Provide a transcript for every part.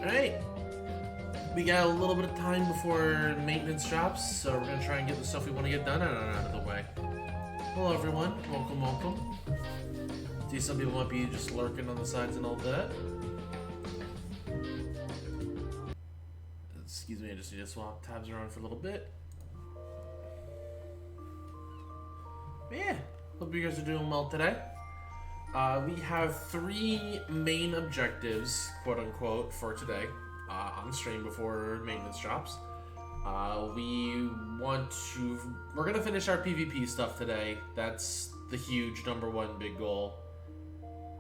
Alright. We got a little bit of time before maintenance drops, so we're gonna try and get the stuff we want to get done out of the way. Hello everyone, welcome. See, some people might be just lurking on the sides and all that. Excuse me, I just need to swap tabs around for a little bit. But yeah, hope you guys are doing well today. We have 3 main objectives, quote unquote, for today on stream before maintenance drops. We're gonna finish our PvP stuff today. That's the huge #1 big goal,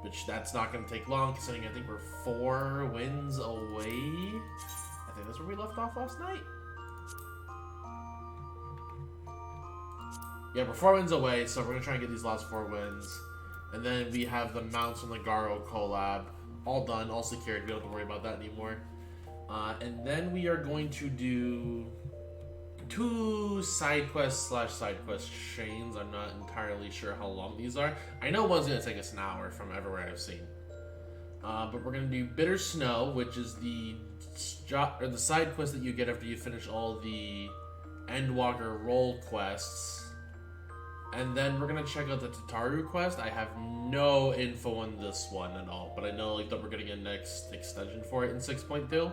which that's not gonna take long considering I think we're 4 wins away. I think that's where we left off last night. Yeah, we're 4 wins away, so we're gonna try and get these last 4 wins. And then we have the mounts on the Garo collab all done, all secured. We don't have to worry about that anymore. And then we are going to do 2 side quests / side quest chains. I'm not entirely sure how long these are. I know one's gonna take us an hour from everywhere I've seen. But we're gonna do Bitter Snow, which is the side quest that you get after you finish all the Endwalker role quests. And then we're gonna check out the Tataru quest. I have no info on this one at all, but I know that we're getting a next extension for it in 6.2.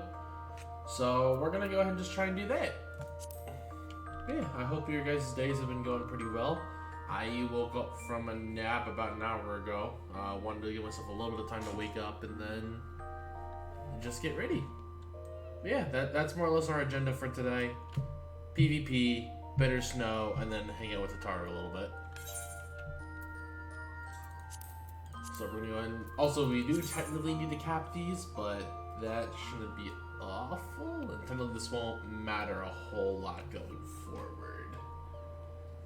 So we're gonna go ahead and just try and do that. Yeah, I hope your guys' days have been going pretty well. I woke up from a nap about an hour ago. Wanted to give myself a little bit of time to wake up and then just get ready. Yeah, that's more or less our agenda for today. PvP, Bitter Snow, and then hang out with Tataru a little bit. So we're gonna go ahead and... Also, we do technically need to cap these, but that shouldn't be awful. And technically this won't matter a whole lot going forward.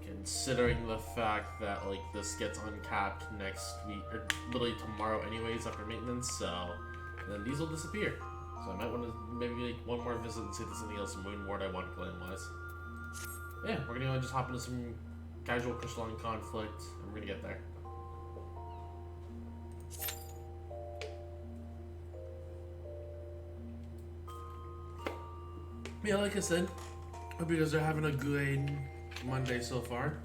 Considering the fact that, like, this gets uncapped next week, or literally tomorrow anyways after maintenance, so... And then these will disappear. So I might want to maybe make one more visit and see if there's anything else in Moonward I want clan-wise. Yeah, we're gonna just hop into some casual crystalline conflict, and we're gonna get there. Yeah, like I said, hope you guys are having a good Monday so far.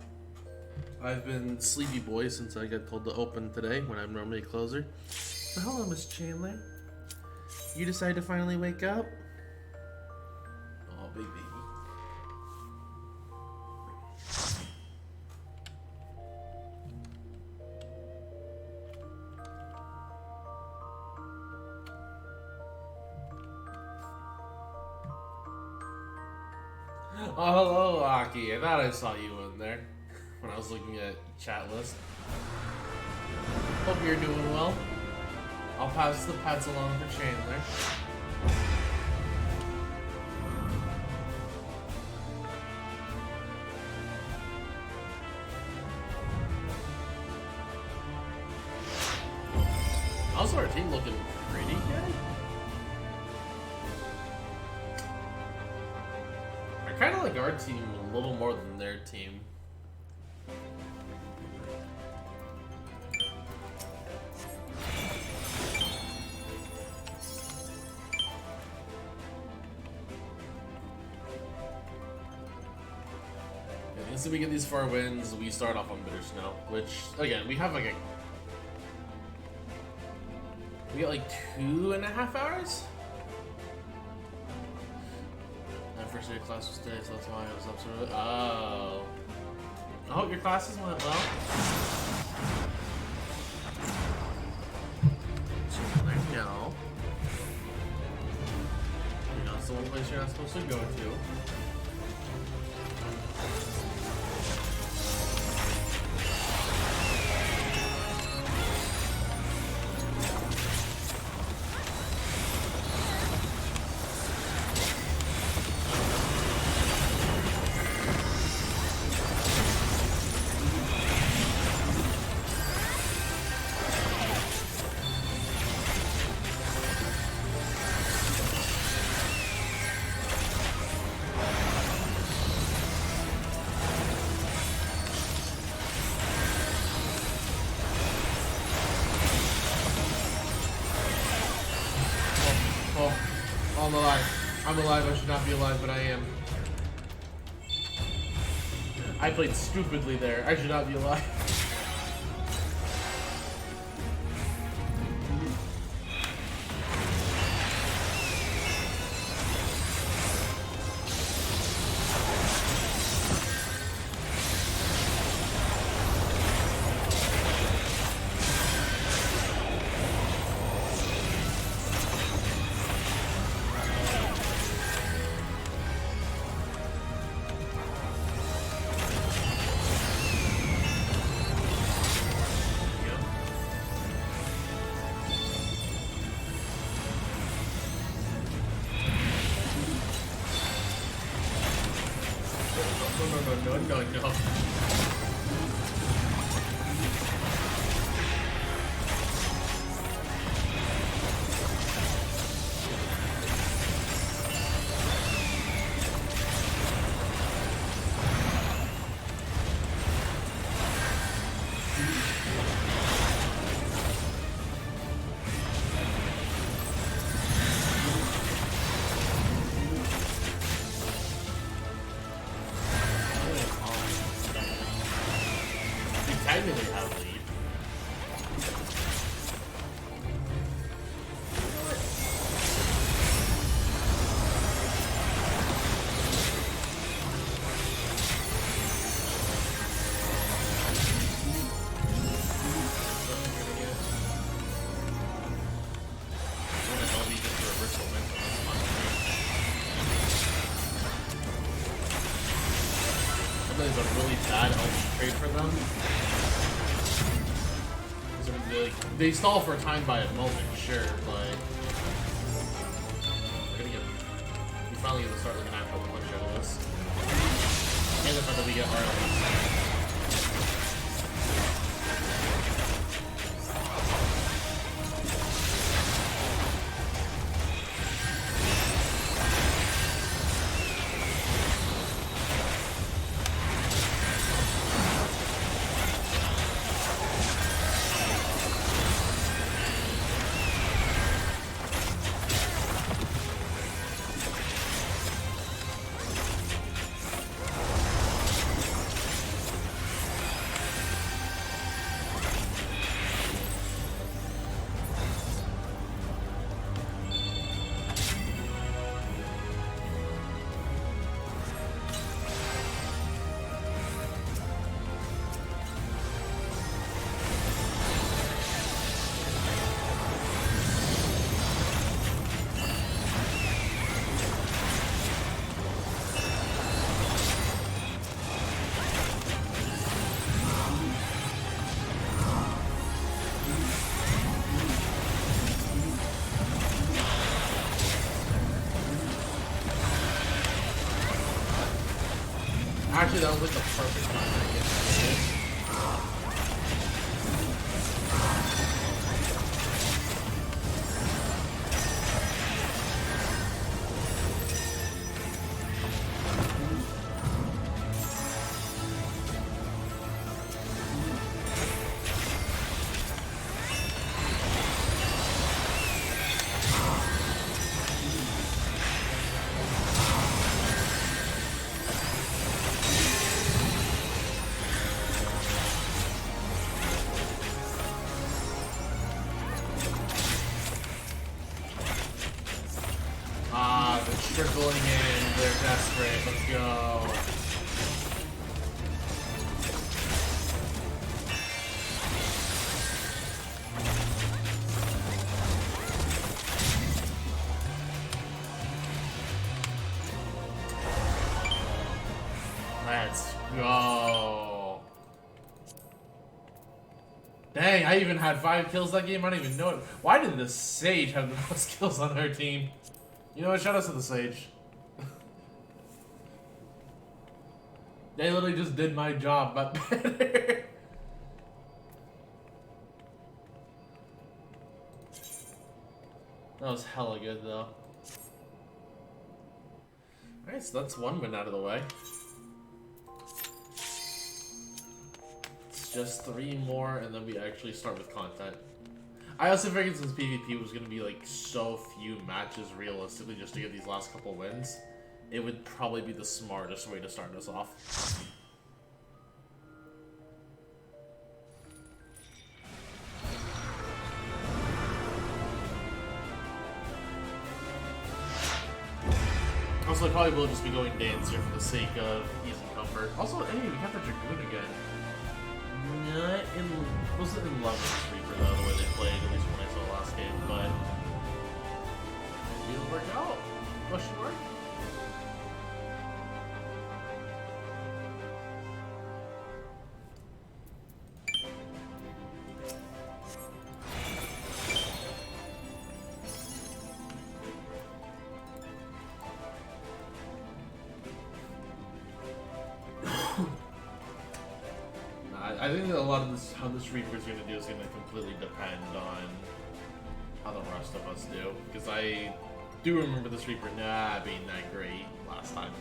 I've been sleepy boy since I got told to open today when I'm normally a closer. So hello, Miss Chandler. You decided to finally wake up? Oh, baby. Oh, hello, Aki. I thought I saw you in there when I was looking at chat list. Hope you're doing well. I'll pass the pets along for Chandler. Also, our team looking pretty good. I kind of like our team a little more than their team. And so we get these 4 wins, we start off on Bitter Snow, which, again, we have like we got like 2.5 hours? My first day of class was today, so that's why I was up so early. Oh. I hope your classes went well. Chandler, no. You know, it's the one place you're not supposed to go to. I'm alive. I'm alive. I should not be alive, but I am. I played stupidly there. I should not be alive. No. Technically have a lead. Sometimes a really bad LP trade for them. They stall for time by a moment, sure, but we finally get to start looking at a bunch of this. And the fact that we get RLS. Actually, that was like the perfect time to get this. Trickling in, they're desperate, let's go. Let's go. Dang, I even had 5 kills that game, I don't even know it. Why did the Sage have the most kills on her team? You know what? Shout out to the Sage. They literally just did my job, but better. That was hella good, though. Alright, so that's one win out of the way. It's just 3 more, and then we actually start with content. I also figured since PvP was gonna be like so few matches realistically just to get these last couple wins, it would probably be the smartest way to start us off. Also, I probably will just be going Dancer for the sake of ease and comfort. Also, hey, we got the Dragoon again. Not in, wasn't in love with Reaper though, the way they played, at least when I saw the last game, but maybe it'll work out. Question mark? I think that a lot of this, how this Reaper is going to do, is going to completely depend on how the rest of us do. Because I do remember this Reaper not being that great last time.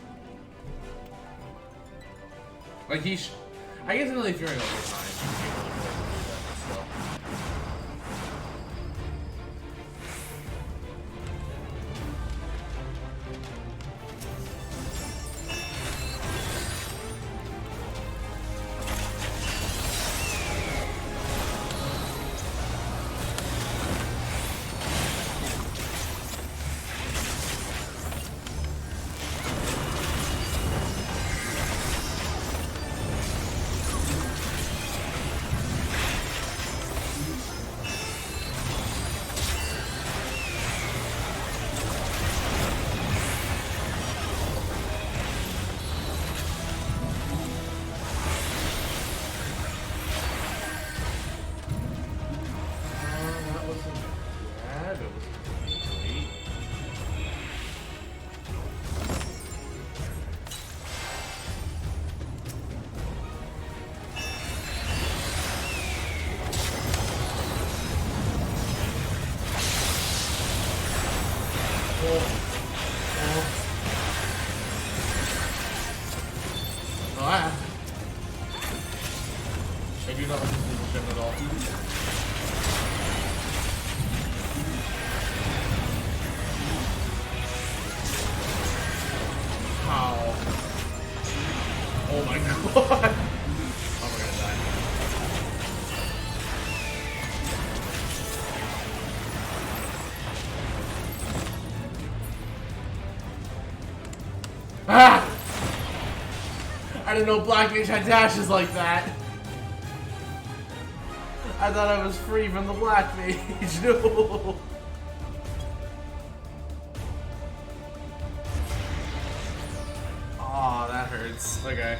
Like I guess really if you're in overtime, you can really do that still. I do not like this little gem at all. How? Oh my god! Oh, we're gonna die. Ah! I didn't know Black Mage had dashes like that. I thought I was free from the Black Mage. No. Aw, that hurts. Okay.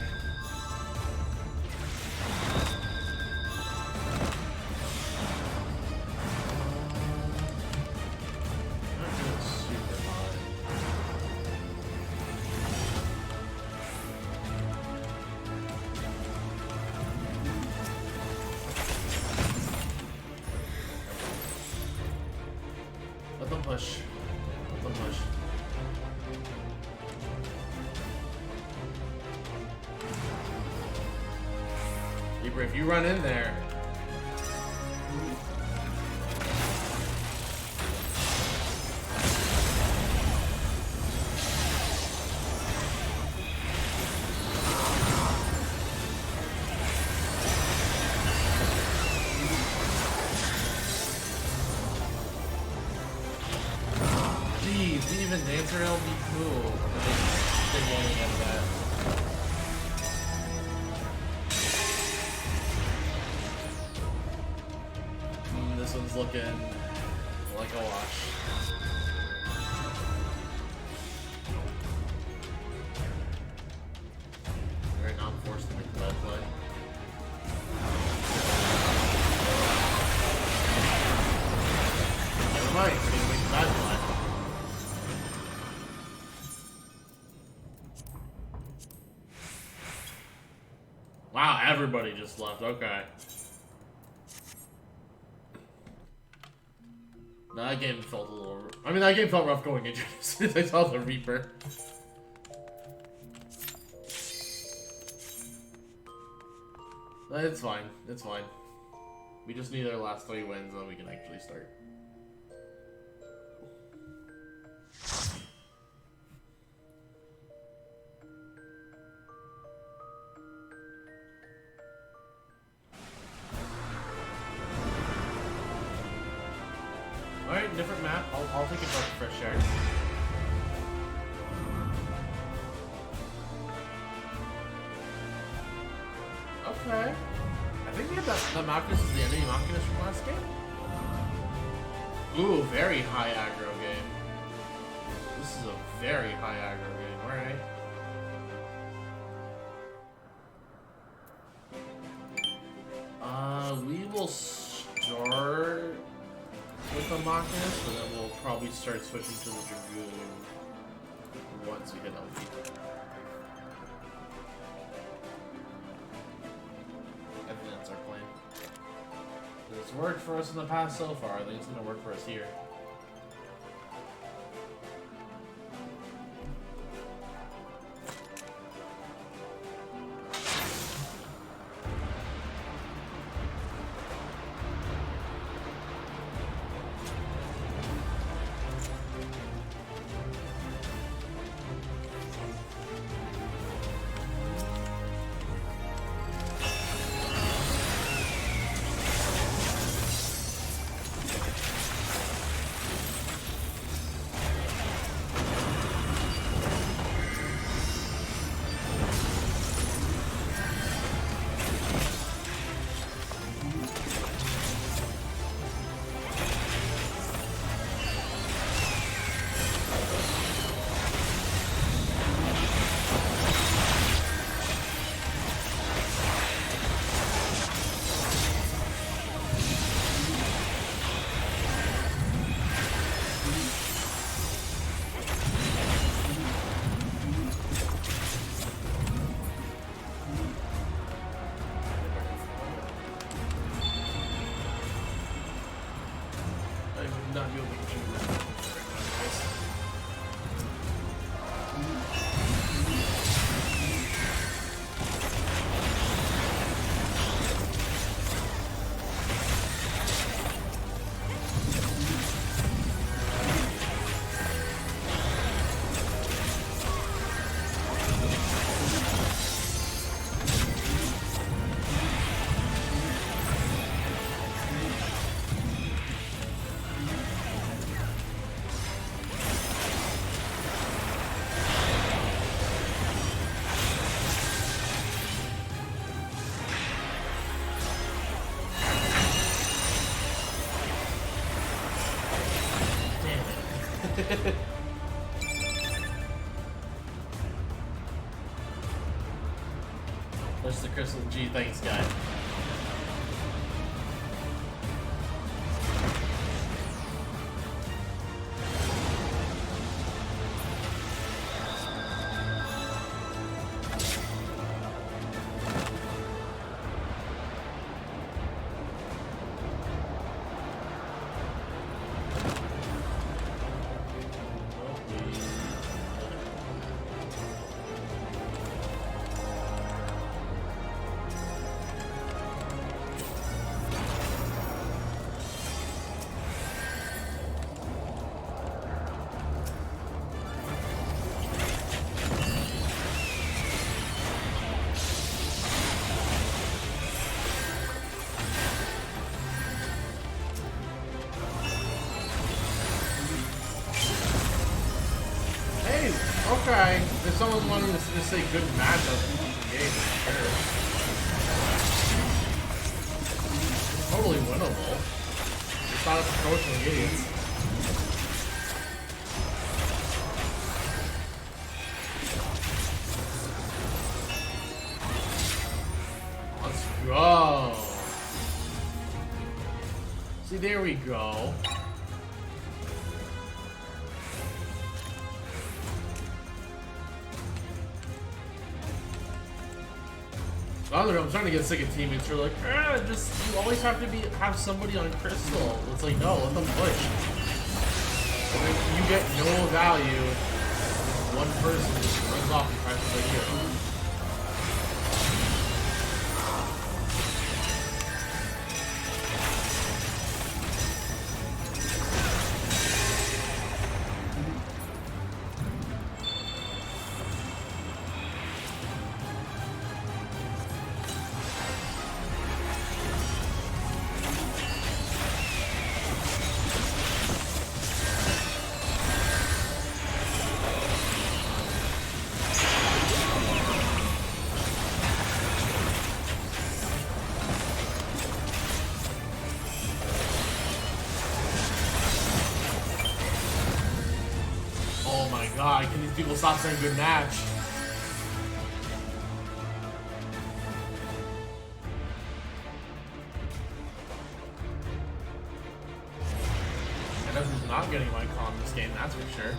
Let them push. Let them push. Reaper, if you run in there. Even Dancer will be cool. They won't have that. This one's looking like a wash. Very non-forced to make the bad play. Never mind, we're gonna make the bad play. Wow, everybody just left. Okay. No, that game felt a little... I mean, that game felt rough going into as soon as I saw the Reaper. It's fine. It's fine. We just need our last 3 wins, and then we can actually start. Alright, different map. I'll take a breath of fresh air. Okay. I think we have the Machinus is the enemy Machinus from last game. Ooh, very high aggro game. This is a very high aggro game. Alright. We will start with the Machinus, and then we'll probably start switching to the Dragoon once we hit LP. It's worked for us in the past so far. I think it's going to work for us here. Not be able to do that. There's the crystal. Gee, thanks, guy. Okay, if someone's wanting to say good matchup in the game, sure. Totally winnable. Just not approaching idiots. Let's go. See, there we go. I don't know, I'm starting to get sick of teammates who are like, just, you always have to have somebody on Crystal. It's like, no, let them push. And then you get no value. One person just runs off and tries to play hero. god, can these people stop saying good match? And who's not getting my call in this game, that's for sure.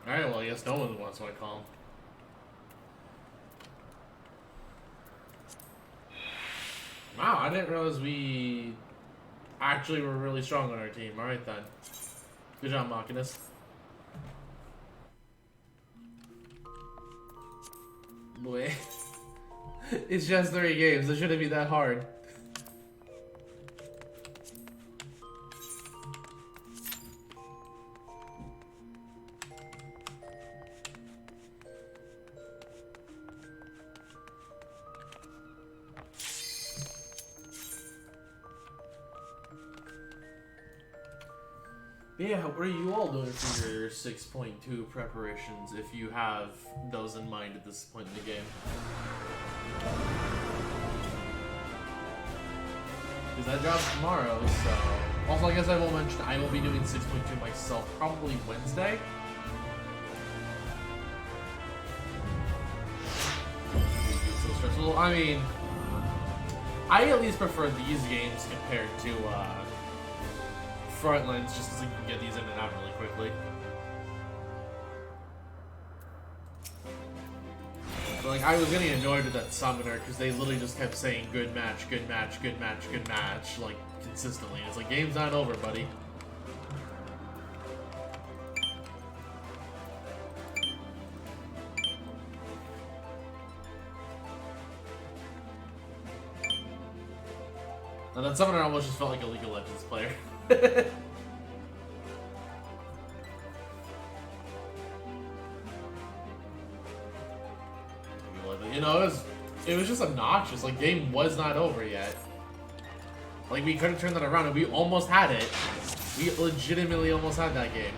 Alright, well, I guess no one wants my call. Wow, I didn't realize we actually were really strong on our team. Alright then. Good job, Machinist. Boy. It's just 3 games. It shouldn't be that hard. Yeah, what are you all doing for your 6.2 preparations, if you have those in mind at this point in the game? Because that drops tomorrow, so... Also, I guess I will mention, I will be doing 6.2 myself, probably Wednesday. It's so stressful. I mean, I at least prefer these games compared to, Frontlines, just because you can get these in and out really quickly. But, like, I was getting annoyed with that summoner because they literally just kept saying good match, good match, good match, good match, like, consistently. It's like, game's not over, buddy. And that summoner almost just felt like a League of Legends player. You know, it was just obnoxious. Like, game was not over yet. Like, we could have turned that around, and we almost had it. We legitimately almost had that game.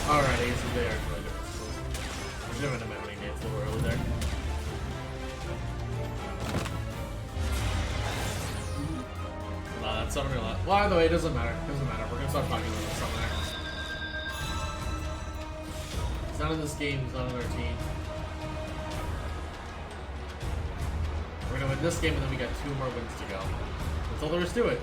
Alright, I guess they are really good. I should have been a mounting dance a little early there. That summoner lot. Well, either way, it doesn't matter. It doesn't matter. We're gonna start talking about the summoner. He's not in this game, he's not on our team. We're gonna win this game and then we got 2 more wins to go. That's all there is to it.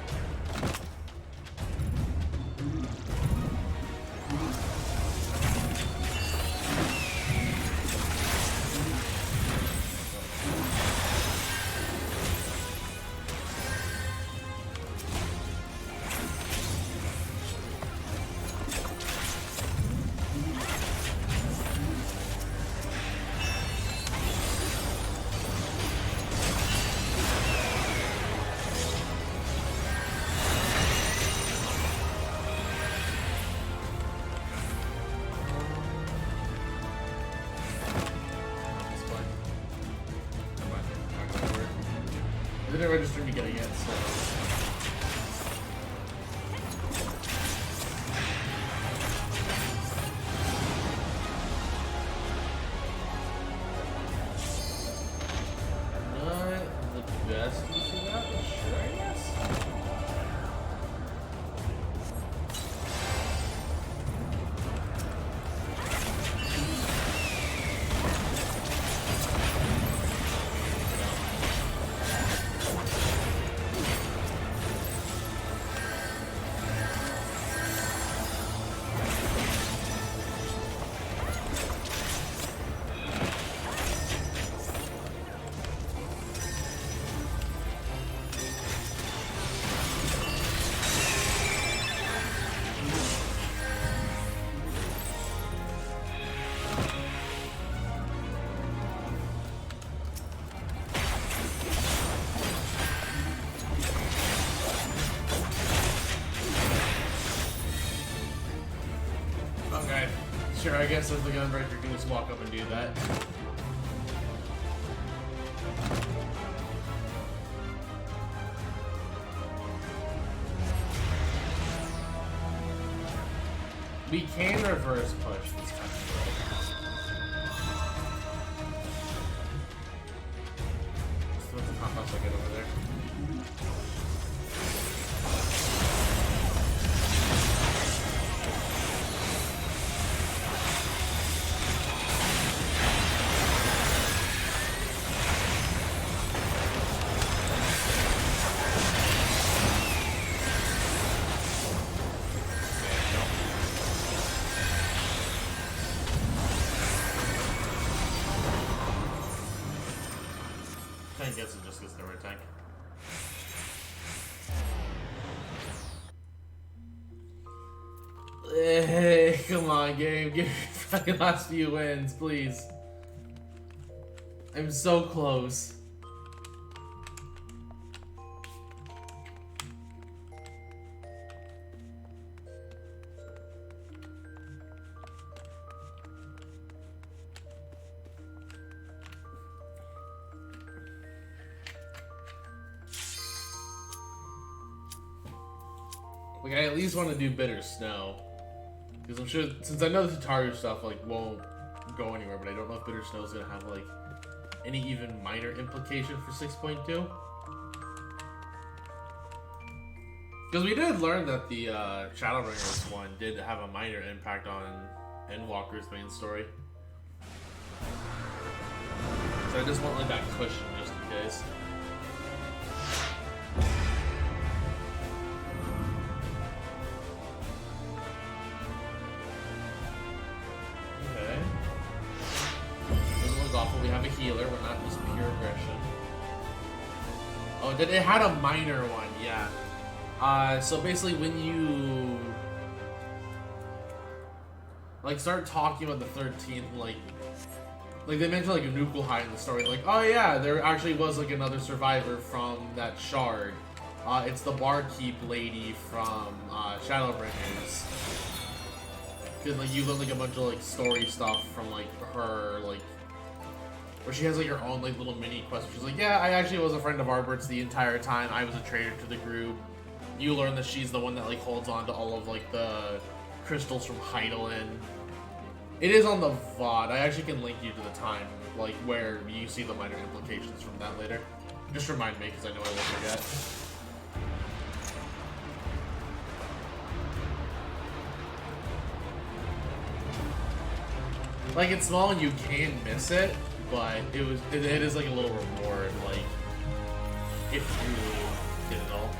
Sure, I guess as the Gunbreaker can just walk up and do that. We can reverse push this time. So what's the compost I get over there? I guess it just gets the red tank. Hey, come on, game. Give me fucking last few wins, please. I'm so close. Like, I at least want to do Bitter Snow. Because I'm sure, since I know the Tataru stuff, like, won't go anywhere, but I don't know if Bitter Snow is going to have, like, any even minor implication for 6.2. Because we did learn that the Shadowbringers one did have a minor impact on Endwalker's main story. So I just want, like, that cushion just in case. We have a healer, we're not just pure aggression. Oh, it had a minor one, yeah. So basically when you like start talking about the 13th, like they mentioned like a Nukulhai in the story, like, oh yeah, there actually was like another survivor from that shard. It's the barkeep lady from Shadowbringers. Cause like you learn like a bunch of like story stuff from like her, like where she has like her own like little mini quest. She's like, yeah, I actually was a friend of Arbert's the entire time. I was a traitor to the group. You learn that she's the one that like holds on to all of like the crystals from Heidelin. It is on the VOD. I actually can link you to the time like where you see the minor implications from that later. Just remind me because I know I will forget. Like, it's small and you can miss it, but it is like a little reward, like, if you get it all.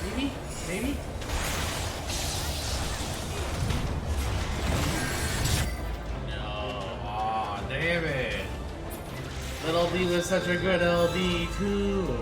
Maybe? Maybe? No. Aw, damn it. Little D is such a good LD too.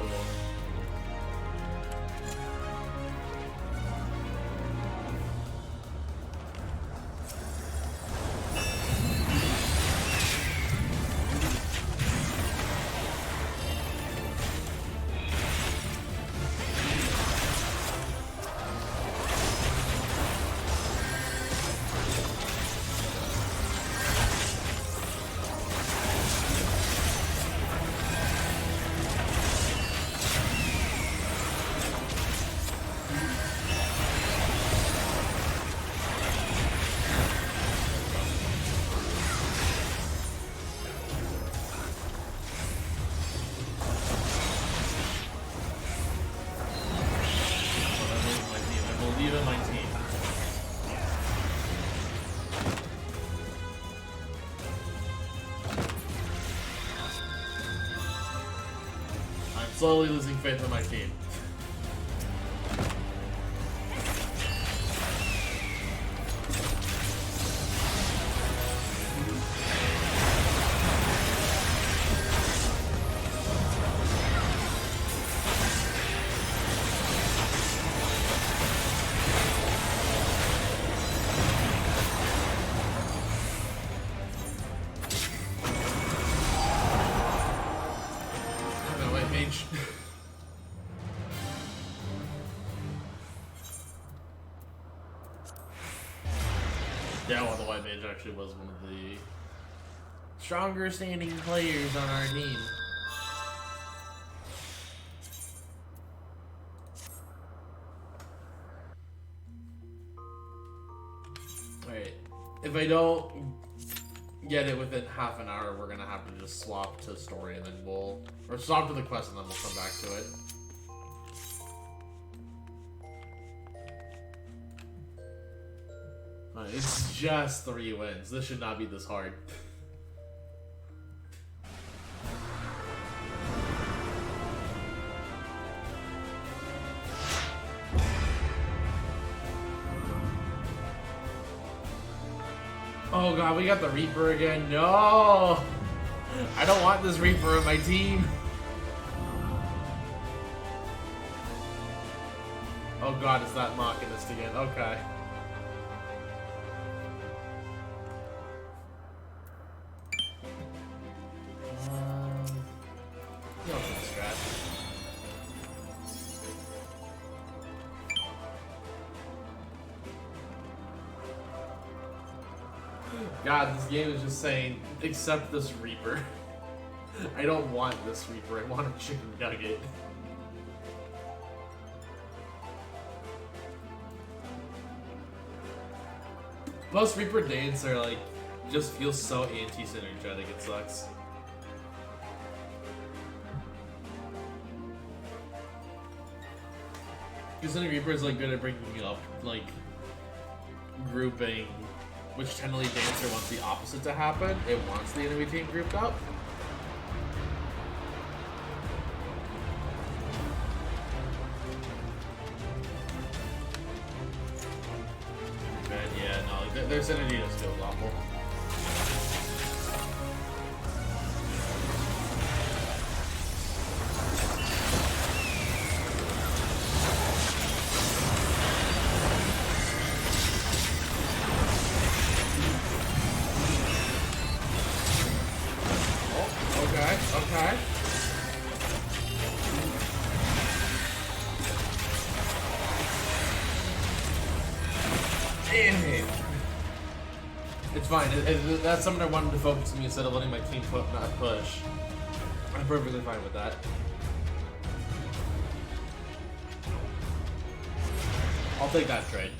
Slowly losing faith in my team. Yeah, well, the White Mage actually was one of the stronger standing players on our team. Alright, if I don't get it within half an hour, we're gonna have to just swap to story and then we'll... Or swap to the quest and then we'll come back to it. It's just 3 wins. This should not be this hard. Oh god, we got the Reaper again. No! I don't want this Reaper on my team. Oh god, it's that Machinist again. Okay. God, this game is just saying, accept this Reaper. I don't want this Reaper, I want a chicken nugget. Most Reaper dates are like, just feel so anti-synergetic, it sucks. Because then Reaper is like good at bringing up, like, grouping. Which Tenderly Dancer wants the opposite to happen. It wants the enemy team grouped up. And yeah, no, their synergy just feels awful. Okay. Damn it. It's fine. That's something I wanted to focus on instead of letting my team not push. I'm perfectly fine with that. I'll take that trade.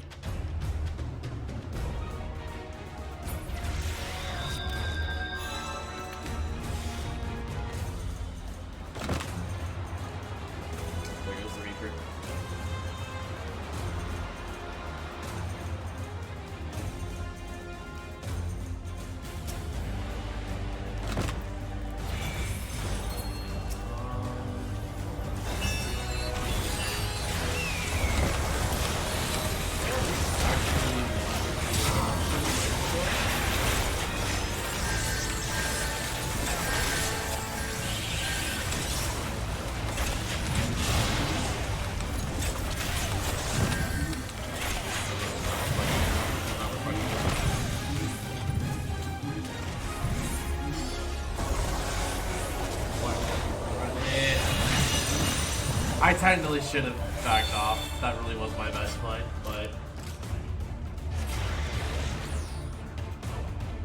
technically should have backed off. That really was my best play, but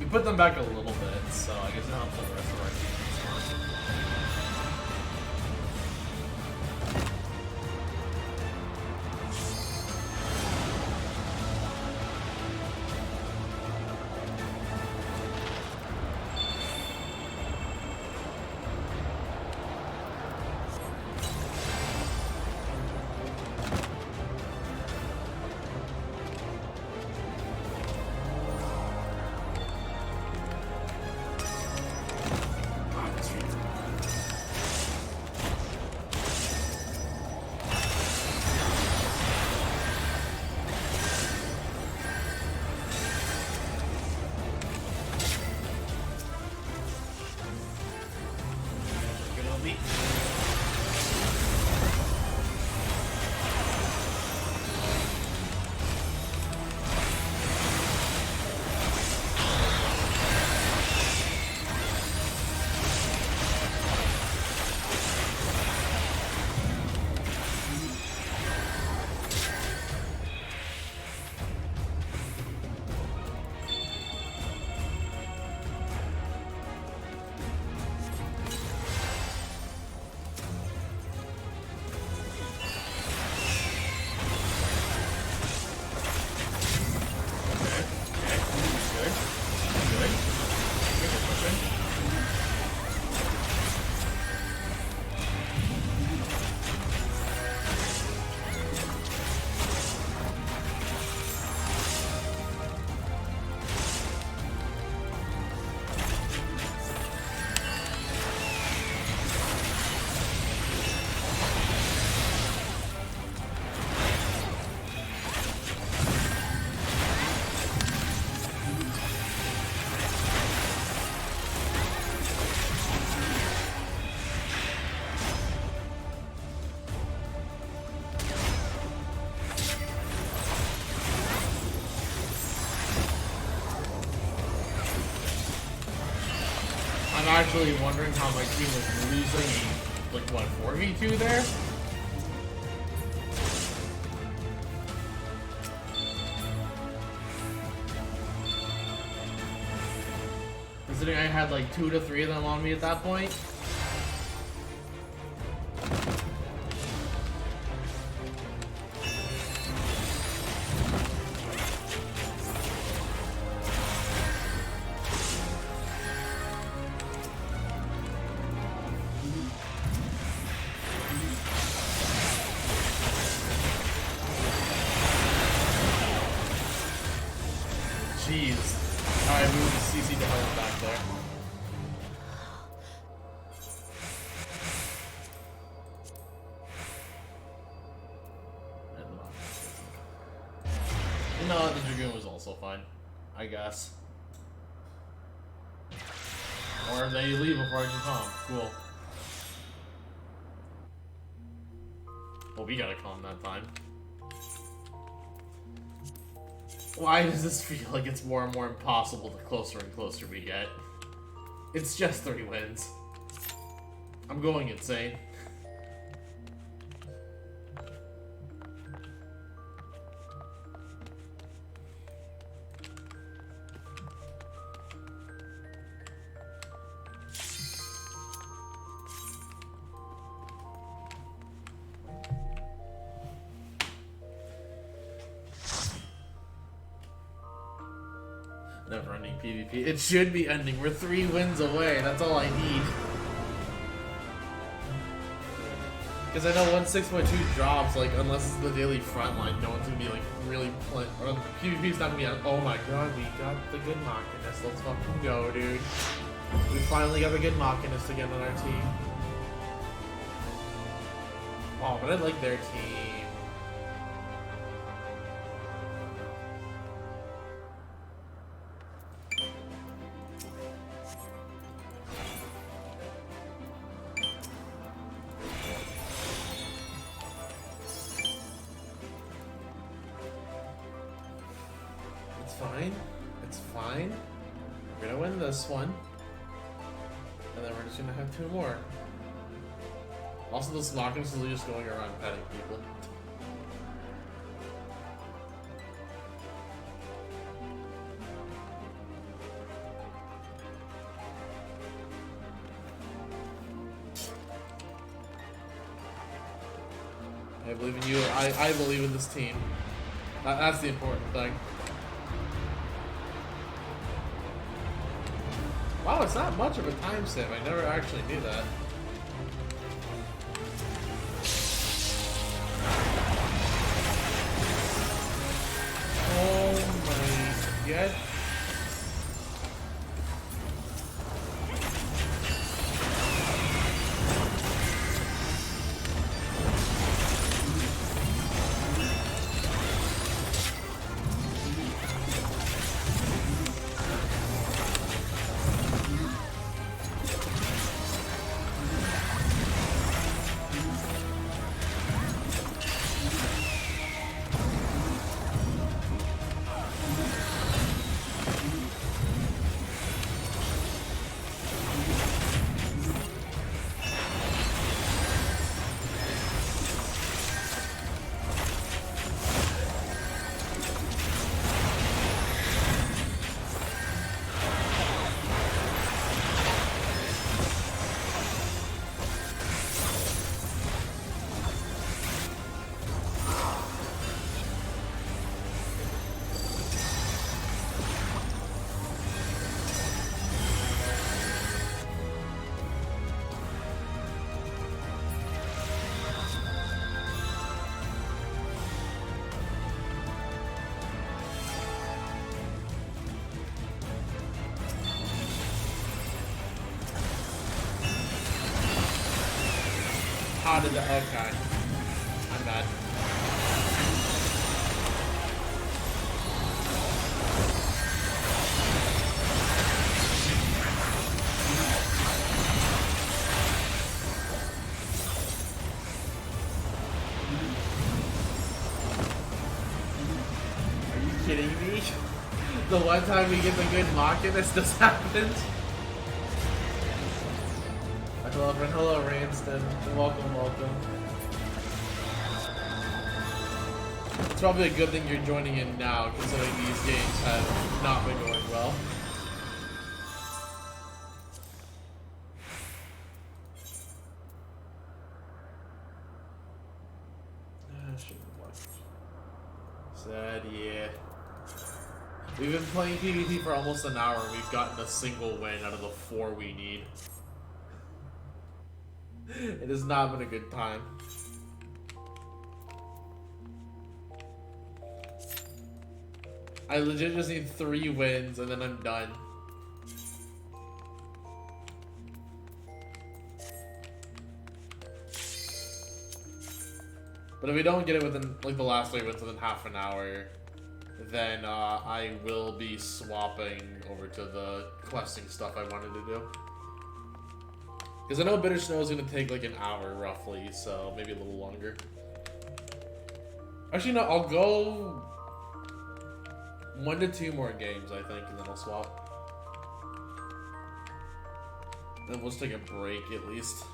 we put them back a little bit, so I guess it helps with the rest of our team. I'm actually wondering how my team was losing, like, what, 4v2 there? Considering I had like 2 to 3 of them on me at that point. Jeez. Alright, move the CC to hell back there. No, the Dragoon was also fine, I guess. Or they leave before I can calm. Cool. Well, we gotta calm that time. Why does this feel like it's more and more impossible the closer and closer we get? It's just 3 wins. I'm going insane. Never-ending PvP. It should be ending. We're 3 wins away. That's all I need. Because I know once 6.2 drops, like, unless it's the daily frontline, no one's gonna be, like, really playing. Or PvP's not gonna be like, oh my god, we got the good Machinist. Let's fucking go, dude. We finally got a good Machinist again on our team. Oh, but I like their team. Fine. It's fine. We're gonna win this one. And then we're just gonna have 2 more. Also, this Machina's is just going around petting people. I believe in you. I believe in this team. That's the important thing. Wow, it's not much of a time save. I never actually knew that. Oh my god. How did that? Okay. I'm bad. Are you kidding me? The one time we get the good Machina, this happens. Hello, Ranston. Welcome, welcome. It's probably a good thing you're joining in now, considering these games have not been going well. Sad, yeah. We've been playing PvP for almost an hour and we've gotten a single win out of the 4 we need. It has not been a good time. I legit just need 3 wins and then I'm done. But if we don't get it within, like, the last 3 wins within half an hour, then I will be swapping over to the questing stuff I wanted to do. Because I know Bitter Snow is going to take like an hour roughly, so maybe a little longer. Actually, no, I'll go 1 to 2 more games, I think, and then I'll swap. Then we'll just take a break at least.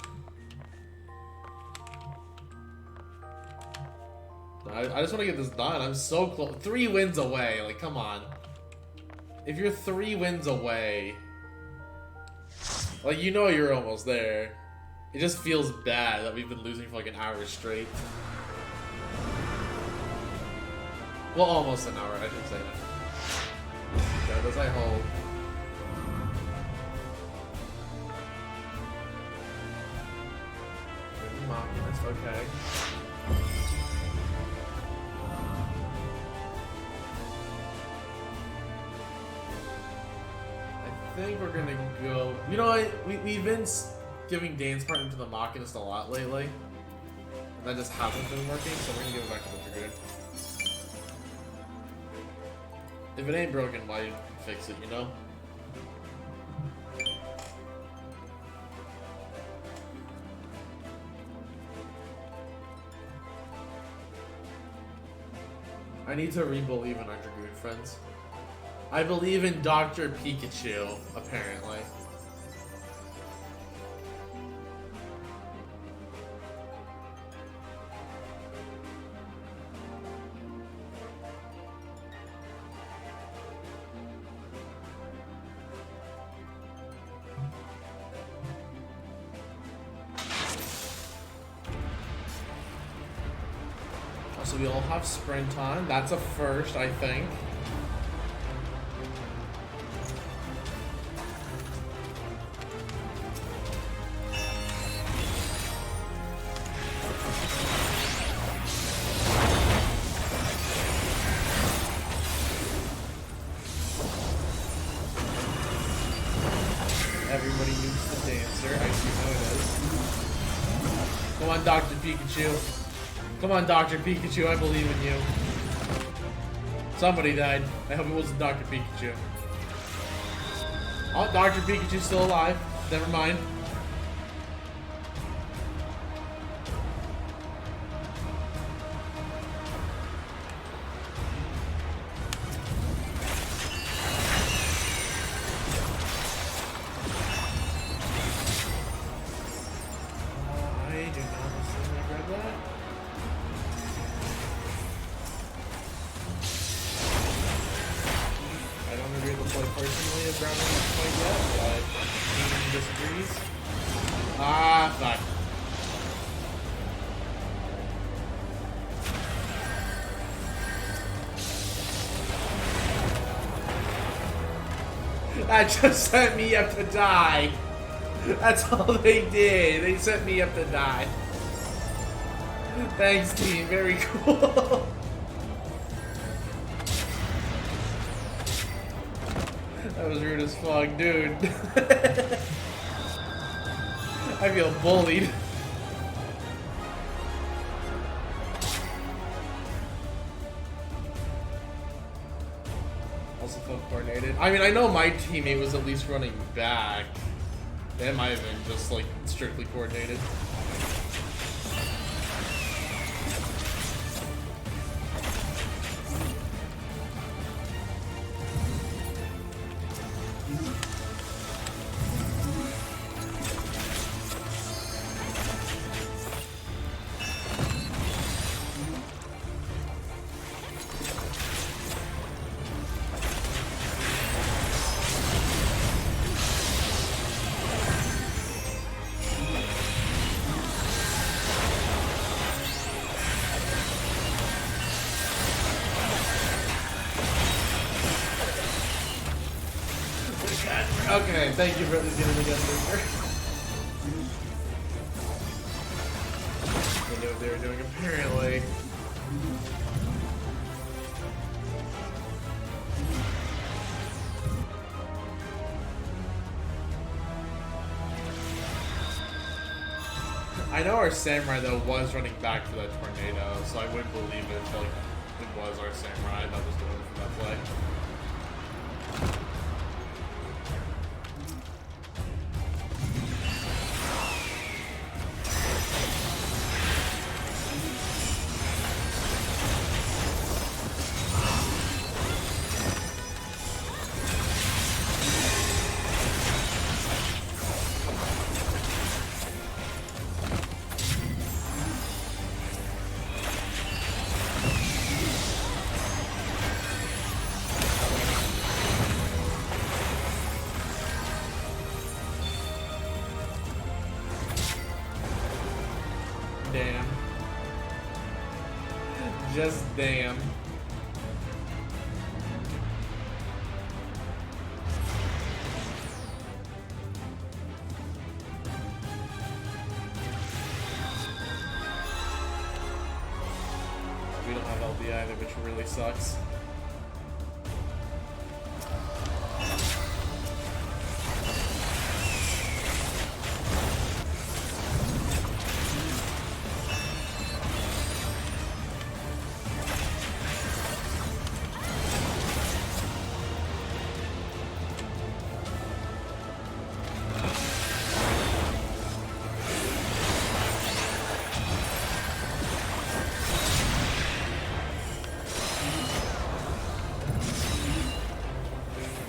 I just want to get this done. I'm so close. 3 wins away. Like, come on. If you're 3 wins away... Like, you know you're almost there. It just feels bad that we've been losing for like an hour straight. Well, almost an hour, I should say that. Yeah, does I hold? That's okay. I think we're gonna go. You know what? We've been giving Dance Partner to the Machinist a lot lately. And that just hasn't been working, so we're gonna give it back to the Brigade. If it ain't broken, why fix it, you know? I need to re-believe in our Dragoon friends. I believe in Dr. Pikachu, apparently. So we all have sprint on. That's a first, I think. Everybody nukes the dancer. I see how it is. Come on, Dr. Pikachu. Come on, Dr. Pikachu. I believe in you. Somebody died. I hope it wasn't Dr. Pikachu. Oh, Dr. Pikachu's still alive. Never mind. That just set me up to die. That's all they did. They set me up to die. Thanks, team. Very cool. That was rude as fuck, dude. I feel bullied. Also felt coordinated. I mean, I know my teammate was at least running back. They might have been just like strictly coordinated. Okay, thank you for at least getting the gun booster. They knew what they were doing, apparently. I know our samurai, though, was running back for that tornado, so I wouldn't believe it until it was our samurai that was doing it for that play. Damn. Just damn. We don't have LB either, which really sucks.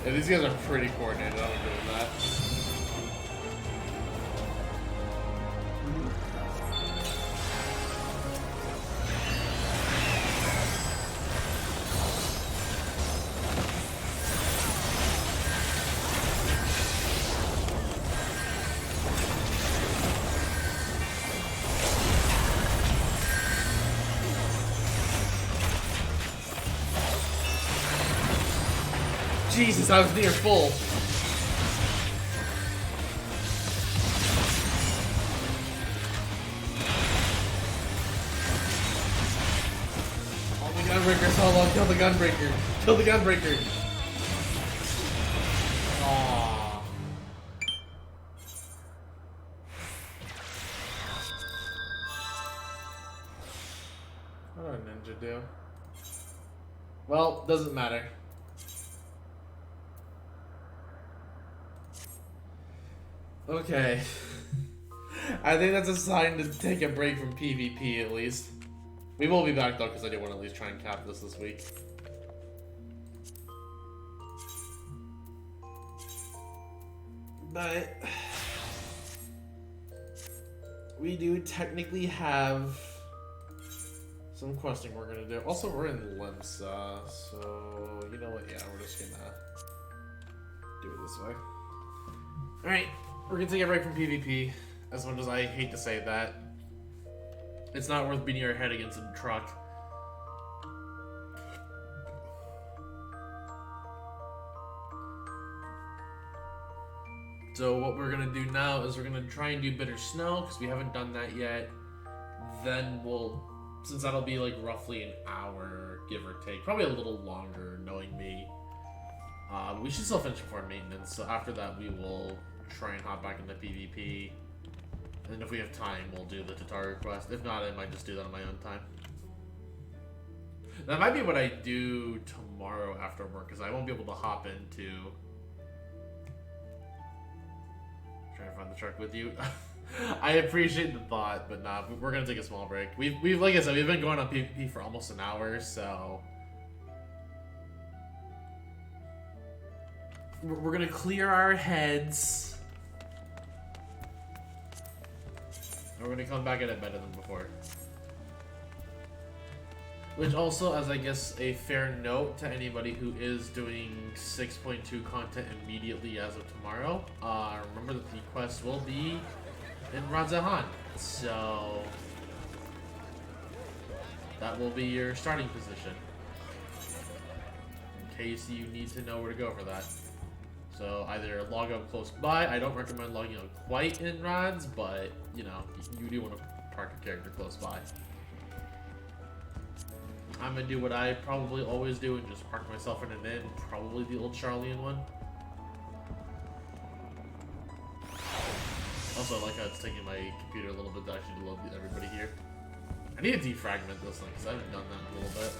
Yeah, these guys are pretty coordinated. I don't agree with that. Jesus, I was near full. Oh, the gunbreaker solo. Kill the gunbreaker. Kill the gunbreaker. Aww. What did a ninja do? Well, doesn't matter. Okay. I think that's a sign to take a break from PvP at least. We will be back though, because I do want to at least try and cap this week. But we do technically have some questing we're gonna do. Also, we're in Limsa, so you know what? Yeah, we're just gonna do it this way. Alright, we're gonna take a break from PvP. As much as I hate to say that, it's not worth beating your head against a truck. So what we're gonna do now is we're gonna try and do Bitter Snow, because we haven't done that yet. Then we'll, since that'll be like roughly an hour, give or take, probably a little longer, knowing me. We should still finish before maintenance, so after that we will try and hop back into PvP. And then if we have time, we'll do the Tatar quest. If not, I might just do that on my own time. That might be what I do tomorrow after work, because I won't be able to hop into... Trying to find the truck with you. I appreciate the thought, but nah, we're gonna take a small break. We've like I said, we've been going on PvP for almost an hour, so... We're gonna clear our heads. And we're gonna come back at it better than before. Which also, as I guess a fair note to anybody who is doing 6.2 content immediately as of tomorrow, remember that the quest will be in Radzahan. So that will be your starting position. In case you need to know where to go for that. So either log out close by. I don't recommend logging out quite in Rads, but you know, you do want to park your character close by. I'm gonna do what I probably always do and just park myself in an inn, probably the old Charlian one. Also, I like how it's taking my computer a little bit to actually load everybody here. I need to defragment this thing because I haven't done that in a little bit.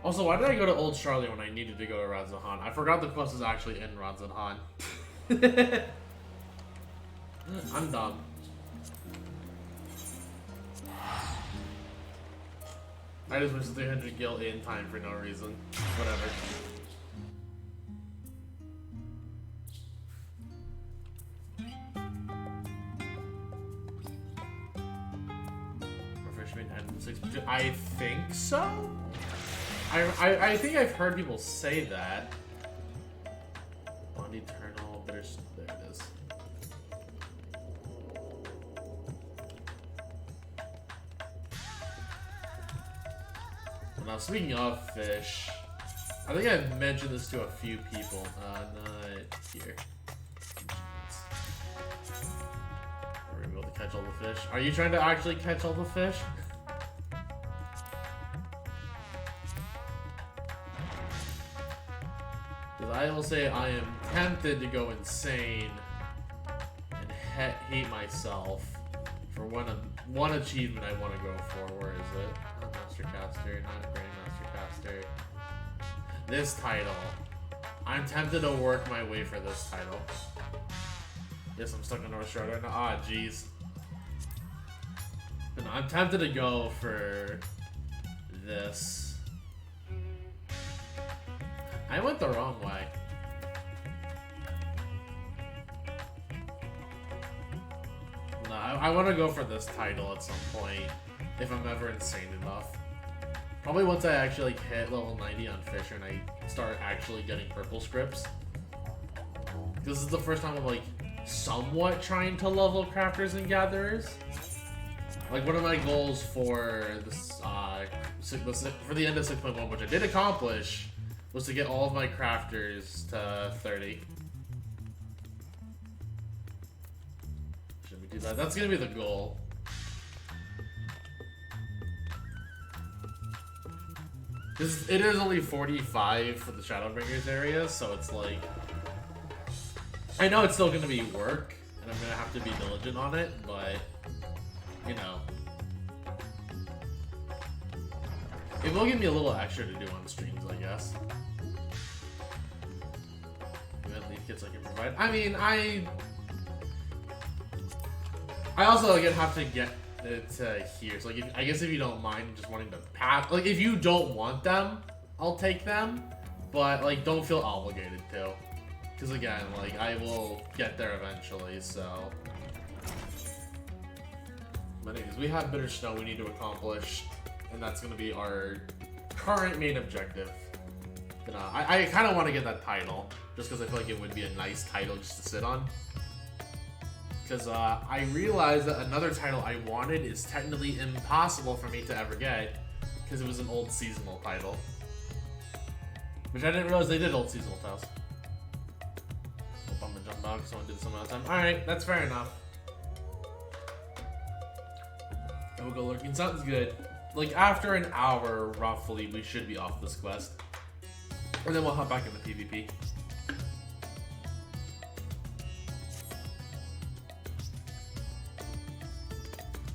Also, why did I go to Old Charlie when I needed to go to Radzahan? I forgot the quest is actually in Radzahan. I'm dumb. I just went to 300 gil in time for no reason. Whatever. Refreshment and 6. I think so? I think I've heard people say that. Bond Eternal, there it is. Now speaking of fish, I think I've mentioned this to a few people. Not here. Are we able to catch all the fish? Are you trying to actually catch all the fish? I will say I am tempted to go insane and hate myself for one achievement I want to go for. Where is it? Not Master Caster, not Grandmaster Caster. This title. I'm tempted to work my way for this title. Yes, I'm stuck in North Shard right now. Ah, jeez. I'm tempted to go for this. I went the wrong way. No, I want to go for this title at some point, if I'm ever insane enough. Probably once I actually like, hit level 90 on Fisher and I start actually getting purple scripts. This is the first time I'm like somewhat trying to level crafters and gatherers. Like one of my goals for this for the end of 6.1, which I did accomplish, was to get all of my crafters to 30. Should we do that? That's gonna be the goal. It is only 45 for the Shadowbringers area, so it's like... I know it's still gonna be work, and I'm gonna have to be diligent on it, but... You know... It will give me a little extra to do on streams, I guess. Even leaf kits I can provide. I mean, I also, again, have to get it to here. So, like, I guess if you don't mind just wanting to pass... Like, if you don't want them, I'll take them. But, like, don't feel obligated to. Because, again, like, I will get there eventually, so... But anyways, we have Bitter Snow we need to accomplish. And that's going to be our current main objective. You know, I kind of want to get that title. Just because I feel like it would be a nice title just to sit on. Because I realized that another title I wanted is technically impossible for me to ever get. Because it was an old seasonal title. Which I didn't realize they did old seasonal titles. Hope I'm a jump dog, someone did some other time. Alright, that's fair enough. And we'll go lurking. Sounds good. Like, after an hour, roughly, we should be off this quest. And then we'll hop back into PvP.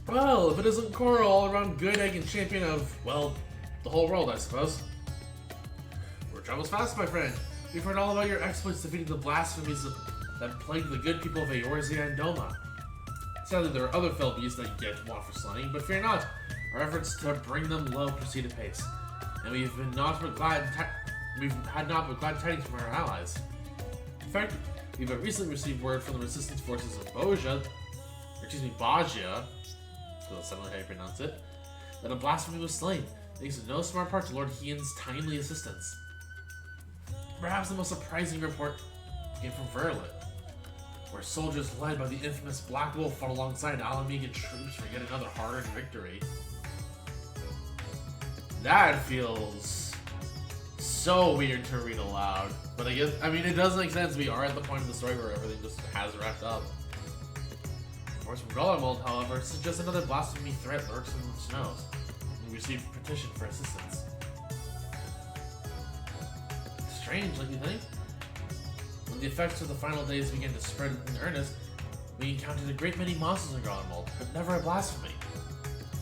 Well, if it isn't Coral, all-around good egg and champion of, well, the whole world, I suppose. Word travels fast, my friend. We've heard all about your exploits defeating the blasphemies that plagued the good people of Eorzea and Doma. Sadly, there are other fell beasts that you get want for slaying, but fear not. Our efforts to bring them low proceed apace, and we've had not but glad tidings from our allies. In fact, we've recently received word from the resistance forces of Bajia, that's how you pronounce it, that a blasphemy was slain, thanks to no smart part to Lord Hien's timely assistance. Perhaps the most surprising report came from Verlet, where soldiers led by the infamous Black Wolf fought alongside Alamegan troops for yet another hard-earned victory. That feels so weird to read aloud, but I mean, it does make sense. We are at the point of the story where everything just has wrapped up. Reports from Garlemald, however, suggest another blasphemy threat lurks in the snows. We received a petition for assistance. Strange, don't you think? When the effects of the final days began to spread in earnest, we encountered a great many monsters in Garlemald, but never a blasphemy.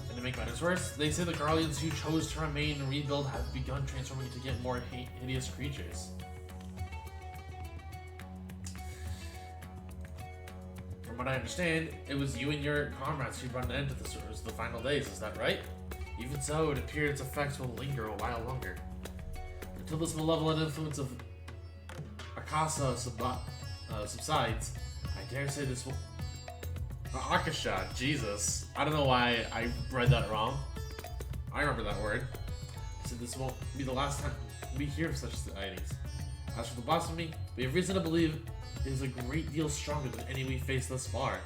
And to make matters worse, they say the Garleans who chose to remain and rebuild have begun transforming into yet more hideous creatures. From what I understand, it was you and your comrades who brought an end to the final days, is that right? Even so, it appears its effects will linger a while longer. Until this malevolent influence of Akasa subsides, I dare say this will... Akasha, Jesus. I don't know why I read that wrong. I remember that word. I said this won't be the last time we hear of such tidings. As for the blasphemy, we have reason to believe it is a great deal stronger than any we've faced thus far.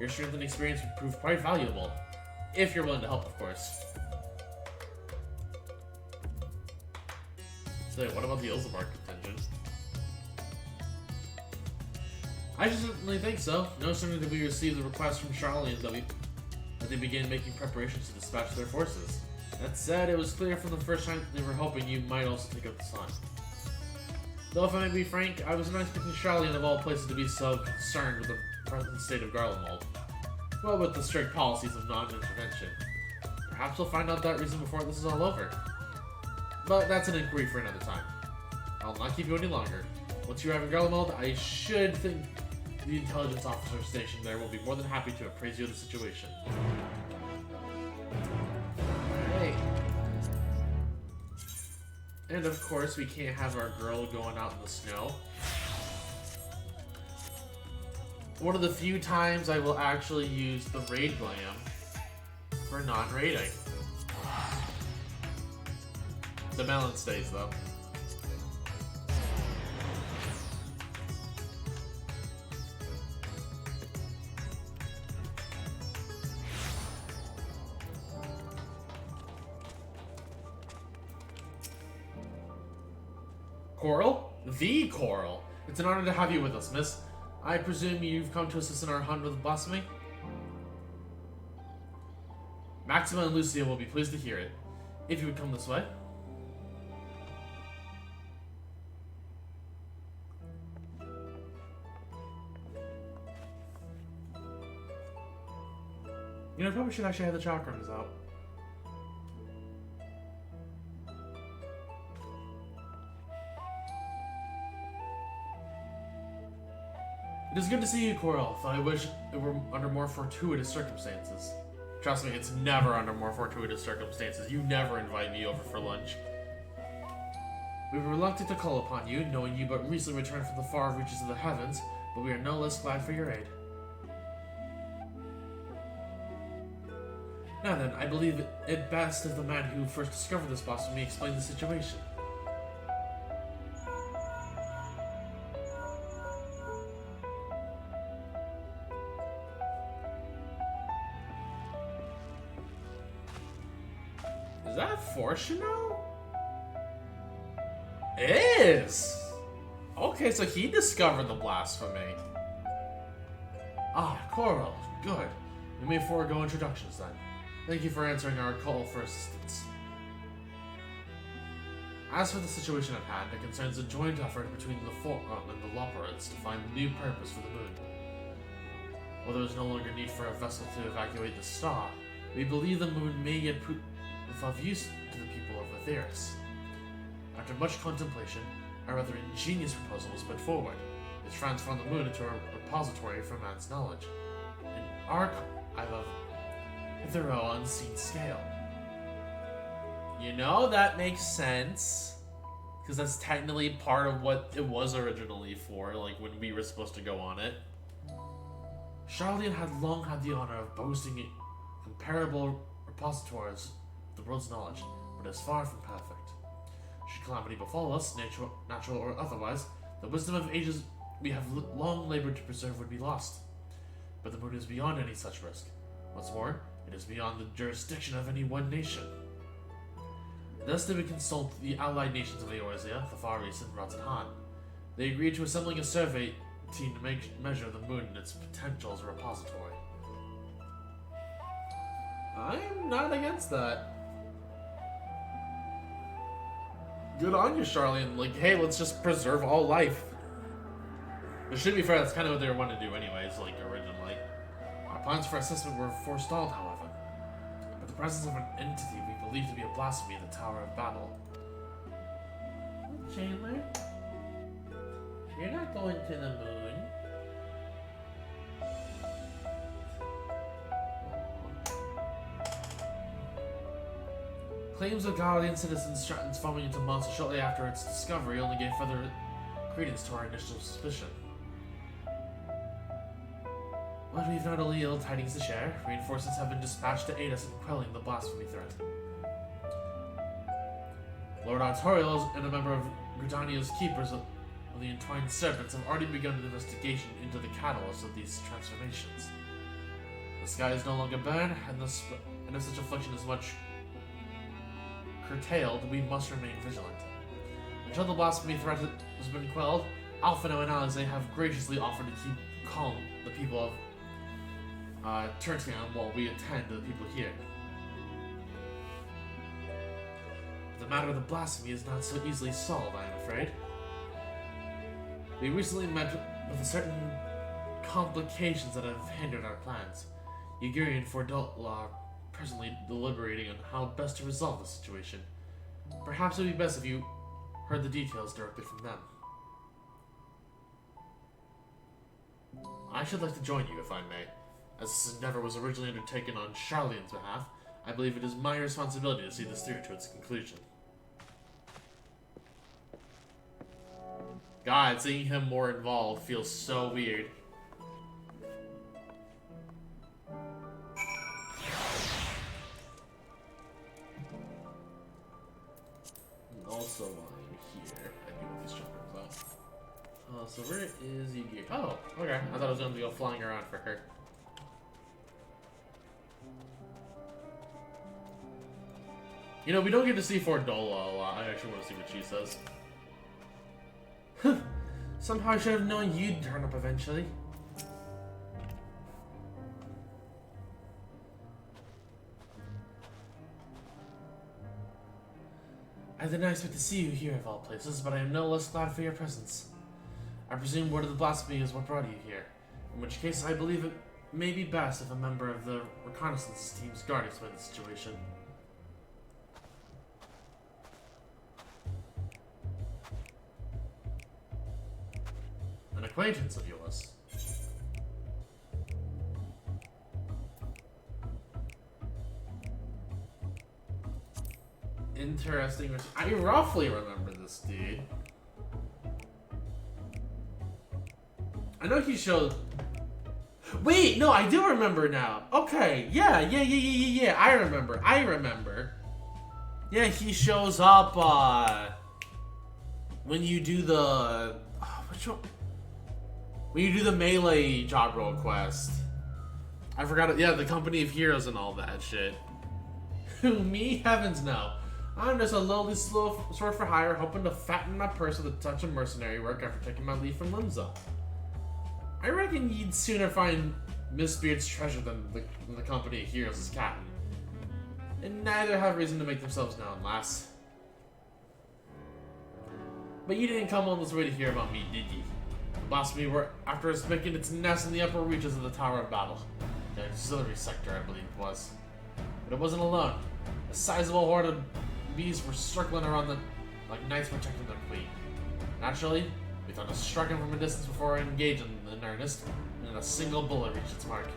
Your strength and experience would prove quite valuable, if you're willing to help, of course. So, what about the Ilzabar contingent? I certainly think so. No sooner did we receive the request from Charlians that they began making preparations to dispatch their forces. That said, it was clear from the first time they were hoping you might also take up the sun. Though if I may be frank, I was not expecting Charlian of all places to be so concerned with the present state of Garlemald. Well, with the strict policies of non-intervention. Perhaps we'll find out that reason before this is all over. But that's an inquiry for another time. I'll not keep you any longer. Once you arrive in Garlemald, I should think the intelligence officer stationed there will be more than happy to appraise you of the situation. Alright. And of course, we can't have our girl going out in the snow. one of the few times I will actually use the raid glam for non-raiding. The melon stays though. Coral? The Coral. It's an honor to have you with us, miss. I presume you've come to assist in our hunt with blasphemy? Maxima and Lucia will be pleased to hear it. If you would come this way. You know, I probably should actually have the chakrams out. It is good to see you, Coral, though I wish it were under more fortuitous circumstances. Trust me, it's never under more fortuitous circumstances. You never invite me over for lunch. We were reluctant to call upon you, knowing you but recently returned from the far reaches of the heavens, but we are no less glad for your aid. Now then, I believe it best if the man who first discovered this blasphemy explain the situation. Is that Fortuno? It is! Okay, so he discovered the blasphemy. Ah, Coral, good. We may forego introductions then. Thank you for answering our call for assistance. As for the situation at hand, it concerns a joint effort between the Forum and the Loperids to find a new purpose for the moon. While there is no longer need for a vessel to evacuate the star, we believe the moon may yet prove of use to the people of Aetheris. After much contemplation, a rather ingenious proposal was put forward. It transformed the moon into a repository for man's knowledge. An archive of a thorough unseen scale. You know, that makes sense. Because that's technically part of what it was originally for, like when we were supposed to go on it. Charlene had long had the honor of boasting comparable repositories of the world's knowledge, but is far from perfect. Should calamity befall us, natural or otherwise, the wisdom of ages we have long labored to preserve would be lost. But the moon is beyond any such risk. What's more, it is beyond the jurisdiction of any one nation. Thus did we consult the allied nations of Eorzea, the Far East, and Rotterdam. They agreed to assembling a survey team to measure the moon and its potential as a repository. I'm not against that. Good on you, Charlene. Like, hey, let's just preserve all life. But should be fair, that's kind of what they wanted to do anyways, like, originally. Our plans for assessment were forestalled, however. But the presence of an entity we believe to be a blasphemy in the Tower of Babel. Chandler? You're not going to the moon. Claims of Guardian citizens transforming into monsters shortly after its discovery only gave further credence to our initial suspicion. But we've not only ill tidings to share, reinforcements have been dispatched to aid us in quelling the blasphemy threat. Lord Artorial and a member of Gridania's keepers of the Entwined Serpents have already begun an investigation into the catalyst of these transformations. The sky is no longer barren, and if such affliction is much curtailed, we must remain vigilant. Until the blasphemy threat has been quelled, Alphino and Alize have graciously offered to keep calm the people of Tertian while we attend to the people here. The matter of the blasphemy is not so easily solved, I am afraid. We recently met with certain complications that have hindered our plans. Yugiri and Fordel are presently deliberating on how best to resolve the situation. Perhaps it would be best if you heard the details directly from them. I should like to join you, if I may. As this endeavor was originally undertaken on Charlene's behalf, I believe it is my responsibility to see this through to its conclusion. God, seeing him more involved feels so weird. So where is Yu-Gi? Oh, okay. I thought I was going to go flying around for her. You know, we don't get to see Fordola a lot. I actually want to see what she says. Somehow I should have known you'd turn up eventually. I did not expect to see you here of all places, but I am no less glad for your presence. I presume word of the blasphemy is what brought you here, in which case I believe it may be best if a member of the reconnaissance team's guard explain the situation. An acquaintance of yours. Interesting. I roughly remember this dude. I know he showed... Wait, no, I do remember now. Okay, yeah. I remember. Yeah, he shows up, when you do the... which one? When you do the melee job role quest. I forgot it. Yeah, the Company of Heroes and all that shit. Who, me? Heavens no. I'm just a lowly sword for hire, hoping to fatten my purse with a touch of mercenary work after taking my leave from Limsa. I reckon you'd sooner find Miss Beard's treasure than the Company of Heroes' captain. And neither have reason to make themselves known, lass. But you didn't come all this way to hear about me, did you? The blasphemy were after us making its nest in the upper reaches of the Tower of Battle. The auxiliary sector, I believe it was. But it wasn't alone. A sizable horde of bees were circling around like knights protecting their queen. Naturally, we thought of striking from a distance before we engaged in earnest, and a single bullet reached its mark.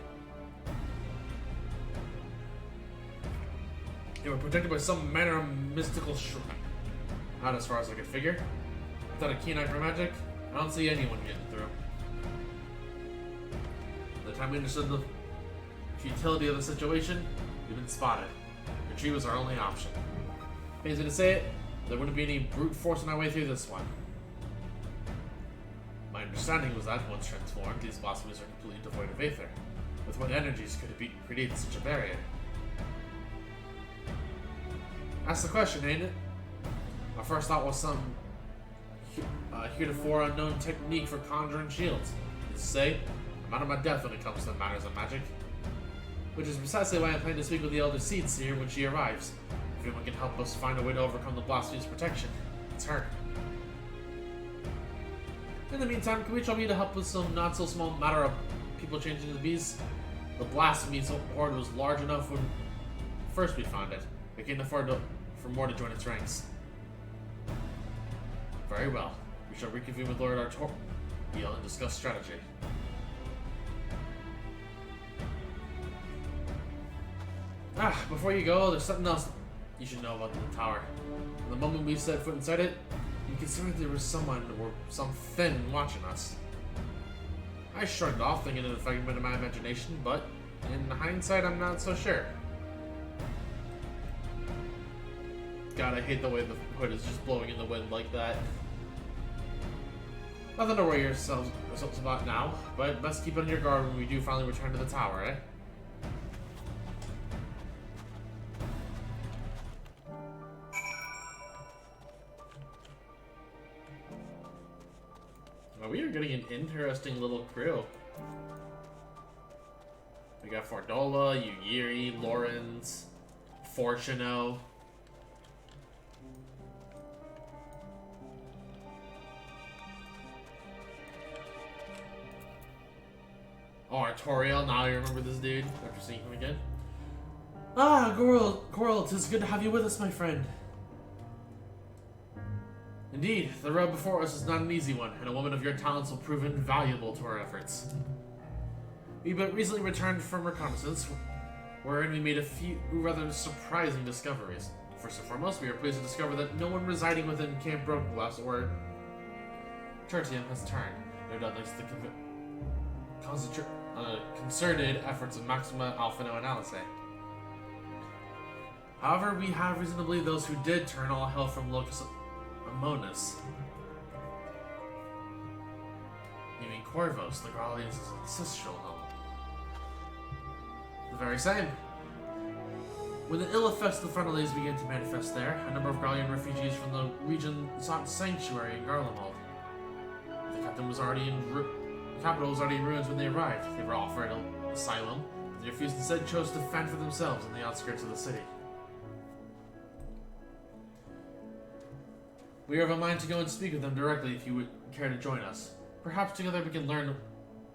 They were protected by some manner of mystical shroud. Not as far as I could figure. Without a keen eye for magic, I don't see anyone getting through. By the time we understood the futility of the situation, we'd been spotted. Retreat was our only option. Pains me to say it, there wouldn't be any brute forcing our way through this one. My understanding was that once transformed, these blasphemies are completely devoid of aether. With what energies could it be created such a barrier? That's the question, ain't it? My first thought was some heretofore unknown technique for conjuring shields. Is to say, I'm out of my depth when it comes to matters of magic. Which is precisely why I plan to speak with the Elder Seedseer when she arrives. If anyone can help us find a way to overcome the blasphemy's protection, it's her. In the meantime, can we trouble you to help with some not so small matter of people changing into bees? The blasphemy's horde was large enough when first we found it. We can't afford for more to join its ranks. Very well. We shall reconvene with Lord Artoriel and discuss strategy. Before you go, there's something else you should know about the tower. The moment we set foot inside it, you considered there was someone or something watching us. I shrugged off, thinking it a figment of my imagination, but in hindsight, I'm not so sure. God, I hate the way the hood is just blowing in the wind like that. Nothing to worry yourselves about now, but best keep on your guard when we do finally return to the tower, eh? Well, we are getting an interesting little crew. We got Fordola, Yugiri, Lawrence, Fortuno. Oh, Artoriel, now you remember this dude after seeing him again. Ah, Gorl, 'tis good to have you with us, my friend. Indeed, the road before us is not an easy one, and a woman of your talents will prove invaluable to our efforts. We but recently returned from reconnaissance, wherein we made a few rather surprising discoveries. First and foremost, we are pleased to discover that no one residing within Camp Broken Glass or Tertium has turned. No doubt thanks to the concerted efforts of Maxima, Alphino, and Alice. However, we have reason to believe those who did turn all hail from Locus Amonis. Corvos, the Gralians' ancestral home. The very same. When the ill effects of the frontal days began to manifest there, a number of Gralian refugees from the region sought sanctuary in Garlemald. The capital was already in ruins when they arrived. They were offered asylum, but they refused and instead chose to fend for themselves in the outskirts of the city. We are of a mind to go and speak with them directly if you would care to join us. Perhaps together we can learn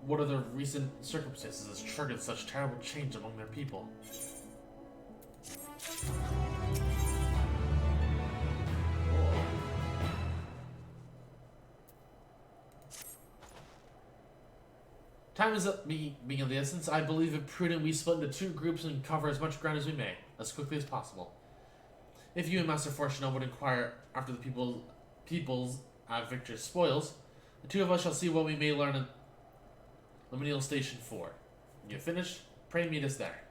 what are the recent circumstances that triggered such terrible change among their people. Time is up being of the essence. I believe it prudent we split into two groups and cover as much ground as we may, as quickly as possible. If you and Master Fortunel would inquire after the people's victor's spoils, the two of us shall see what we may learn at Liminal Station 4. When you finish, pray meet us there.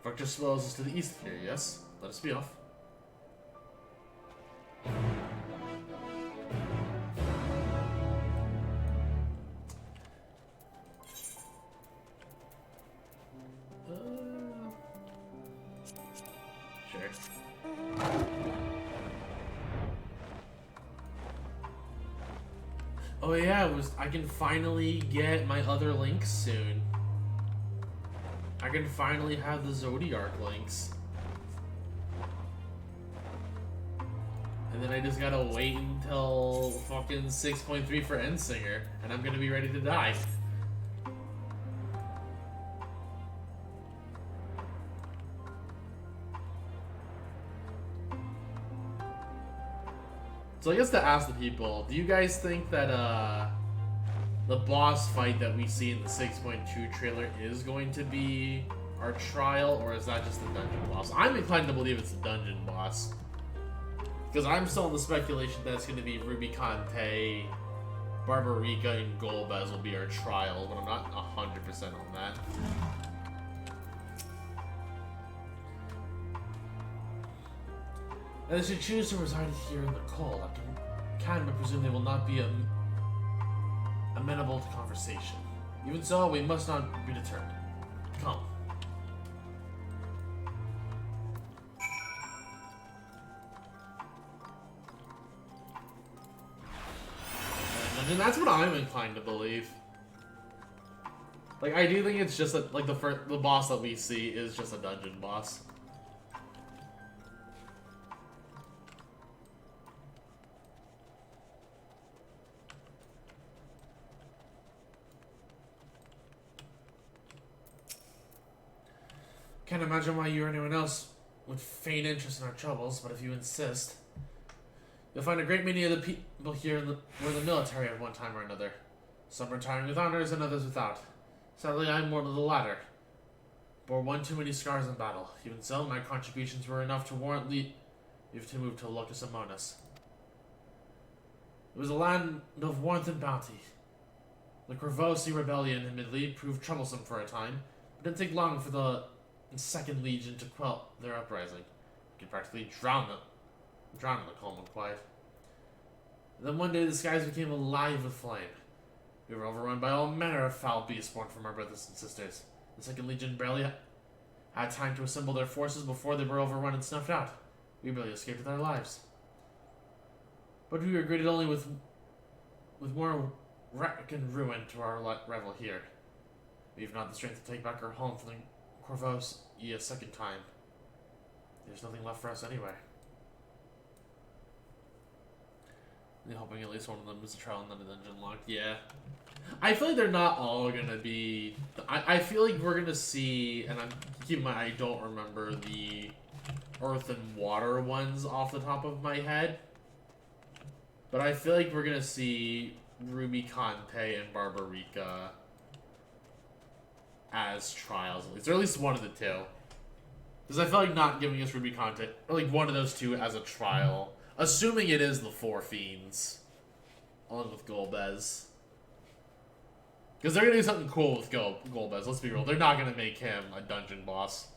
Victor's spoils is to the east here, yes? Let us be off. Oh yeah, I can finally get my other links soon. I can finally have the Zodiac links. And then I just gotta wait until fucking 6.3 for Endsinger, and I'm gonna be ready to die. So I guess to ask the people, do you guys think that the boss fight that we see in the 6.2 trailer is going to be our trial, or is that just the dungeon boss? I'm inclined to believe it's the dungeon boss. Because I'm still in the speculation that it's going to be Ruby Conte, Barbarica, and Golbez will be our trial, but I'm not 100% on that. And they should choose to reside here in the cold. I can but presume they will not be amenable to conversation. Even so, we must not be deterred. Come. And that's what I'm inclined to believe. Like, I do think it's just a, like the boss that we see is just a dungeon boss. Can't imagine why you or anyone else would feign interest in our troubles, but if you insist, you'll find a great many of the people here were in the military at one time or another. Some retiring with honors and others without. Sadly, I'm more of the latter. Bore one too many scars in battle. Even so, my contributions were enough to warrant leave to move to Locus Amonis. It was a land of warmth and bounty. The Corvosi rebellion, admittedly, proved troublesome for a time, but it didn't take long for the Second Legion to quell their uprising. You could practically drown in the calm and quiet. And then one day the skies became alive with flame. We were overrun by all manner of foul beasts born from our brothers and sisters. The Second Legion barely had time to assemble their forces before they were overrun and snuffed out. We barely escaped with our lives. But we were greeted only with more wreck and ruin to our revel here. We've not the strength to take back our home from the Corvos a second time. There's nothing left for us anyway. I'm hoping at least one of them is a trial and then a dungeon locked. Yeah. I feel like they're not all gonna be... I feel like we're gonna see... And I'm keep in mind, I don't remember the earth and water ones off the top of my head. But I feel like we're gonna see Ruby Conte and Barbarica as trials, at least, or at least one of the two. Because I feel like not giving us Ruby Conte, or like one of those two as a trial, assuming it is the Four Fiends, along with Golbez. Because they're gonna do something cool with Golbez, let's be real. They're not gonna make him a dungeon boss.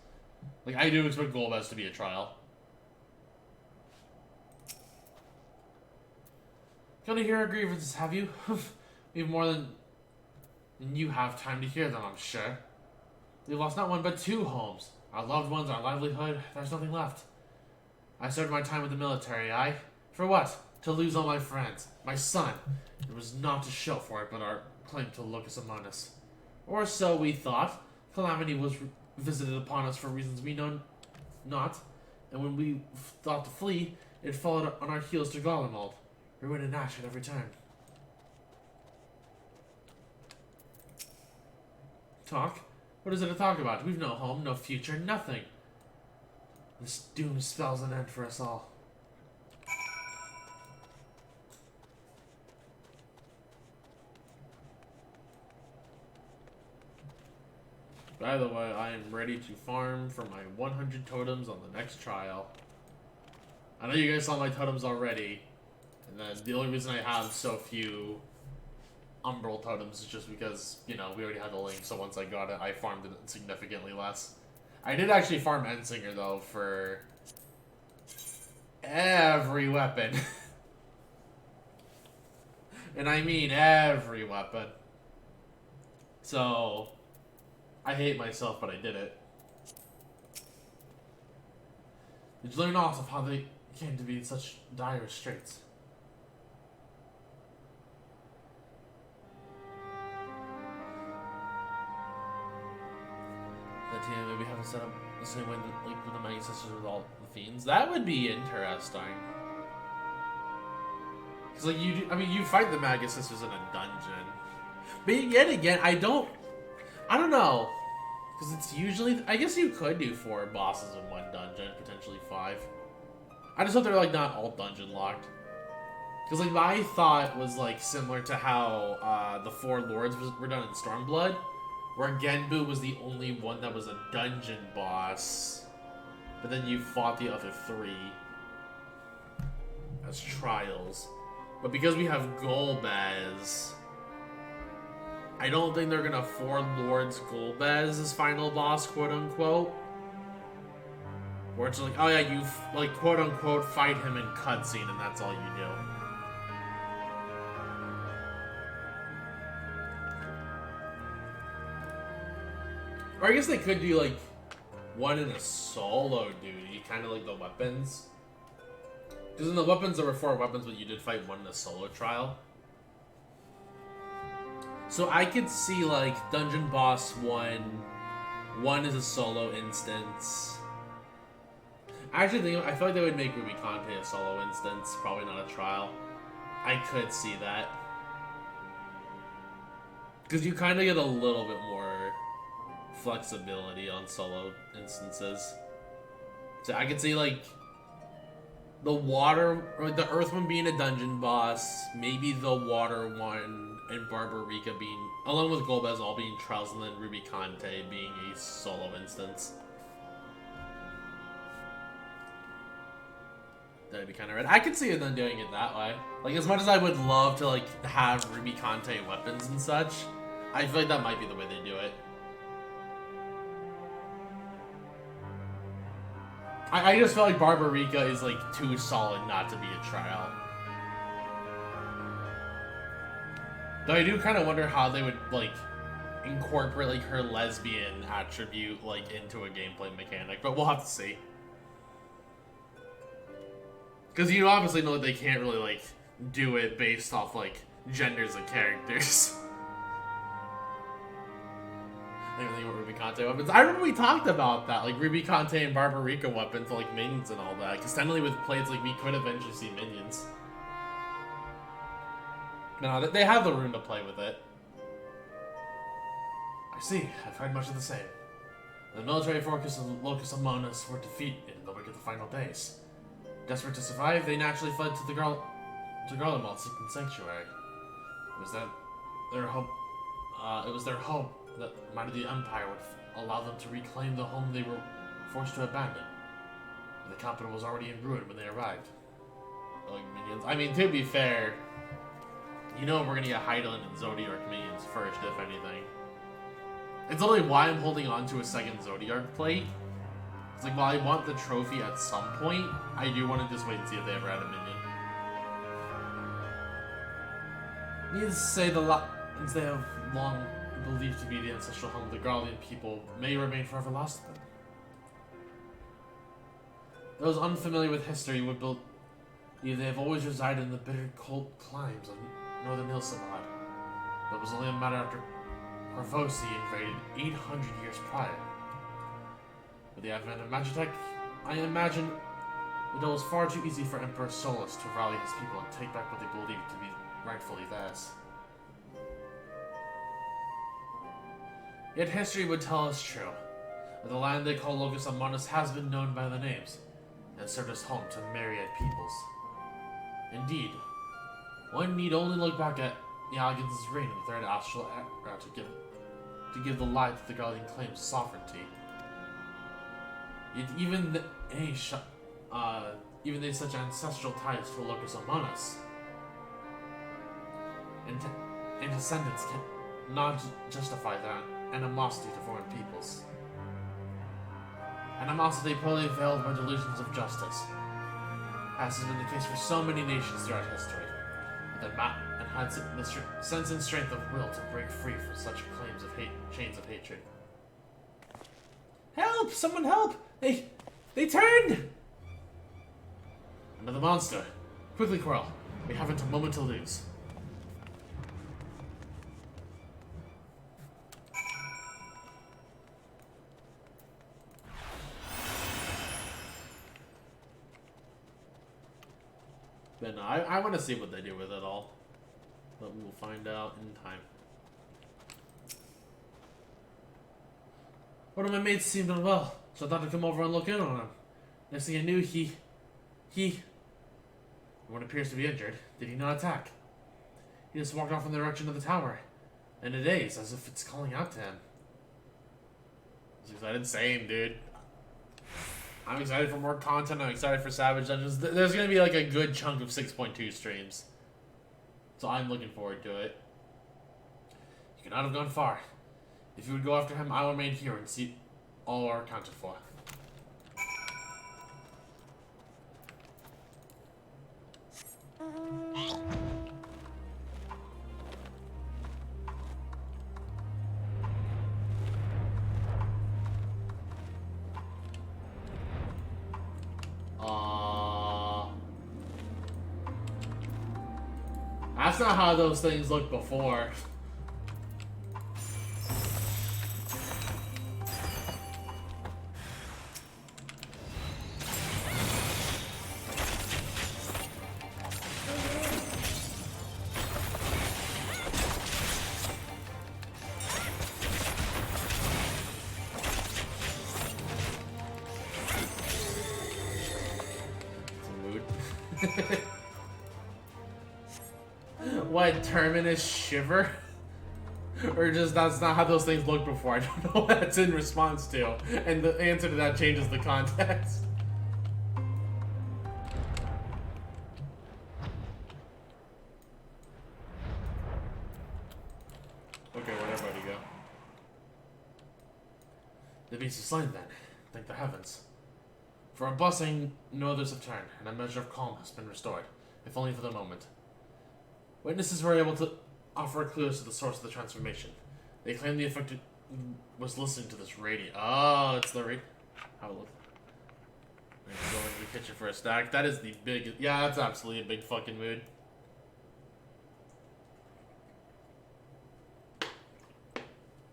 Like, I do expect Golbez to be a trial. Gonna hear our grievances, have you? We have more than you have time to hear them, I'm sure. We've lost not one but 2 homes. Our loved ones, our livelihood, there's nothing left. I served my time with the military, for what? To lose all my friends. My son. It was not to show for it, but our claim to Locus Among Us. Or so we thought. Calamity was visited upon us for reasons we know not, and when we thought to flee, it followed on our heels to Garlemald. Ruin and ash at every turn. Talk? What is it to talk about? We've no home, no future, nothing. This doom spells an end for us all. By the way, I am ready to farm for my 100 totems on the next trial. I know you guys saw my totems already, and then the only reason I have so few Umbral totems is just because, you know, we already had the link, so once I got it, I farmed it significantly less. I did actually farm Endsinger, though, for every weapon. And I mean every weapon. So, I hate myself, but I did it. Did you learn aught of how they came to be in such dire straits? That team maybe have it set up the same way that, like, with the Maggie Sisters with all the fiends. That would be interesting. Cause like you fight the Maggie Sisters in a dungeon, but yet again, I don't know. Because it's usually... I guess you could do 4 bosses in one dungeon, potentially 5. I just hope they're, like, not all dungeon locked. Because, like, my thought was, like, similar to how the 4 lords were done in Stormblood, where Genbu was the only one that was a dungeon boss, but then you fought the other 3 as trials. But because we have Golbez... I don't think they're gonna 4 Lords Golbez as final boss, quote unquote. Where it's like, oh yeah, you like quote unquote fight him in cutscene and that's all you do. Or I guess they could do like one in a solo duty, kind of like the weapons. Because in the weapons there were 4 weapons, but you did fight one in a solo trial. So I could see, like, Dungeon Boss 1 is a solo instance. I feel like they would make Ruby Conte a solo instance, probably not a trial. I could see that. Because you kind of get a little bit more flexibility on solo instances. So I could see, like, the water, or the earth one being a dungeon boss, maybe the water one and Barbarica being, along with Golbez all being trials, and then Ruby Conte being a solo instance. That'd be kind of red. I could see them doing it that way. Like, as much as I would love to, like, have Ruby Conte weapons and such, I feel like that might be the way they do it. I just feel like Barbarica is, like, too solid not to be a trial. Though I do kind of wonder how they would, like, incorporate, like, her lesbian attribute, like, into a gameplay mechanic. But we'll have to see. Because you obviously know that they can't really, like, do it based off, like, genders of characters. I don't think about Ruby Conte weapons. I remember we talked about that, like Ruby Conte and Barbarica weapons, like minions and all that. Because technically with plates, like we could eventually see minions. No, they have the room to play with it. I see. I've heard much of the same. The military forces of Locus Among Us were defeated in the wake of the final days. Desperate to survive, they naturally fled to Garlemald seeking sanctuary. It was their hope that might of the Empire would allow them to reclaim the home they were forced to abandon. The capital was already in ruin when they arrived. Like minions. I mean, to be fair, You know we're gonna get Hydaelyn and Zodiark minions first, if anything. It's literally why I'm holding on to a second Zodiark plate. It's like, while I want the trophy at some point, I do want to just wait and see if they ever add a minion. Needless to say, the lands they have long believed to be the ancestral home of the Garlean people may remain forever lost to them. Those unfamiliar with history would believe they have always resided in the bitter, cold climes of northern Hilsamad. But it was only a matter after Corvosi invaded 800 years prior. With the advent of Magitech, I imagine it was far too easy for Emperor Solus to rally his people and take back what they believed to be rightfully theirs. Yet history would tell us true, that the land they call Locus Amanus has been known by the names, and served as home to myriad peoples. Indeed, one need only look back at Yaghan's reign of the Third Astral Era to give the lie to the Guardian claims sovereignty. Yet even they such ancestral ties to Locus Amanus and descendants cannot justify their animosity to foreign peoples. Animosity poorly veiled by delusions of justice, as has been the case for so many nations throughout history, and had the sense and strength of will to break free from such claims of chains of hatred. Help! Someone help! They turned! Another monster. Quickly, Quirrell. We haven't a moment to lose. But no, I want to see what they do with it all. But we'll find out in time. One of my mates seemed unwell, so I thought I'd come over and look in on him. Next thing I knew, what appears to be injured, did he not attack? He just walked off in the direction of the tower, in a daze, as if it's calling out to him. It's insane, dude. I'm excited for more content. I'm excited for Savage Dungeons. There's going to be like a good chunk of 6.2 streams. So I'm looking forward to it. You could not have gone far. If you would go after him, I will remain here and see all are accounted for. That's not how those things looked before. What, Terminus Shiver? Or just that's not how those things looked before? I don't know what that's in response to. And the answer to that changes the context. Okay, where'd everybody go? The beast is slain then. Thank the heavens. For our blessing, no others have turned, and a measure of calm has been restored, if only for the moment. Witnesses were able to offer clues to the source of the transformation. They claim the affected was listening to this radio. Oh, it's the radio. Have a look. Go into the kitchen for a stack. That is the big. Yeah, that's absolutely a big fucking mood.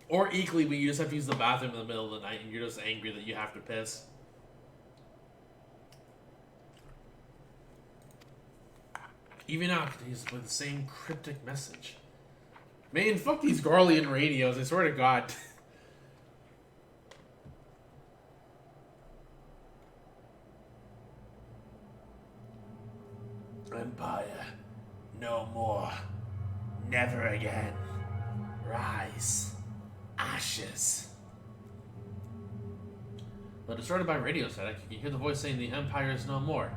Or equally, when you just have to use the bathroom in the middle of the night and you're just angry that you have to piss. Even now, continues with the same cryptic message. Man, fuck these Garlean radios, I swear to God. Empire, no more. Never again. Rise. Ashes. Though distorted by radio static, you can hear the voice saying the Empire is no more.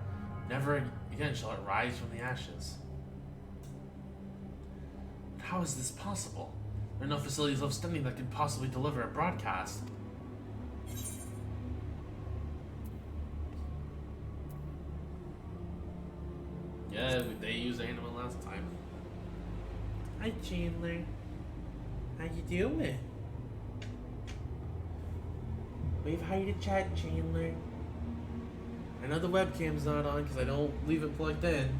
Never again shall it rise from the ashes. How is this possible? There are no facilities left standing that could possibly deliver a broadcast. Yeah, they used animal last time. Hi, Chandler. How you doing? Wave hi to chat, Chandler. I know the webcam's not on because I don't leave it plugged in.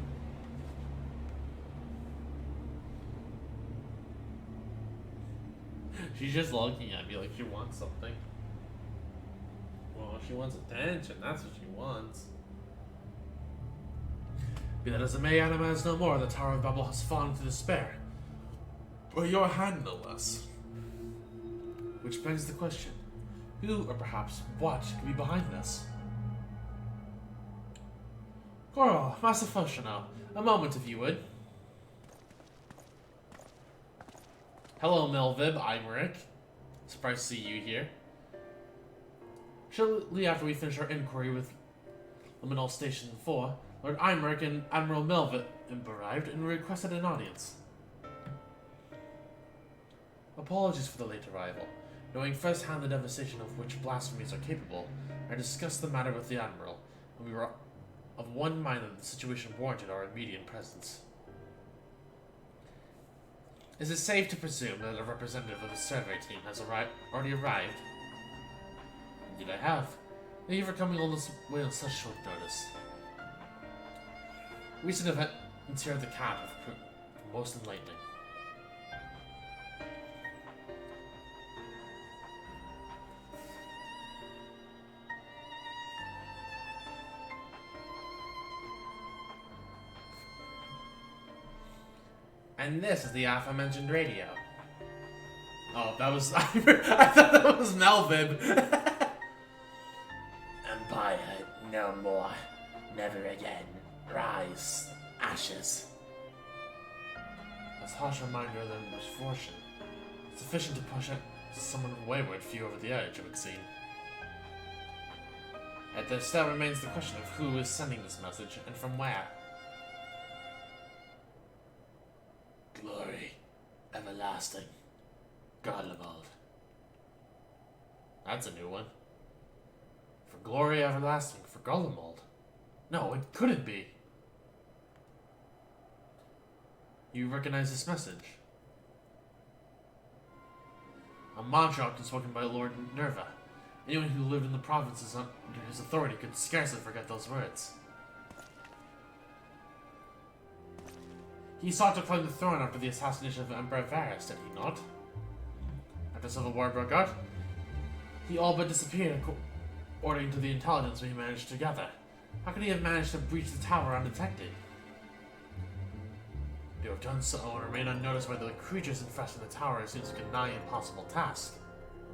She's just looking at me like she wants something. Well, she wants attention. That's what she wants. Be that as it may, Anima is no more. The Tower of Babel has fallen to despair. Or your hand, no less. Which begs the question, who, or perhaps what, could be behind this? Coral, Master Functional, a moment if you would. Hello, Melvib, I'm Rick. Surprised to see you here. Shortly after we finished our inquiry with Liminal Station 4, Lord Imeric and Admiral Melvib arrived and requested an audience. Apologies for the late arrival. Knowing firsthand the devastation of which blasphemies are capable, I discussed the matter with the Admiral, and we were of one mind that the situation warranted our immediate presence. Is it safe to presume that a representative of the survey team has already arrived? Indeed I have. Thank you for coming all this way on such short notice. Recent events here at the camp have proved most enlightening. And this is the aforementioned radio. Oh, that was... I thought that was Melvin. Empire, no more. Never again. Rise. Ashes. A harsh reminder of their misfortune. Sufficient to push someone wayward few over the edge, it would seem. Yet there still remains the question of who is sending this message, and from where. Glory, everlasting, Godlemald. That's a new one. For glory everlasting, for Godlemald. No, it couldn't be. You recognize this message? A mantra often spoken by Lord Nerva. Anyone who lived in the provinces under his authority could scarcely forget those words. He sought to claim the throne after the assassination of Emperor Varus, did he not? After civil war broke out, he all but disappeared, according to the intelligence we managed to gather. How could he have managed to breach the tower undetected? To have done so and remain unnoticed by the creatures infesting the tower seems like a nigh impossible task.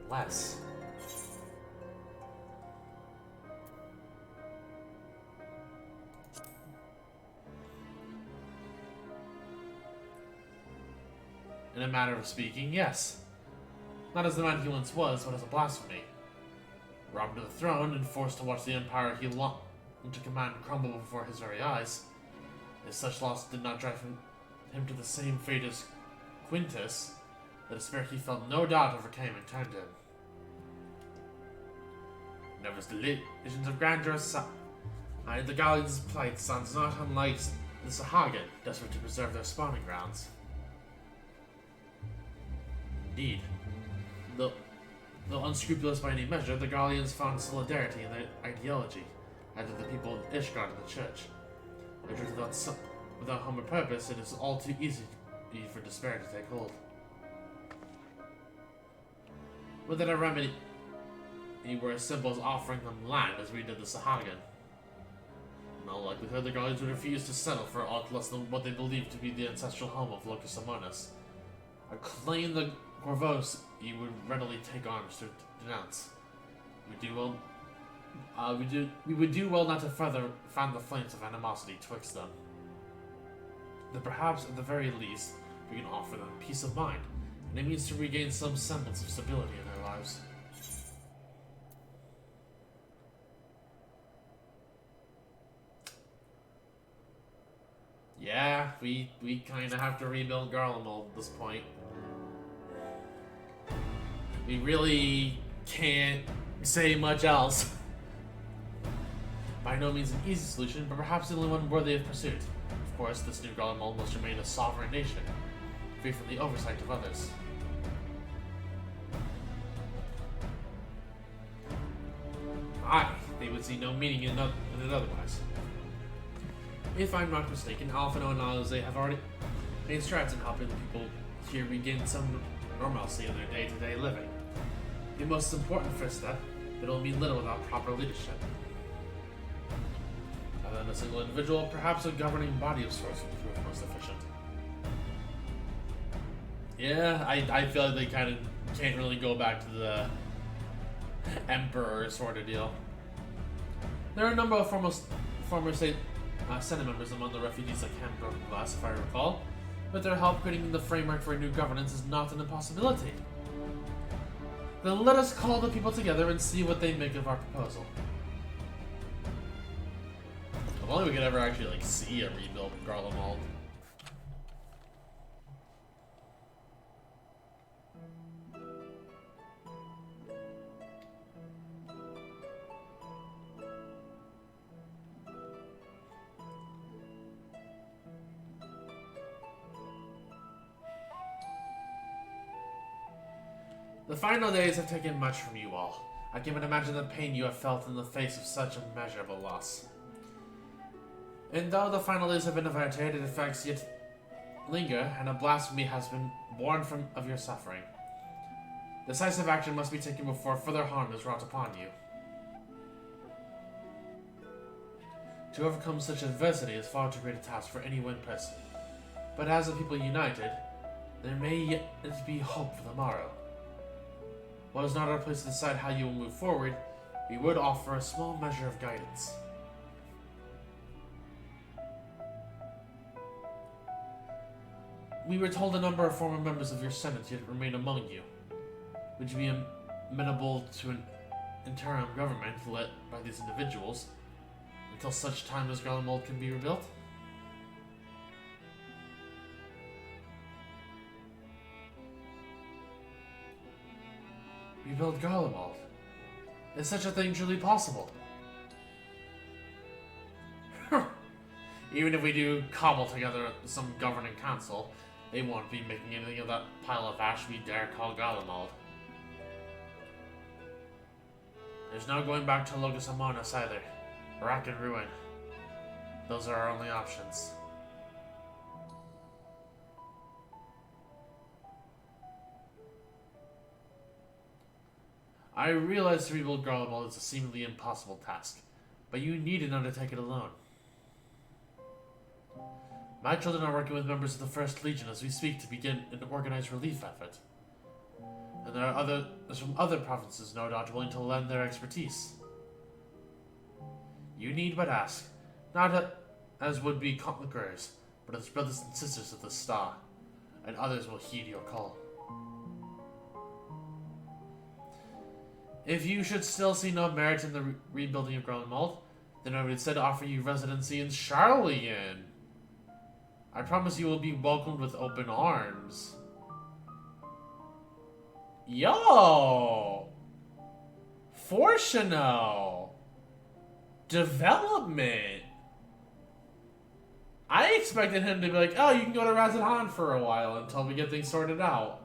Unless... In a matter of speaking, yes. Not as the man he once was, but as a blasphemy. Robbed of the throne and forced to watch the empire he longed to command crumble before his very eyes, if such loss did not drive him to the same fate as Quintus, the despair he felt no doubt overcame and turned him. Nerva's delusions of grandeur aside, the Gallians' plight sounds not unlike the Sahagin, desperate to preserve their spawning grounds. Indeed, though unscrupulous by any measure, the Gallians found solidarity in their ideology, as did the people of Ishgard and the Church. Without home or purpose, it is all too easy for despair to take hold. Would that a remedy were as simple as offering them land as we did the Sahagin? In all likelihood, the Gallians would refuse to settle for aught less than what they believed to be the ancestral home of Locus Amonis. A claim the Corvos he would readily take arms to denounce. We would do well not to further fan the flames of animosity twixt them. That perhaps, at the very least, we can offer them peace of mind, and it means to regain some semblance of stability in their lives. Yeah, we kind of have to rebuild Garlemald at this point. We really can't say much else. By no means an easy solution, but perhaps the only one worthy of pursuit. Of course, this new Garlemald must remain a sovereign nation, free from the oversight of others. Aye, they would see no meaning in it otherwise. If I'm not mistaken, Alphino and Alize have already made strides in helping the people here regain some normalcy in their day-to-day living. The most important first step, it will mean little without proper leadership. Other than a single individual, perhaps a governing body of sorts would prove most efficient. Yeah, I feel like they kind of can't really go back to the Emperor sort of deal. There are a number of former Senate members among the refugees that came from Glass, if I recall. With their help, creating the framework for a new governance is not an impossibility. Then let us call the people together and see what they make of our proposal. If only we could ever actually see a rebuild of Garlemald. The final days have taken much from you all. I can but imagine the pain you have felt in the face of such immeasurable loss. And though the final days have been averted, effects yet linger, and a blasphemy has been born of your suffering. Decisive action must be taken before further harm is wrought upon you. To overcome such adversity is far too great a task for any one person. But as a people united, there may yet be hope for the morrow. While it is not our place to decide how you will move forward, we would offer a small measure of guidance. We were told a number of former members of your Senate yet remain among you. Would you be amenable to an interim government led by these individuals until such time as Garlemald can be rebuilt? Rebuild Garlemald? Is such a thing truly possible? Even if we do cobble together some governing council, they won't be making anything of that pile of ash we dare call Garlemald. There's no going back to Locus Amonis either. Rack and ruin. Those are our only options. I realize to rebuild Garlemald is a seemingly impossible task, but you needn't undertake it alone. My children are working with members of the First Legion as we speak to begin an organized relief effort. And there are others from other provinces, no doubt, willing to lend their expertise. You need but ask, not as would-be conquerors, but as brothers and sisters of the Star, and others will heed your call. If you should still see no merit in the rebuilding of Garlemald, then I would instead offer you residency in Charlian. I promise you will be welcomed with open arms. Yo! Fortuno! Development! I expected him to be like, oh, you can go to Razadhan for a while until we get things sorted out.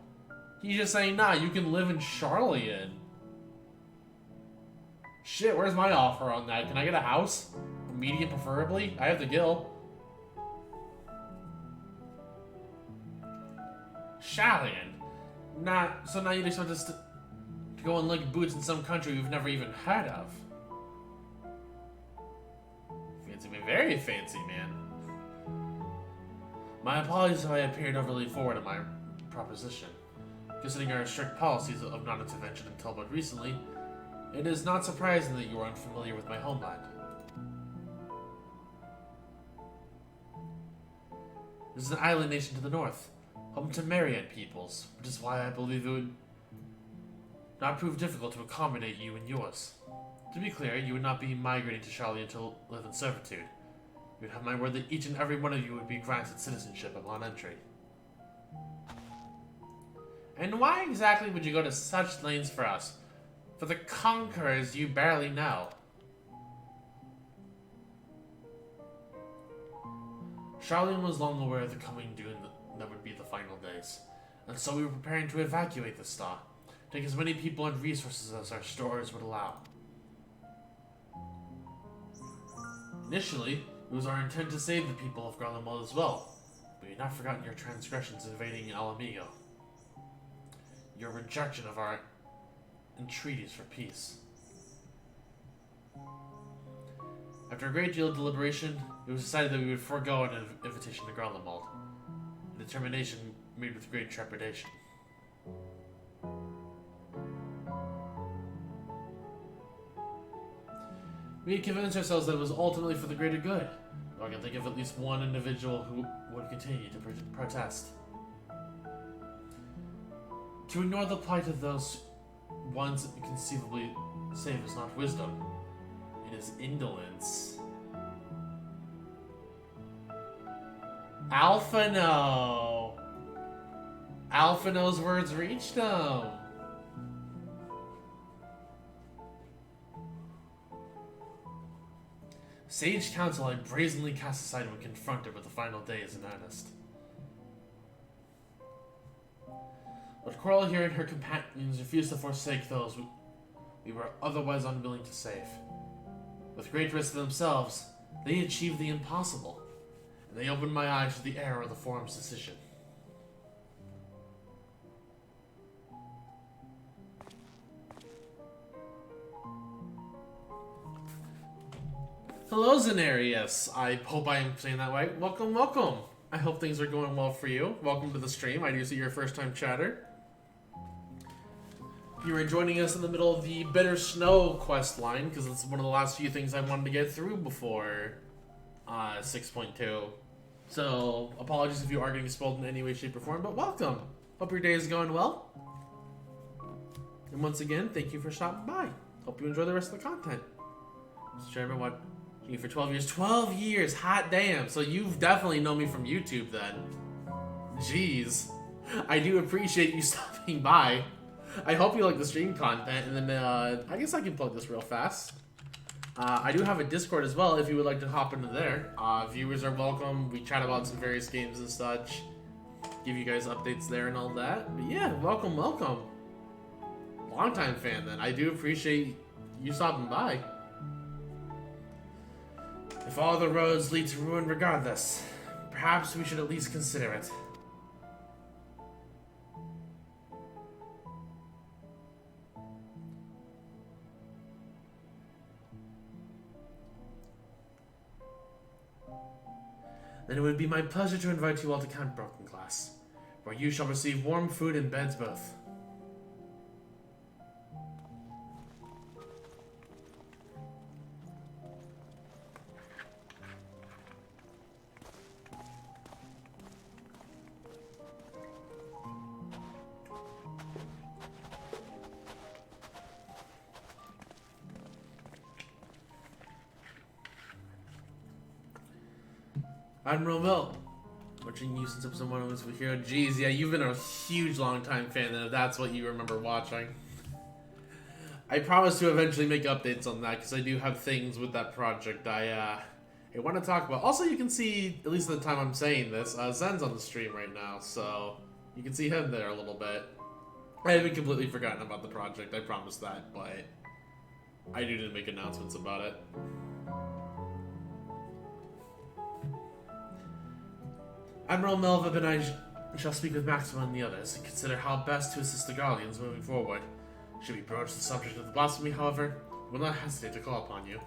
He's just saying, nah, you can live in Charlian. Shit, where's my offer on that? Can I get a house? Medium preferably? I have the gil. Charlian. So now you'd expect us to go and lick boots in some country we've never even heard of. Fancy me, very fancy, man. My apologies if I appeared overly forward in my proposition. Considering our strict policies of non-intervention until but recently, it is not surprising that you are unfamiliar with my homeland. This is an island nation to the north, home to Marian peoples, which is why I believe it would not prove difficult to accommodate you and yours. To be clear, you would not be migrating to Charlian to live in servitude. You'd have my word that each and every one of you would be granted citizenship upon entry. And why exactly would you go to such lengths for us? For the conquerors you barely know. Charlene was long aware of the coming doom that would be the final days, and so we were preparing to evacuate the star, take as many people and resources as our stores would allow. Initially, it was our intent to save the people of Garlemald as well, but you've not forgotten your transgressions invading El Amigo. Your rejection of our entreaties for peace. After a great deal of deliberation, it was decided that we would forego an invitation to Garlemald, a determination made with great trepidation. We had convinced ourselves that it was ultimately for the greater good, though I can think of at least one individual who would continue to protest. To ignore the plight of those ones conceivably save is not wisdom. It is indolence. Alphino! Alphino's words reached him! Sage counsel I brazenly cast aside when confronted with the final days in earnest. But Coral here and her companions refused to forsake those we were otherwise unwilling to save. With great risk to themselves, they achieved the impossible, and they opened my eyes to the error of the forum's decision. Hello, Zenarius. I hope I am saying that right. Welcome, welcome. I hope things are going well for you. Welcome to the stream. I do see you're a first-time chatter. You were joining us in the middle of the Bitter Snow quest line, because it's one of the last few things I wanted to get through before 6.2. So, apologies if you are getting spoiled in any way, shape, or form, but welcome. Hope your day is going well. And once again, thank you for stopping by. Hope you enjoy the rest of the content. Mr. Chairman, what? You for 12 years? 12 years! Hot damn! So you've definitely known me from YouTube then. Jeez. I do appreciate you stopping by. I hope you like the stream content, and then I guess I can plug this real fast. I do have a Discord as well if you would like to hop into there. Viewers are welcome. We chat about some various games and such. Give you guys updates there and all that. But yeah, welcome, welcome. Longtime fan then. I do appreciate you stopping by. If all the roads lead to ruin regardless, perhaps we should at least consider it. Then it would be my pleasure to invite you all to Camp Broken Glass, where you shall receive warm food and beds both. Admiral Mill, watching you since episode 1 of Wings of Hero. Jeez, yeah, you've been a huge long-time fan, and if that's what you remember watching. I promise to eventually make updates on that, because I do have things with that project I want to talk about. Also, you can see, at least at the time I'm saying this, Zen's on the stream right now, so you can see him there a little bit. I haven't completely forgotten about the project, I promise that, but I do need to make announcements about it. Admiral Melvin and I shall speak with Maxima and the others and consider how best to assist the Guardians moving forward. Should we broach the subject of the blasphemy, however, we will not hesitate to call upon you.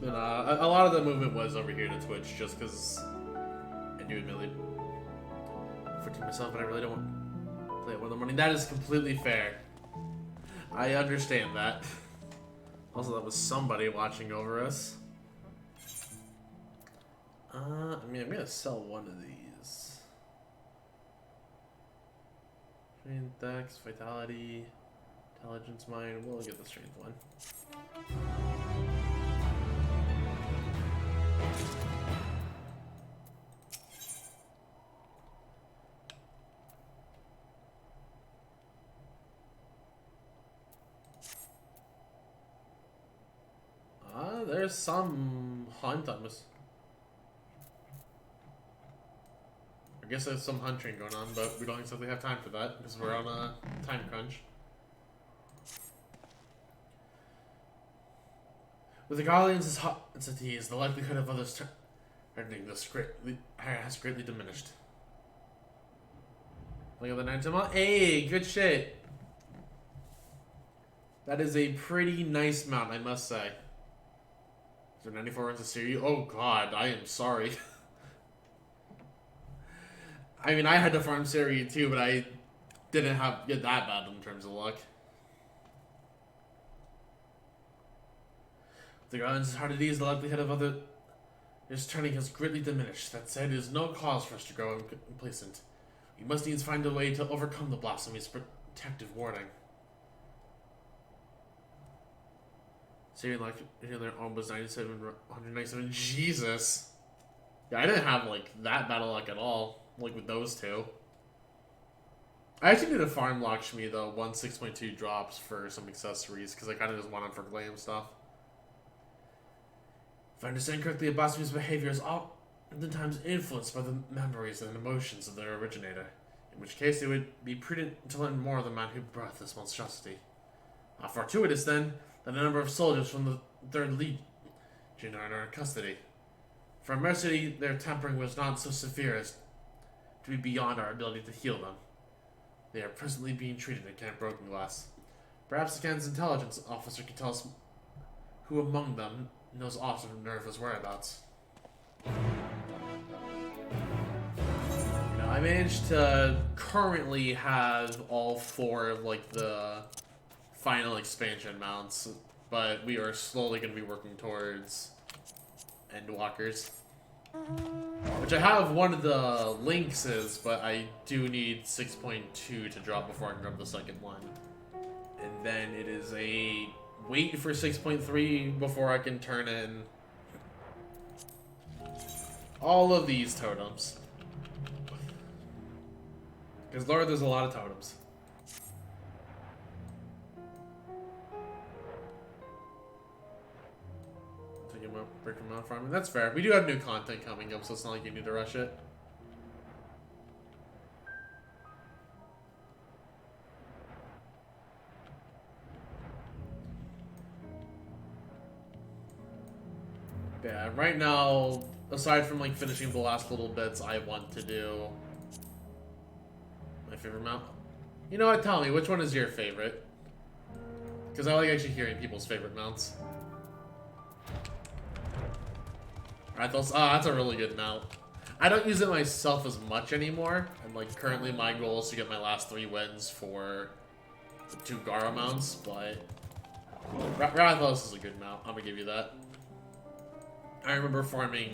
But, a lot of the movement was over here to Twitch, just because I do admittedly for myself, but I really don't want to play at 1 in the morning. That is completely fair. I understand that. Also, that was somebody watching over us. I mean, I'm gonna sell one of these. Train Dex, Vitality. Intelligence mine. We'll get the strength one. There's some hunt on this. I guess there's some hunting going on, but we don't exactly have time for that because we're on a time crunch. With the Guardians' hot cities, the likelihood of others turning this has greatly diminished. Look at the 9 tomorrow. Hey, good shit. That is a pretty nice mount, I must say. Is there 94 runs of Siri? Oh god, I am sorry. I mean, I had to farm Siri too, but I didn't get that bad in terms of luck. The island's hard to ease, the likelihood of other is turning has greatly diminished. That said, it is no cause for us to grow complacent. We must needs find a way to overcome the blasphemy's protective warning. Siri, like, their arm was 197. Jesus. Yeah, I didn't have, like, that battle luck at all. Like, with those two. I actually need to farm Lakshmi, though, 6.2 drops for some accessories, because I kind of just want them for glam stuff. If I understand correctly, a blasphemy's behavior is oftentimes influenced by the memories and emotions of their originator, in which case it would be prudent to learn more of the man who brought this monstrosity. Fortuitous, then, that a number of soldiers from the 3rd Legion are in our custody. For mercy, their tempering was not so severe as to be beyond our ability to heal them. They are presently being treated at Camp Broken Glass. Perhaps the Kansas intelligence officer can tell us who among them knows Officer Nerva's whereabouts. I managed to currently have all 4 of, like, the final expansion mounts, but we are slowly going to be working towards Endwalkers. Which I have one of the Lynxes, but I do need 6.2 to drop before I can grab the second one. And then it is a wait for 6.3 before I can turn in all of these totems. Because Lord, there's a lot of totems. Break from Mount Farming. That's fair. We do have new content coming up, so it's not like you need to rush it. Yeah, right now, aside from like finishing the last little bits, I want to do my favorite mount. You know what? Tell me, which one is your favorite? Because I like actually hearing people's favorite mounts. Rathos, that's a really good mount. I don't use it myself as much anymore, and like currently my goal is to get my last 3 wins for the 2 Garo mounts, but Rathos is a good mount. I'm gonna give you that. I remember farming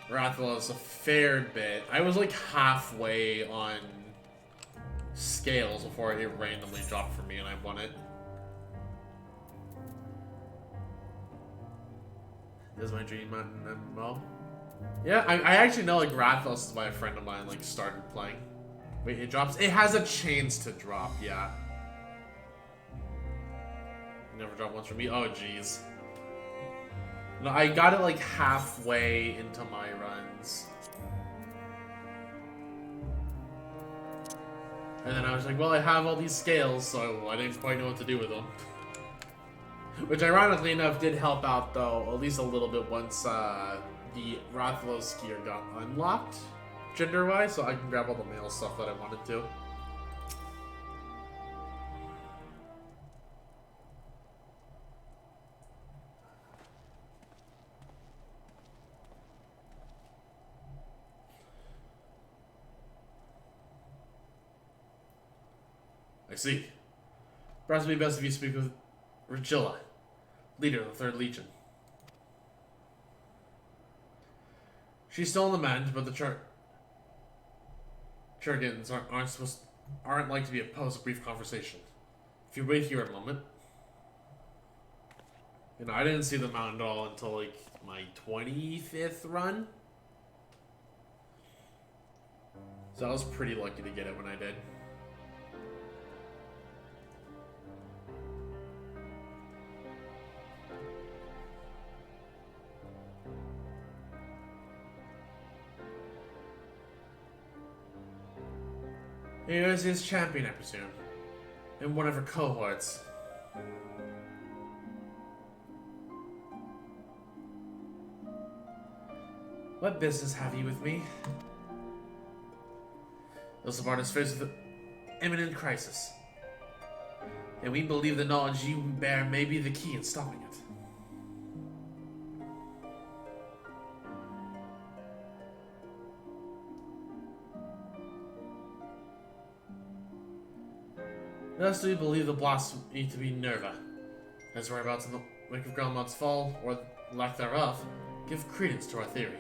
Rathos a fair bit. I was like halfway on scales before it randomly dropped for me and I won it. This is my dream mountain MMO. Yeah, I actually know like Rathos is why a friend of mine like started playing. Wait, it drops? It has a chance to drop, yeah. Never dropped once for me. Oh jeez. No, I got it like halfway into my runs. And then I was like, well, I have all these scales, so I didn't quite know what to do with them. Which, ironically enough, did help out, though, at least a little bit once the Rathlos gear got unlocked, gender-wise, so I can grab all the male stuff that I wanted to. I see. Perhaps it would be best if you speak with Regilla, leader of the 3rd Legion. She's still in the mend, but the Churgans aren't like to be opposed to brief conversation. If you wait here a moment. You know, I didn't see the mountain at all until like my 25th run. So I was pretty lucky to get it when I did. Here's his champion, I presume. In one of her cohorts. What business have you with me? Ilsabard is faced with an imminent crisis. And we believe the knowledge you bear may be the key in stopping it. Thus we believe the blasphemy to be Nerva. As whereabouts in the wake of Grelmont's fall, or lack thereof, give credence to our theory.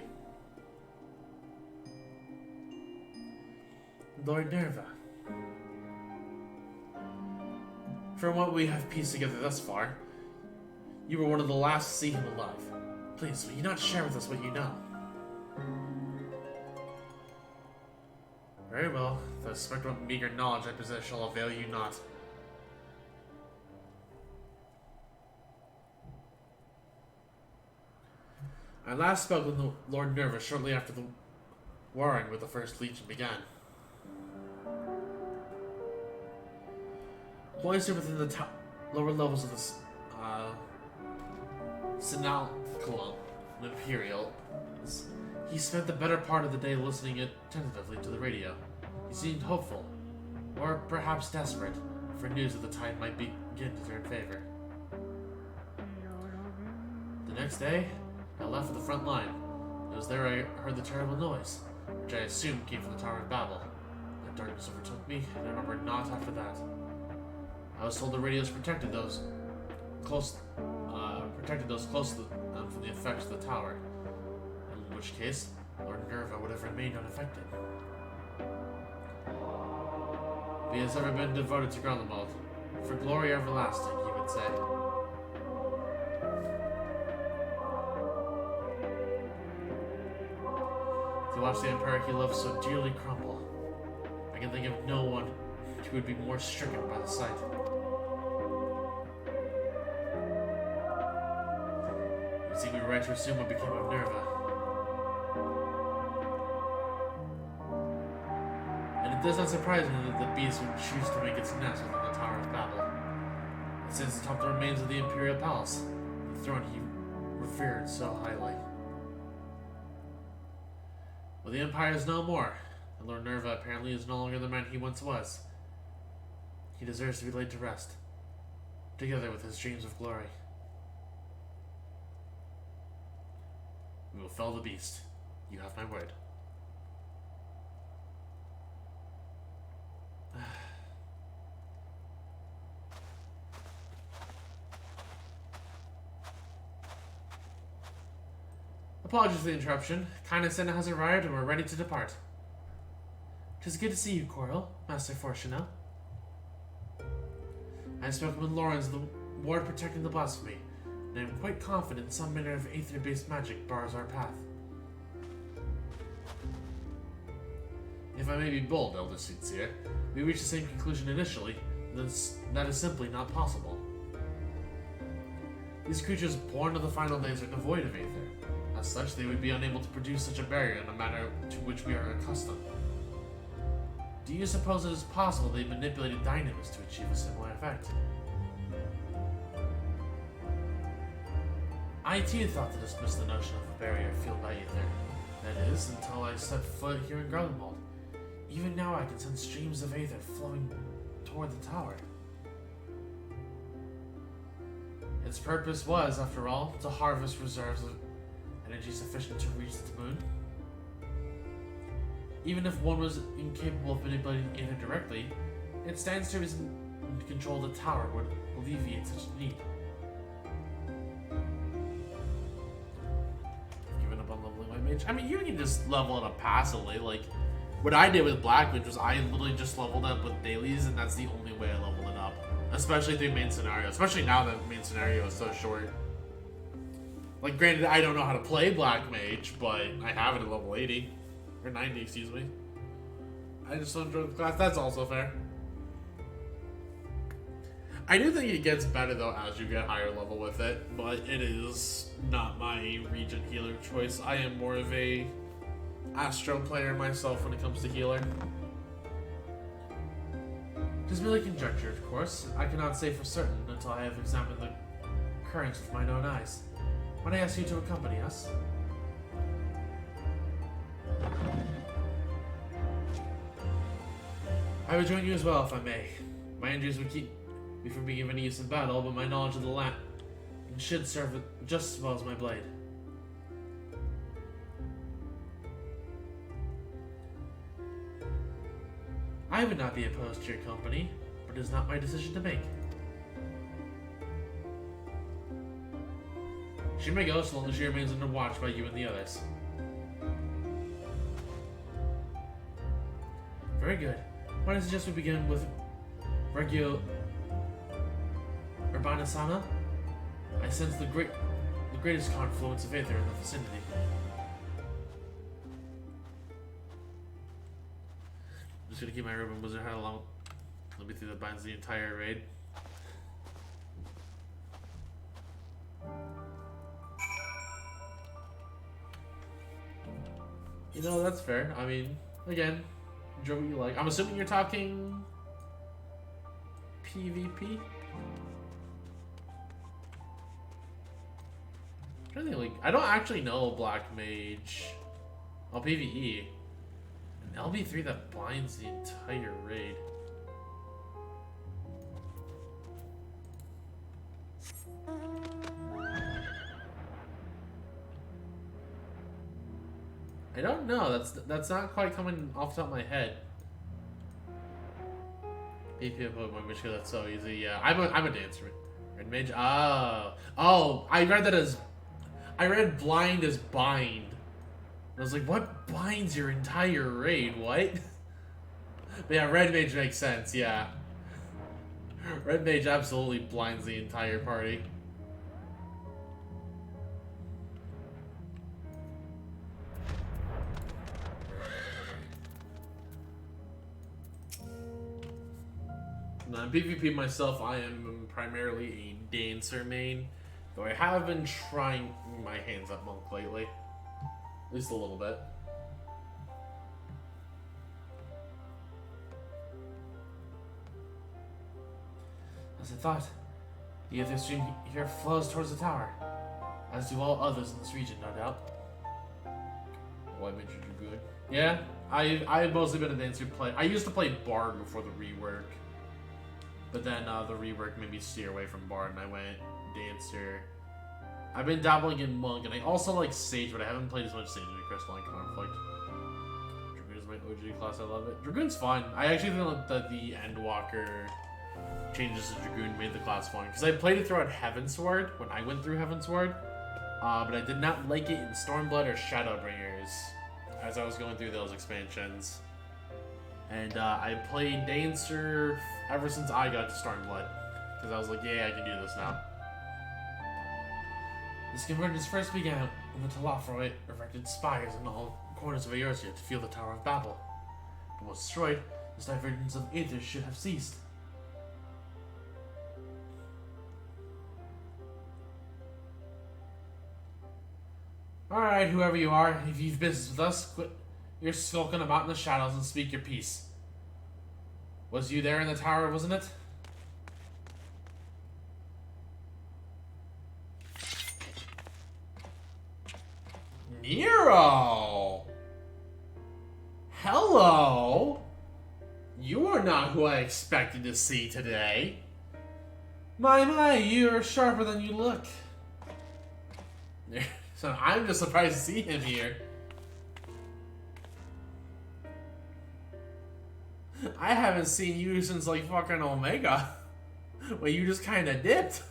Lord Nerva. From what we have pieced together thus far, you were one of the last to see him alive. Please, will you not share with us what you know? Very well. The suspect what meager knowledge I possess shall avail you not. I last spoke with Lord Nerva shortly after the warring with the First Legion began. Cloistered within the lower levels of the Synaculum Imperial, he spent the better part of the day listening attentively to the radio. He seemed hopeful, or perhaps desperate, for news that the tide might begin to turn favor. The next day, I left for the front line. It was there I heard the terrible noise, which I assumed came from the Tower of Babel. The darkness overtook me, and I remember not after that. I was told the radios protected those close to them from the effects of the tower, in which case, Lord Nerva would have remained unaffected. He has ever been devoted to Grelmold, for glory everlasting, he would say. To watch the Empire he loved so dearly crumble, I can think of no one who would be more stricken by the sight. It would seem we were right to assume what became of Nerva. And it does not surprise me that the beast would choose to make its nest within the Tower of Babel. It sits atop the remains of the Imperial Palace, the throne he revered so highly. Well, the Empire is no more, and Lord Nerva apparently is no longer the man he once was. He deserves to be laid to rest, together with his dreams of glory. We will fell the beast. You have my word. Apologies for the interruption. Kindness Senna has arrived and we're ready to depart. 'Tis good to see you, Coral, Master Fortuno. I have spoken with Lawrence, the ward protecting the blasphemy, and I am quite confident some manner of aether-based magic bars our path. If I may be bold, Elder Sincere, we reached the same conclusion initially, that is simply not possible. These creatures born of the final days are devoid of aether. As such, they would be unable to produce such a barrier in a manner to which we are accustomed. Do you suppose it is possible they manipulated dynamos to achieve a similar effect? I too thought to dismiss the notion of a barrier fueled by ether. That is, until I set foot here in Grelmold. Even now I can sense streams of aether flowing toward the tower. Its purpose was, after all, to harvest reserves of energy sufficient to reach the moon. Even if one was incapable of manipulating ether directly, it stands to reason to control the tower would alleviate such a need. Giving up on leveling my mage? I mean, you can just level it up passively. Like, what I did with Black Mage was I literally just leveled up with dailies, and that's the only way I leveled it up. Especially through main scenario. Especially now that main scenario is so short. Like, granted, I don't know how to play Black Mage, but I have it at level 80. Or 90, excuse me. I just don't enjoy the class. That's also fair. I do think it gets better, though, as you get higher level with it. But it is not my Regent healer choice. I am more of a Astro player myself when it comes to healer. Just merely conjecture, of course. I cannot say for certain until I have examined the currents with my own eyes. When I ask you to accompany us. I would join you as well, if I may. My injuries would keep me from being of any use in battle, but my knowledge of the land should serve it just as well as my blade. I would not be opposed to your company, but it is not my decision to make. She may go so long as she remains under watch by you and the others. Very good. Why don't I suggest we begin with Regio Urbanasana? I sense the greatest confluence of Aether in the vicinity. I'm just gonna keep my Urban Wizard hat along. Let me through that binds the entire raid. You know, that's fair. I mean, again, enjoy what you like. I'm assuming you're talking PvP? I'm trying to think, like, I don't actually know Black Mage. Oh, PvE. An LB3 that blinds the entire raid. I don't know. That's not quite coming off the top of my head. AP Pokemon Michigan, that's so easy. Yeah, I'm a dancer. Red Mage. Oh, I read that as I read blind as bind. I was like, what binds your entire raid? What? But yeah, Red Mage makes sense. Yeah, Red Mage absolutely blinds the entire party. Now, in PvP myself, I am primarily a dancer main, though I have been trying my hands at monk lately, at least a little bit. As I thought, the other stream here flows towards the tower, as do all others in this region, no doubt. Why mention you good? Yeah, I've mostly been a dancer player. I used to play Bard before the rework. But then the rework made me steer away from Bard, and I went Dancer. I've been dabbling in Monk, and I also like Sage, but I haven't played as much Sage in Crystalline Conflict. Dragoon is my OG class, I love it. Dragoon's fun. I actually think that the Endwalker changes to Dragoon made the class fun, because I played it throughout Heavensward, when I went through Heavensward, but I did not like it in Stormblood or Shadowbringers, as I was going through those expansions. And I played Dancer ever since I got to Stormblood, because I was like, yeah, I can do this now. This convergence first began when the Talafroi erected spires in all corners of Eorzea to fuel the Tower of Babel. But once destroyed, this divergence of Aether should have ceased. Alright, whoever you are, if you've business with us, quit your skulking about in the shadows and speak your piece. Was you there in the tower, wasn't it? Nero! Hello! You are not who I expected to see today. My, you're sharper than you look. So I'm just surprised to see him here. I haven't seen you since like fucking Omega. Where you just kinda dipped.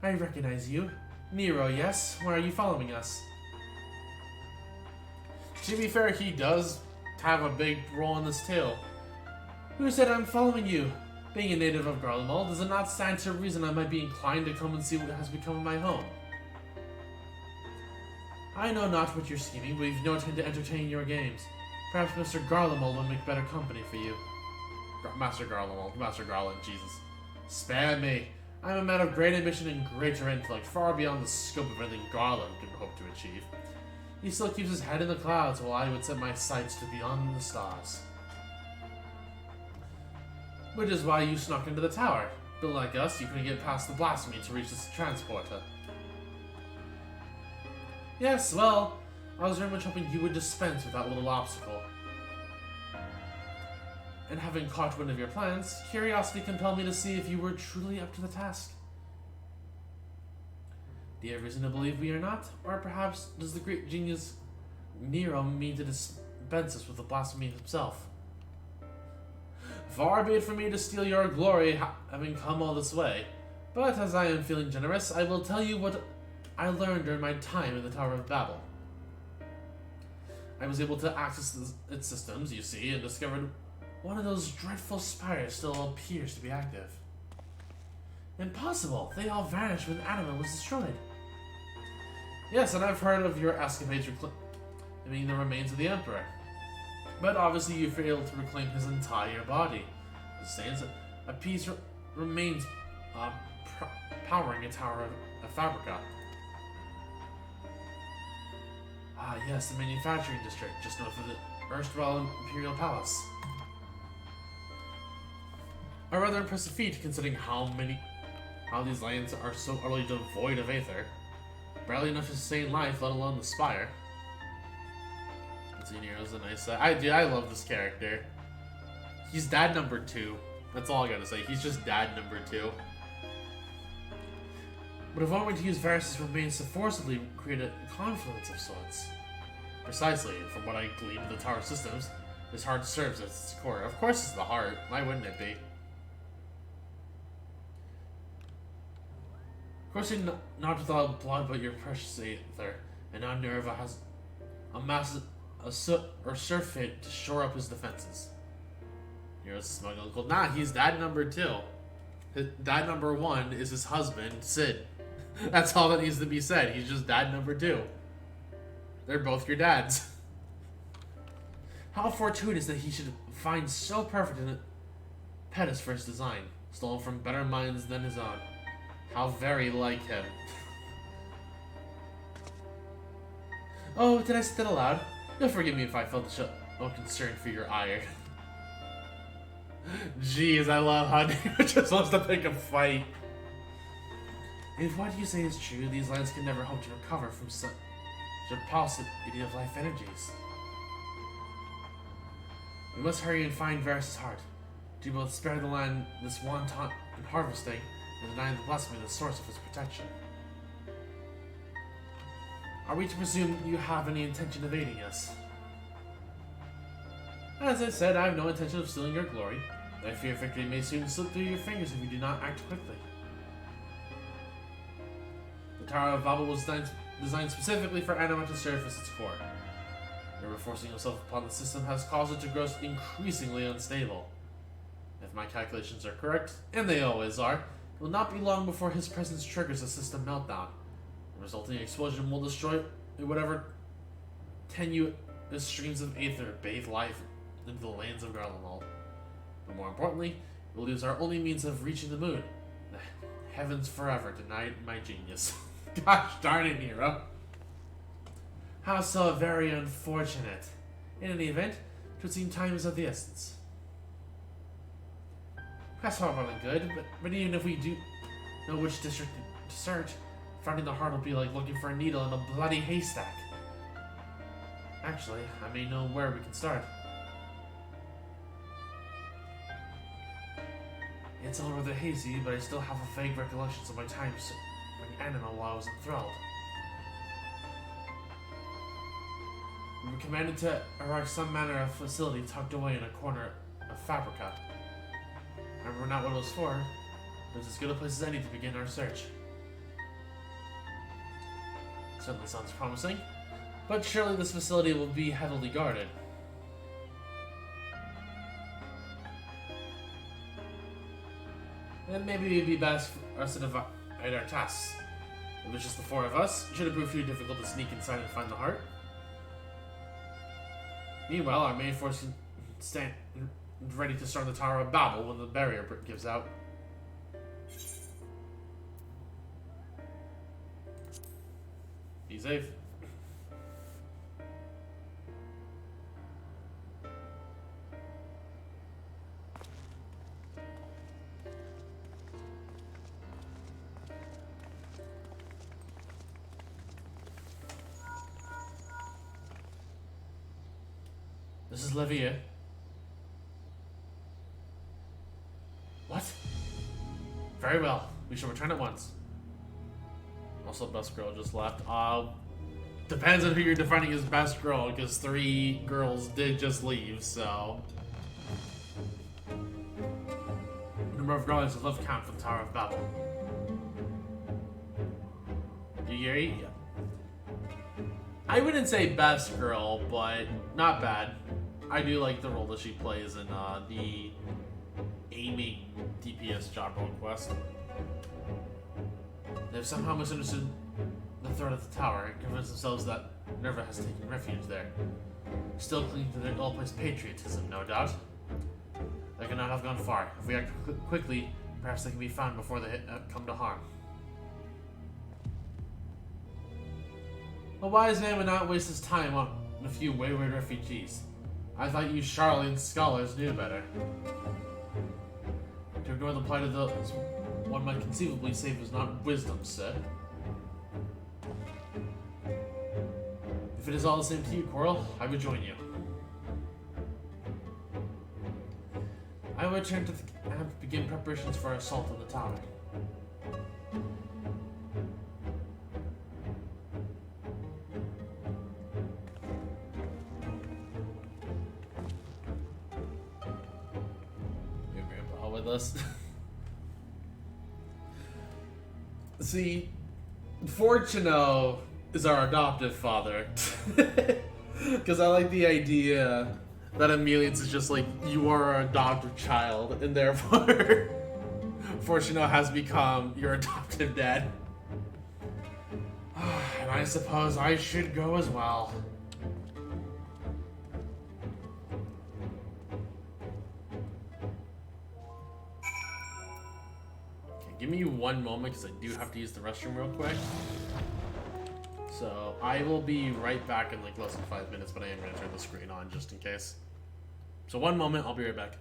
I recognize you. Nero, yes? Why are you following us? To be fair, he does have a big role in this tale. Who said I'm following you? Being a native of Garlemald does not stand to reason I might be inclined to come and see what has become of my home. I know not what you're scheming, but you've no intent to entertain your games. Perhaps Mr. Garlemald will make better company for you. Master Garland, Jesus. Spare me. I'm a man of great ambition and greater intellect, far beyond the scope of anything Garland can hope to achieve. He still keeps his head in the clouds, while I would set my sights to beyond the stars. Which is why you snuck into the tower. Built like us, you couldn't get past the blasphemy to reach this transporter. Yes, well, I was very much hoping you would dispense with that little obstacle. And having caught wind of your plans, curiosity compelled me to see if you were truly up to the task. Do you have reason to believe we are not? Or perhaps does the great genius Nero mean to dispense us with the blasphemy himself? Far be it from me to steal your glory, having come all this way. But as I am feeling generous, I will tell you what I learned during my time in the Tower of Babel. I was able to access its systems, you see, and discovered one of those dreadful spires still appears to be active. Impossible! They all vanished when Anima was destroyed. Yes, and I've heard of your escapades reclaiming the remains of the Emperor. But obviously you failed to reclaim his entire body. The stains, a piece remains powering a tower of Fabrica. Ah yes, the manufacturing district, just north of the erstwhile Imperial Palace. A rather impressive feat, considering how these lands are so utterly devoid of aether. Barely enough to sustain life, let alone the spire. Nero's a nice. I love this character. He's dad number 2. That's all I gotta say. He's just dad number 2. But if one were to use Varys' remains to forcibly create a confluence of sorts. Precisely, and from what I gleaned of the tower systems, this heart serves as its core. Of course it's the heart. Why wouldn't it be? Of course, you're not without blood, but your precious aether, and now Nerva has amassed a surfeit to shore up his defenses. Nero's smug uncle. Nah, he's dad number 2. Dad number 1 is his husband, Sid. That's all that needs to be said. He's just dad number 2. They're both your dads. How fortuitous that he should find so perfect a pedis for his design, stolen from better minds than his own. How very like him. Oh, did I say that aloud? You'll forgive me if I felt no concern for your ire. Jeez, I love how David just wants to pick a fight. If what you say is true, these lands can never hope to recover from such a paucity of life energies. We must hurry and find Varys' heart, to both spare the land this wanton harvesting and deny the blasphemy the source of its protection. Are we to presume you have any intention of aiding us? As I said, I have no intention of stealing your glory. I fear victory may soon slip through your fingers if you do not act quickly. The Tower of Babel was designed specifically for Anima to serve as its core. Never forcing himself upon the system has caused it to grow increasingly unstable. If my calculations are correct, and they always are, it will not be long before his presence triggers a system meltdown. The resulting explosion will destroy whatever tenuous streams of aether bathe life into the lands of Garlemald. But more importantly, we'll lose our only means of reaching the moon. The heavens forever denied my genius. Gosh darn it, Nero. How so very unfortunate. In any event, it would seem time is of the essence. That's all well and good, but even if we do know which district to search, finding the heart will be like looking for a needle in a bloody haystack. Actually, I may know where we can start. It's all rather hazy, but I still have a vague recollections of my time serving Anima while I was enthralled. We were commanded to erect some manner of facility tucked away in a corner of Fabrica. I remember not what it was for, but it's as good a place as any to begin our search. Certainly sounds promising, but surely this facility will be heavily guarded. then maybe it'd be best for us to divide our tasks. If it's just the four of us, it shouldn't prove too difficult to sneak inside and find the heart. Meanwhile, our main force can stand ready to storm the Tower of Babel when the barrier gives out. Be safe. This is Levier. What? Very well. We shall return at once. Also, best girl just left. Depends on who you're defining as best girl, because 3 girls did just leave, so. Number of girls is left count for the Tower of Babel. Yuri? I wouldn't say best girl, but not bad. I do like the role that she plays in the aiming DPS job role quest. They've somehow misunderstood the threat of the tower and convinced themselves that Nerva has taken refuge there. Still clinging to their ill-placed patriotism, no doubt. They cannot have gone far. If we act quickly, perhaps they can be found before they come to harm. A wise man would not waste his time on a few wayward refugees. I thought you Charlatan scholars knew better. To ignore the plight of those one might conceivably save is not wisdom, sir. If it is all the same to you, Coral, I would join you. I will return to the camp to begin preparations for our assault on the tower. Your grandpa with us. See, Fortuno is our adoptive father. Because I like the idea that Emilius is just like, you are our adoptive child, and therefore Fortuno has become your adoptive dad. And I suppose I should go as well. Okay, give me one moment because I do have to use the restroom real quick. So I will be right back in like less than 5 minutes, but I am going to turn the screen on just in case. So one moment, I'll be right back.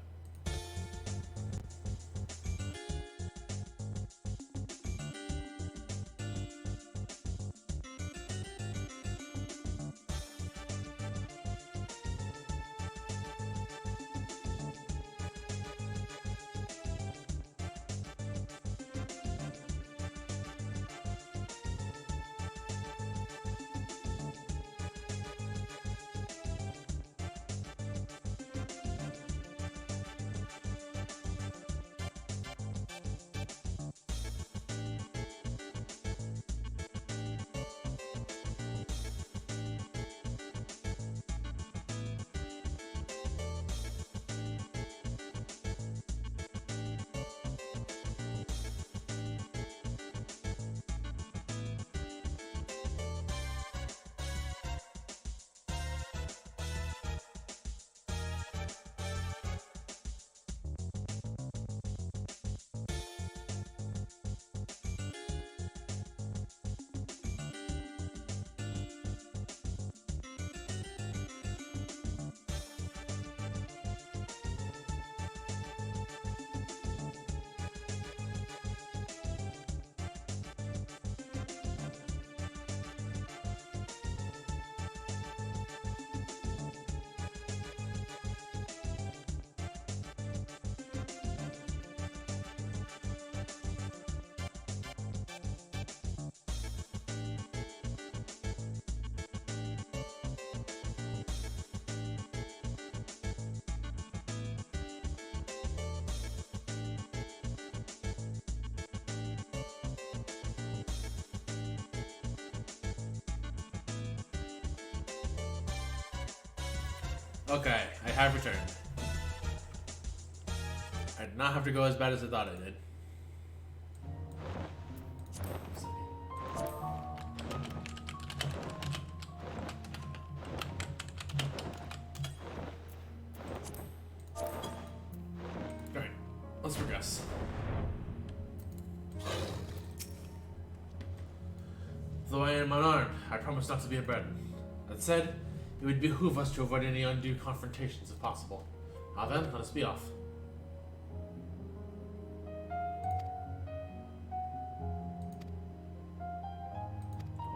Okay, I have returned. I did not have to go as bad as I thought I did. let's progress. Though I am unarmed, I promise not to be a burden. That said, it would behoove us to avoid any undue confrontations if possible. Now then, let us be off.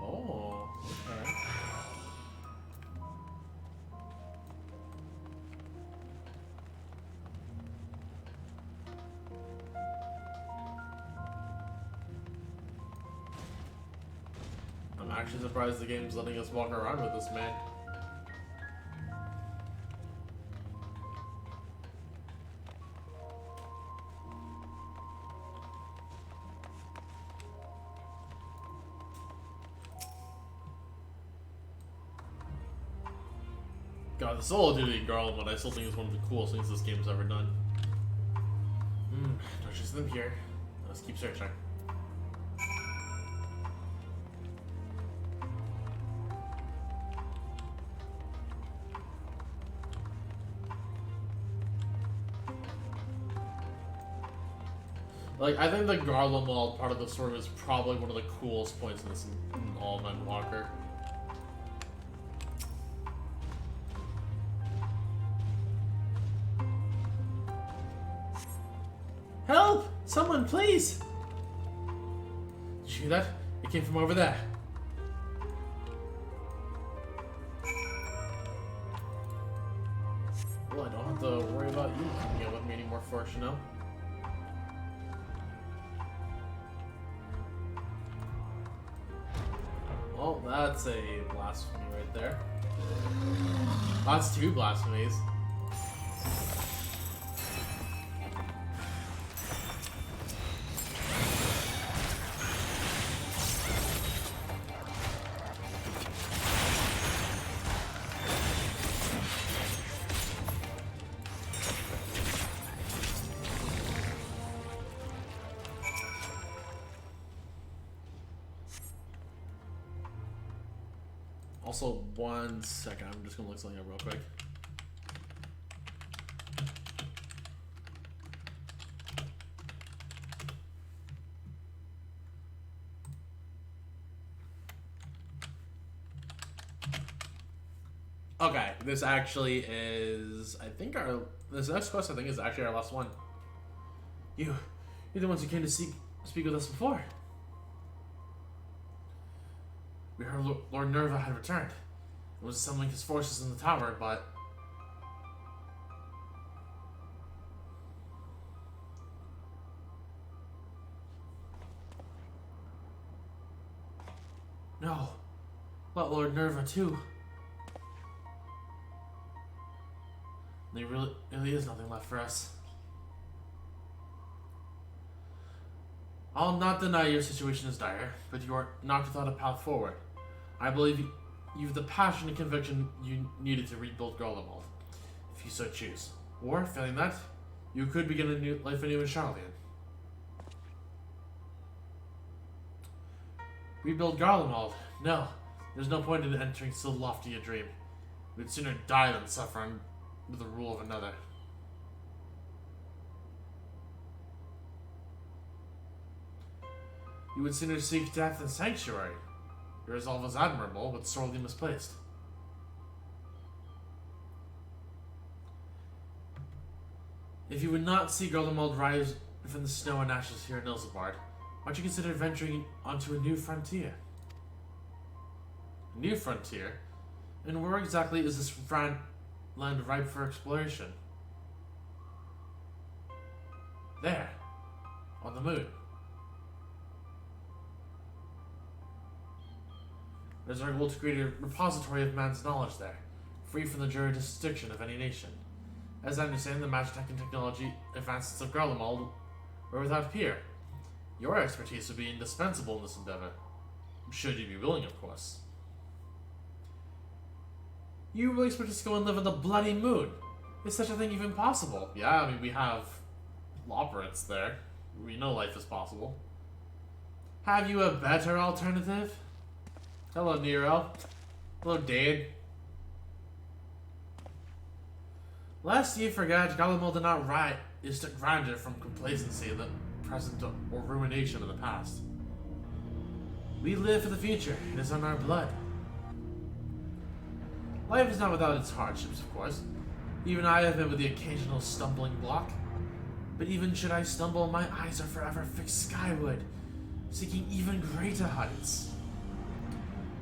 Oh, okay. I'm actually surprised the game's letting us walk around with this man. God, the solo duty Garlemald I still think is one of the coolest things this game's ever done. No just them here. Let's keep searching. Like, I think the Garlemald part of the story is probably one of the coolest points in this in all of Endwalker. Help! Someone, please! Did you hear that? It came from over there. Well, I don't have to worry about you coming out with me anymore, Fortuno. Well, that's a blasphemy right there. That's two blasphemies. Also, 1 second. I'm just gonna look something up real quick. Okay, this actually is, I think this next quest I think is actually our last one. You're the ones who came to speak with us before. We heard Lord Nerva had returned. It was assembling his forces in the tower, but... No. But Lord Nerva, too. There really is nothing left for us. I'll not deny your situation is dire, but you are not without a path forward. I believe you've the passion and conviction you needed to rebuild Garlemald, if you so choose. Or, failing that, you could begin a new life anew in Charlian. Rebuild Garlemald? No, there's no point in entering so lofty a dream. We'd sooner die than suffer under the rule of another. You would sooner seek death than sanctuary. Your resolve is admirable, but sorely misplaced. If you would not see Garlemald rise from the snow and ashes here in Ilsabard, might you consider venturing onto a new frontier? A new frontier? And where exactly is this land ripe for exploration? There, on the moon. It is our goal to create a repository of man's knowledge there, free from the jurisdiction of any nation. As I understand, the magitech and technology advances of Garlemald are without peer. Your expertise would be indispensable in this endeavor, should you be willing, of course. You really expect us to go and live on the bloody moon? Is such a thing even possible? Yeah, I mean, we have operates there. We know life is possible. Have you a better alternative? Hello, Nero. Hello, Dade. Lest you forget, Garlemald did not is to grind it from complacency in the present or ruination of the past. We live for the future. It is in our blood. Life is not without its hardships, of course. Even I have met with the occasional stumbling block. But even should I stumble, my eyes are forever fixed skyward, seeking even greater heights.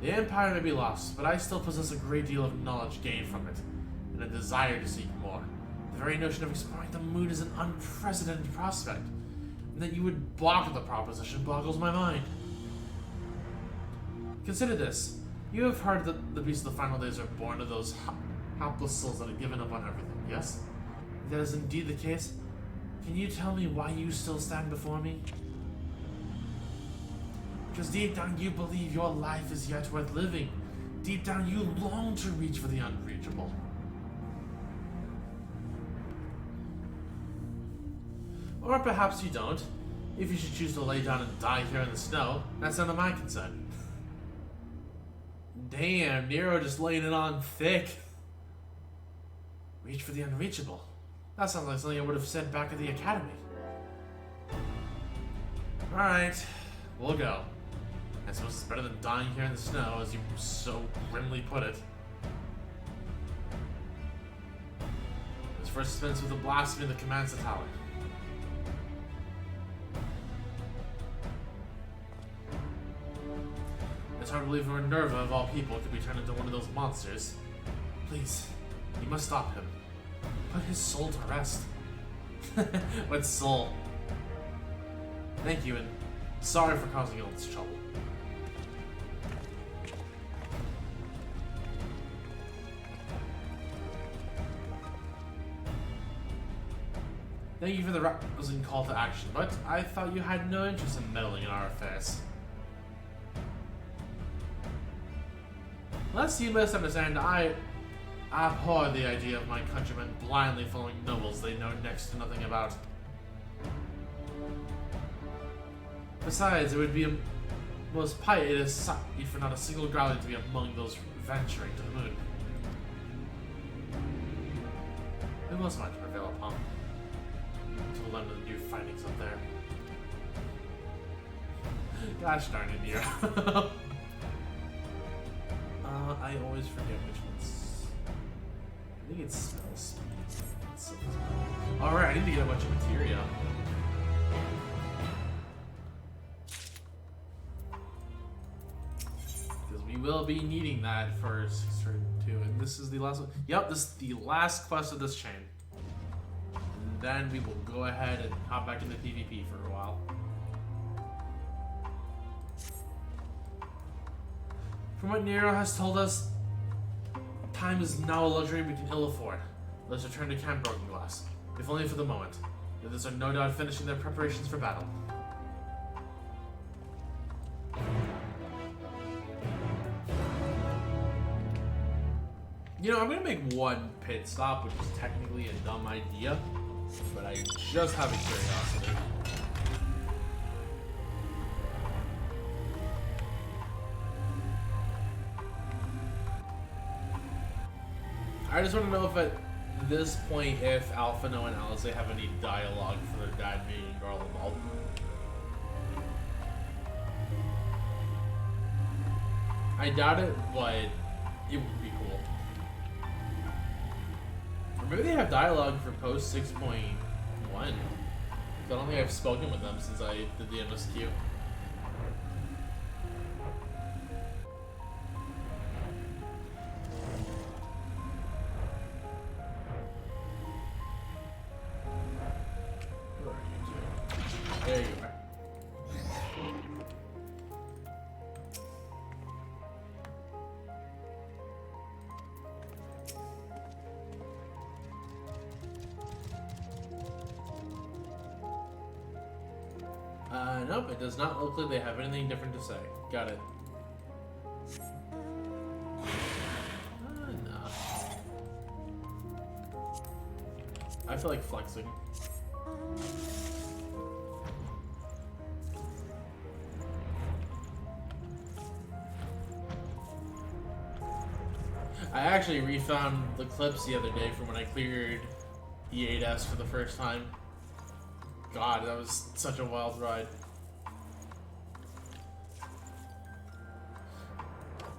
The Empire may be lost, but I still possess a great deal of knowledge gained from it, and a desire to seek more. The very notion of exploring the moon is an unprecedented prospect, and that you would balk at the proposition boggles my mind. Consider this. You have heard that the beasts of the final days are born of those helpless souls that have given up on everything, yes? If that is indeed the case, can you tell me why you still stand before me? Because deep down you believe your life is yet worth living. Deep down you long to reach for the unreachable. Or perhaps you don't. If you should choose to lay down and die here in the snow, that's none of my concern. Damn, Nero just laying it on thick. Reach for the unreachable. That sounds like something I would have said back at the academy. Alright, we'll go. I suppose it's better than dying here in the snow, as you so grimly put it. Let's first dispense with the blasphemy that commands the tower. It's hard to believe Minerva, of all people, could be turned into one of those monsters. Please, you must stop him. Put his soul to rest. What soul? Thank you, and sorry for causing all this trouble. Thank you for the rousing call to action, but I thought you had no interest in meddling in our affairs. Lest you misunderstand, I abhor the idea of my countrymen blindly following nobles they know next to nothing about. Besides, it would be a most piteous sight for not a single growling to be among those venturing to the moon. Who else might prevail upon to learn the new findings up there? Gosh darn it, Nero. I always forget which ones. I think it's spell speed. Alright, I need to get a bunch of materia. Because we will be needing that for 632. And this is the last one. Yep, this is the last quest of this chain. And then we will go ahead and hop back into PvP for a while. From what Nero has told us, time is now a luxury we can ill afford. Let's return to Camp Broken Glass, if only for the moment. The others are no doubt finishing their preparations for battle. You know, I'm gonna make one pit stop, which is technically a dumb idea, but I just have a curiosity. I just want to know if at this point, if Alphino and Alice have any dialogue for their dad meeting Garlemald. I doubt it, but it would be cool. Or maybe they have dialogue for post 6.1. I don't think I've spoken with them since I did the MSQ. There you are. Nope, it does not look like they have anything different to say. Got it. No. I feel like flexing. I actually refound the clips the other day from when I cleared E8S for the first time. God, that was such a wild ride.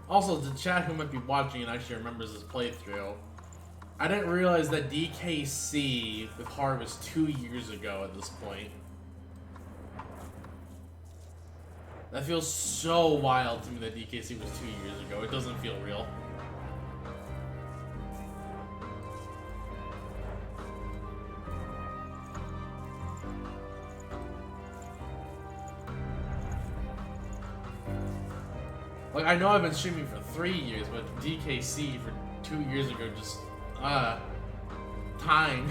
Also, the chat who might be watching and actually remembers this playthrough, I didn't realize that DKC with Hard was 2 years ago at this point. That feels so wild to me that DKC was 2 years ago. It doesn't feel real. Like, I know I've been streaming for 3 years, but DKC for 2 years ago just, time.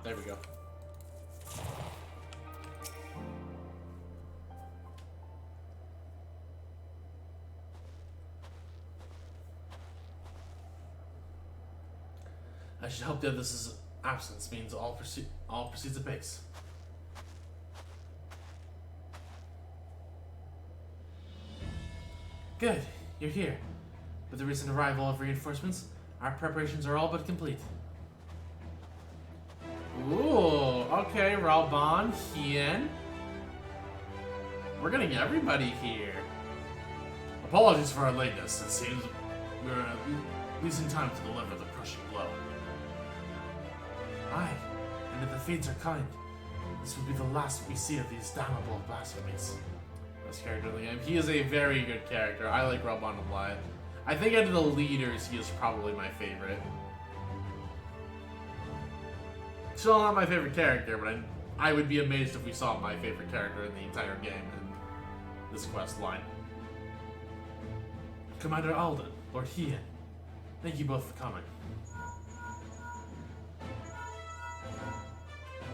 There we go. I should hope that this is absence means all proceeds apace. Good, you're here. With the recent arrival of reinforcements, our preparations are all but complete. Ooh, okay, Ralban, Hien. We're getting everybody here. Apologies for our lateness. It seems we're losing time to deliver the crushing blow. Aye, and if the Fiends are kind, this will be the last we see of these damnable blasphemies. Best character in the game. He is a very good character. I like Ralban a lot. I think out of the leaders, he is probably my favorite. Still not my favorite character, but I would be amazed if we saw my favorite character in the entire game in this quest line. Commander Alden, Lord Hien, thank you both for coming.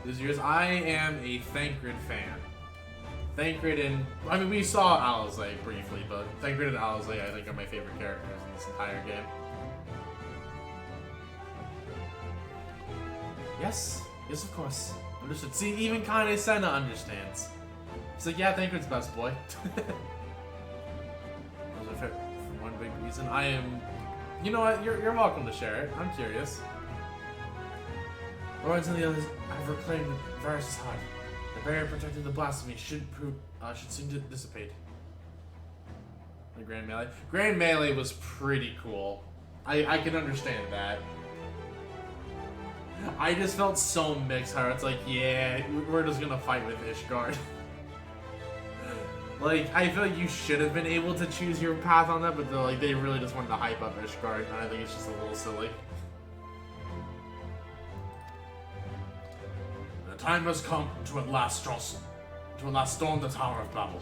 This year's, I am a Thancred fan. Thancred and, I mean, we saw Alizé briefly, but Thancred and Alizé I think are my favorite characters in this entire game. Yes, of course. Understood. See, even Kane Senna understands. He's like, yeah, Thancred's best boy. For one big reason. I am... You know what? You're welcome to share it. I'm curious. Lords and the others have reclaimed Varus' hut. The barrier protecting the blasphemy should soon dissipate. The Grand Melee. Grand Melee was pretty cool. I can understand that. I just felt so mixed how it's like, yeah, we're just gonna fight with Ishgard. Like, I feel like you should have been able to choose your path on that, but they really just wanted to hype up Ishgard, and I think it's just a little silly. The time has come to at last storm the Tower of Babel.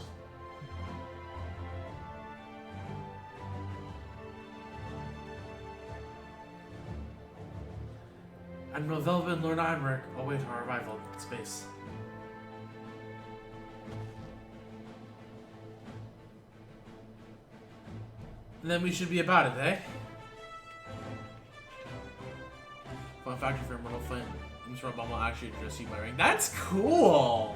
Admiral Velva and Lord Imeric await our arrival in space. And then we should be about it, eh? Fun fact for Immortal Flint, Mr. Obama will actually address you by rank. That's cool!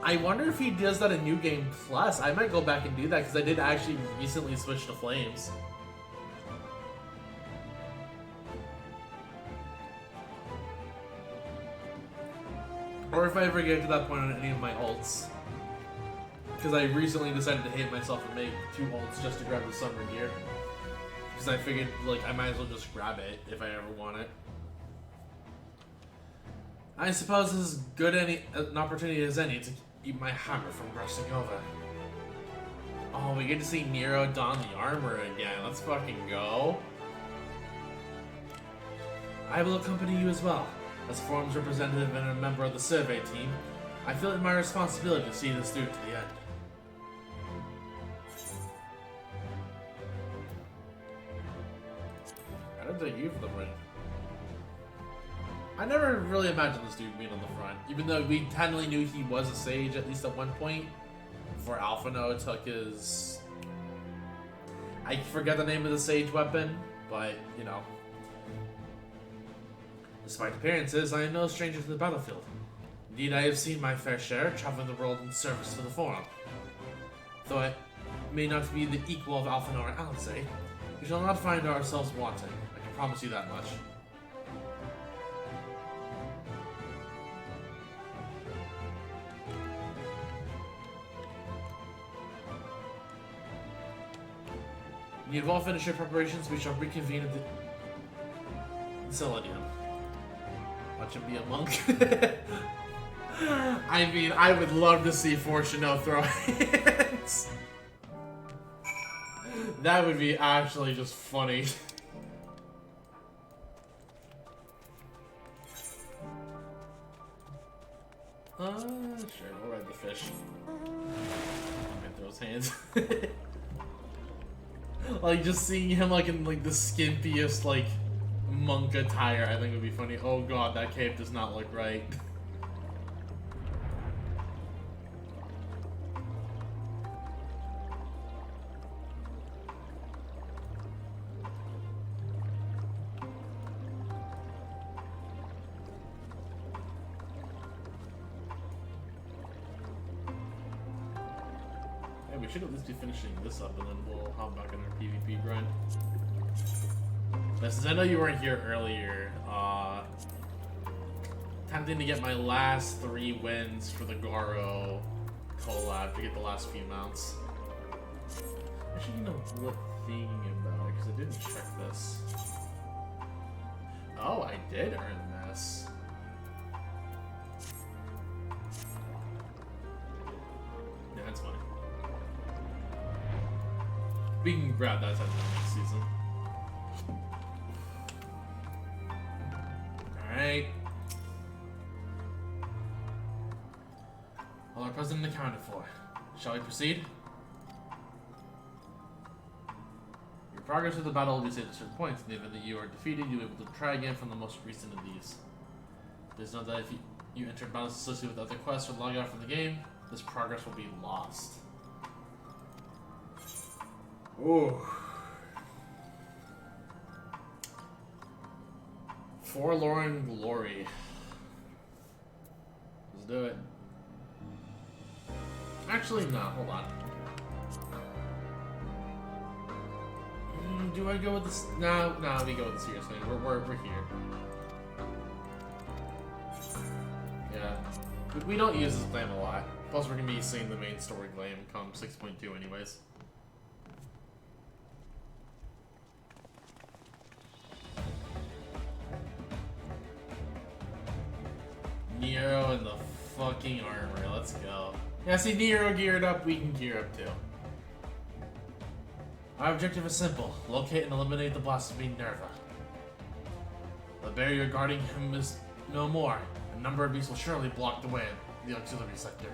I wonder if he does that in New Game Plus. I might go back and do that because I did actually recently switch to Flames. Or if I ever get to that point on any of my ults. Because I recently decided to hate myself and make 2 ults just to grab the summer gear. Because I figured, like, I might as well just grab it if I ever want it. I suppose this is good an opportunity as any to keep my hammer from rushing over. Oh, we get to see Nero don the armor again. Let's fucking go. I will accompany you as well. As Forum's representative and a member of the survey team, I feel it my responsibility to see this through to the end. I don't think you've the ring. I never really imagined this dude being on the front, even though we technically knew he was a sage at least at one point. before Alphino took his... I forget the name of the sage weapon, but, you know. Despite appearances, I am no stranger to the battlefield. Indeed, I have seen my fair share, traveling the world in service to the Forum. Though it may not be the equal of Alphino or Alizé, we shall not find ourselves wanting. I can promise you that much. When you've all finished your preparations, we shall reconvene at the Selenium. Watch him be a monk. I mean, I would love to see Fortuno throw hands. That would be actually just funny. Sure, we'll ride the fish. And throw his hands. Like, just seeing him, like, in, like, the skimpiest, like, monk attire, I think would be funny. Oh god, that cape does not look right. We should at least be finishing this up, and then we'll hop back in our PvP grind. But since I know you weren't here earlier, attempting to get my last 3 wins for the Garo collab to get the last few mounts. Actually, you know what, thinking about it, because I didn't check this. Oh, I did earn this. Yeah, that's funny. We can grab that time next season. Alright. All our president accounted for. Shall we proceed? Your progress with the battle will be saved at certain points. In the event that you are defeated, you'll be able to try again from the most recent of these. Please note that if you enter battles associated with other quests or log out from the game, this progress will be lost. Ooh. Forlorn Glory. Let's do it. Actually, no, hold on. Do I go with this? No, we go with the serious name. We're here. Yeah. We don't use this claim a lot. Plus, we're gonna be seeing the main story claim come 6.2 anyways. Nero in the fucking armor. Let's go. Yeah, see, Nero geared up, we can gear up too. Our objective is simple. Locate and eliminate the blasphemy Nerva. The barrier guarding him is no more. A number of beasts will surely block the way in the auxiliary sector.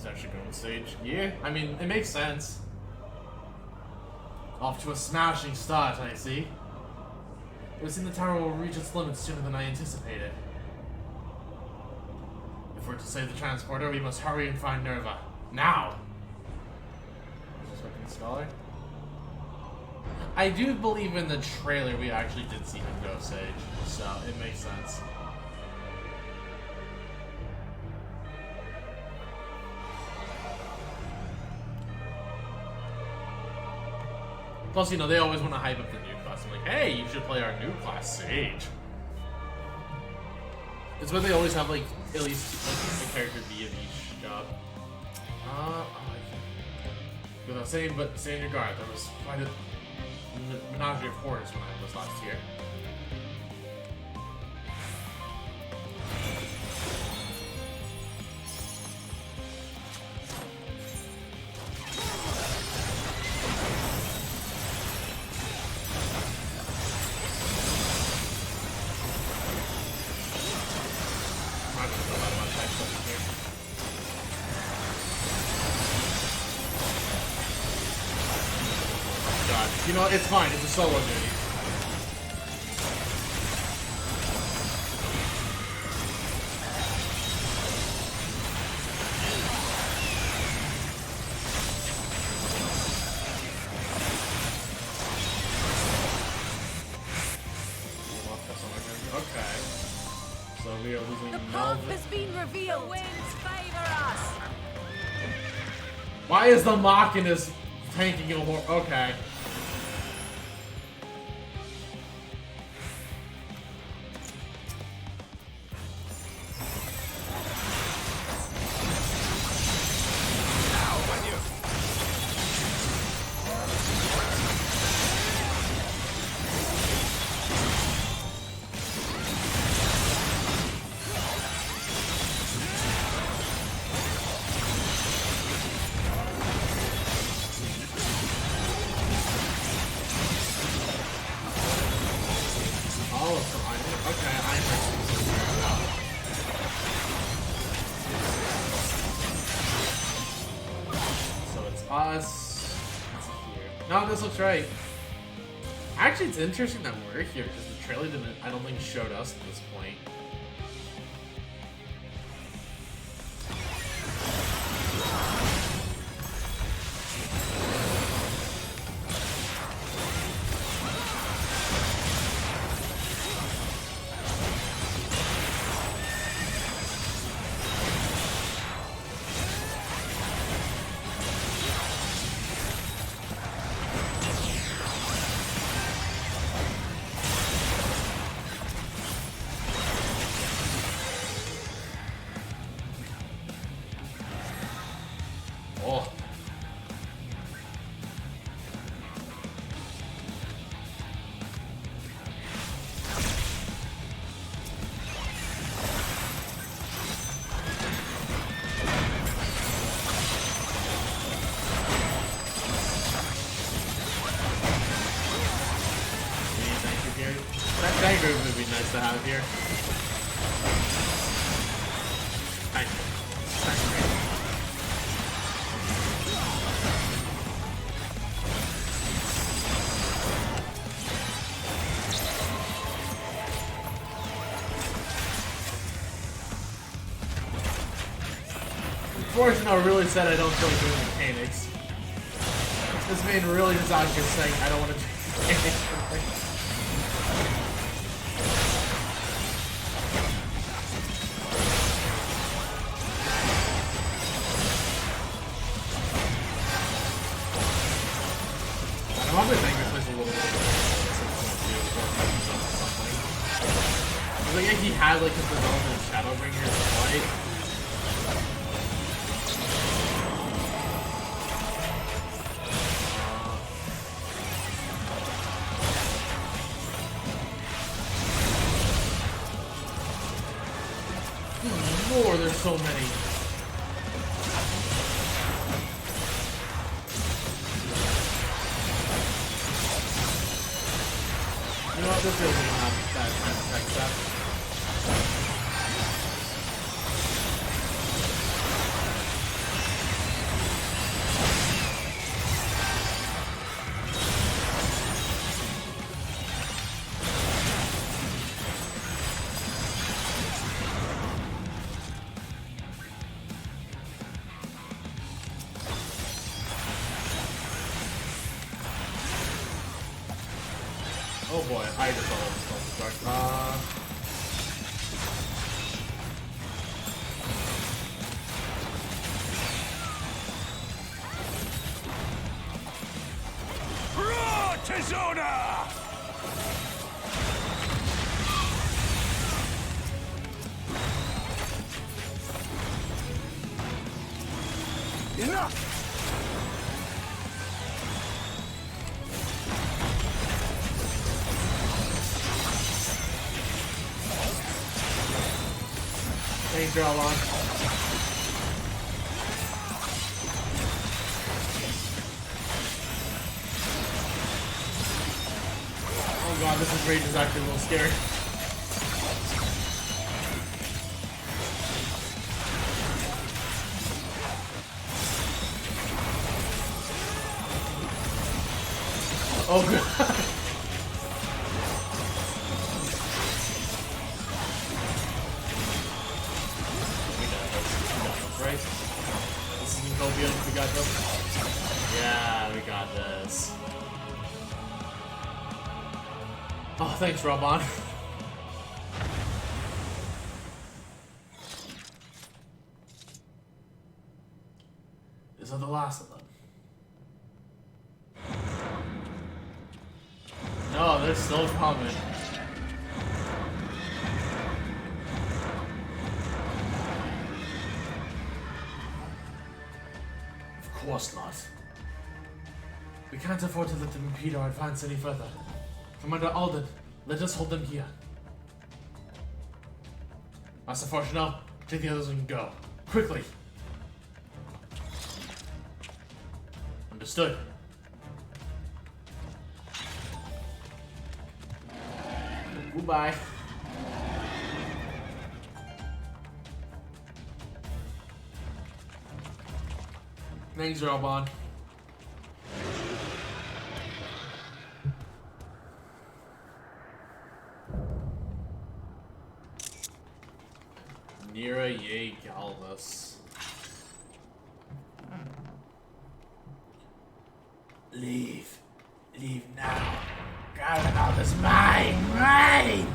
Actually going stage. Yeah, I mean, it makes sense. Off to a smashing start, I see. It would seem the tower will reach its limits sooner than I anticipated. If we're to save the transporter, we must hurry and find Nerva. Now! Suspecting Scholar? I do believe in the trailer we actually did see him go sage, so it makes sense. Plus, you know, they always want to hype up the new class. I'm like, hey, you should play our new class, Sage. It's where they always have, like, at least like, a character be of each job. Without saying, but stay in your guard. There was quite a menagerie of horrors when I was last here. god. You know, it's fine. It's a solo duty. Okay. So we are losing The path Melvin. has been revealed. The winds favor us. Why is the Machinus tanking a horse? Okay. Us. Here. No, this looks right. Actually, it's interesting that we're here because the trailer didn't, I don't think, showed us at this point. Oh. Thank you, Gary. That dagger would be nice to have here. Thank you. Thank you. Unfortunately, I really said I don't feel like doing mechanics. This man really is out here saying I don't want to do mechanics. I'm hoping Magnus plays a little bit of something. Like, yeah, he had like his development of Shadowbringers fight. More, there's so many. You know what, this really doesn't have that kind of tech stuff. Oh boy, I just thought it was self-destruct. Tizona! Enough! Danger all on. Oh god, this is rage is actually a little scary. Oh god. We got this, right? This is Utopia, we got this. Yeah, we got this. Oh, thanks, Robon. Is that the last of them? No, they're still coming. Of course not. We can't afford to let them impede our advance any further. Commander Alden, let us hold them here. Master Fortunel, take the others and go. Quickly! Understood. Goodbye. Thanks, Robon. Nira Ye Galvus. Leave. Leave now. Gargamel is mine! Mine!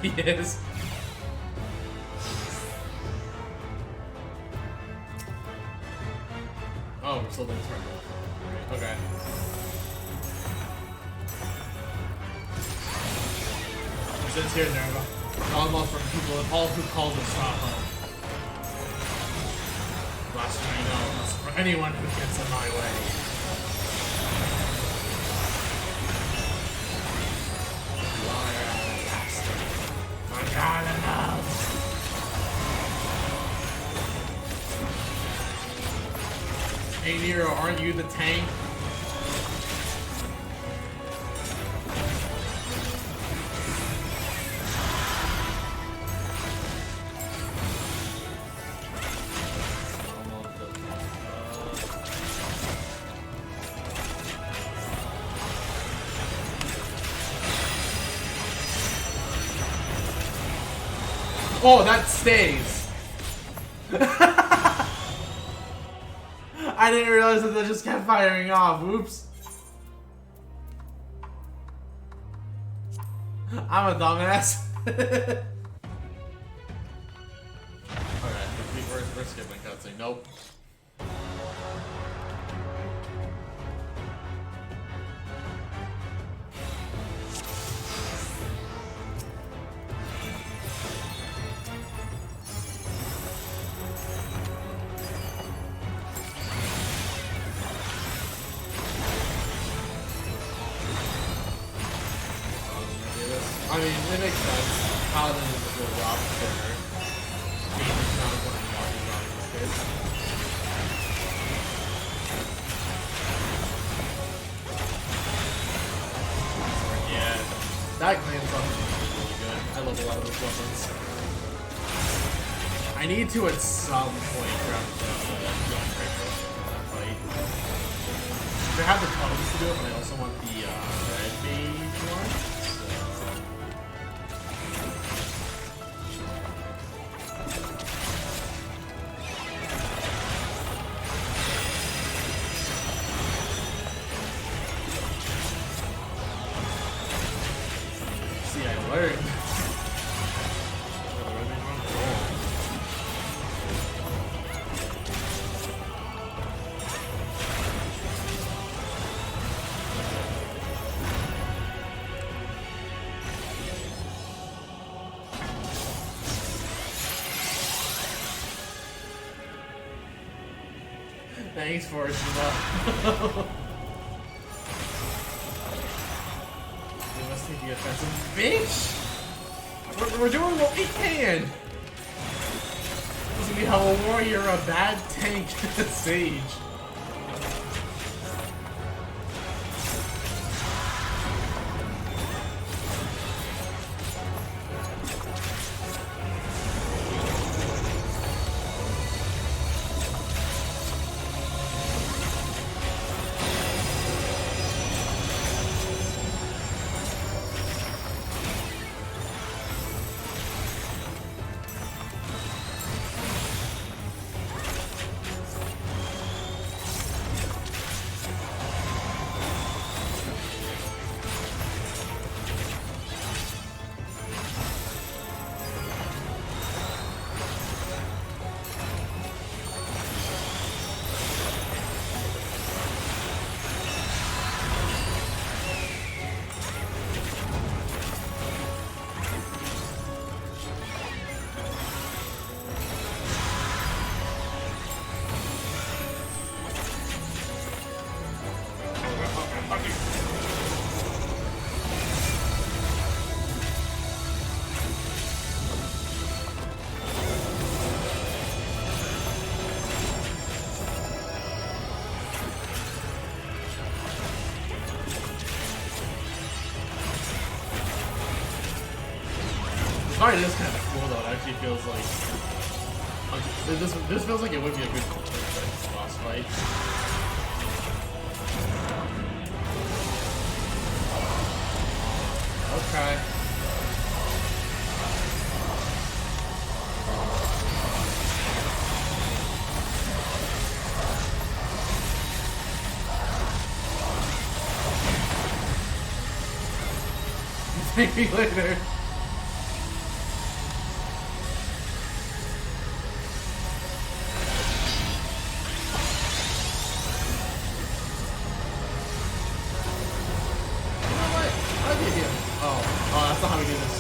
He is. Oh, we're still doing this right. Okay. Since here, Nerva. Call them all from people and all who called us stop home. Last thing I know, that's for anyone who gets in my way. God enough. Hey Nero, aren't you the tank? Oh, that stays. I didn't realize that they just kept firing off. Oops. I'm a dumbass. Alright, we're skipping cutscene. Nope. I mean, it makes sense. Paladin is a good job for her. Being the town when I'm walking around with kids. Yeah, that clan weapon is really good. I love a lot of those weapons. I need to at some point grab the gun breaker for that fight. I have the totems to do it, but I also want the red mage one. Thanks for it, We must take the offensive. Bitch! We're doing what we can! This is how a warrior, a bad tank, a sage. fight is kind of cool though. It actually feels like this feels like it would be a good boss fight. Okay. Thank me later. Oh, that's not how we do this.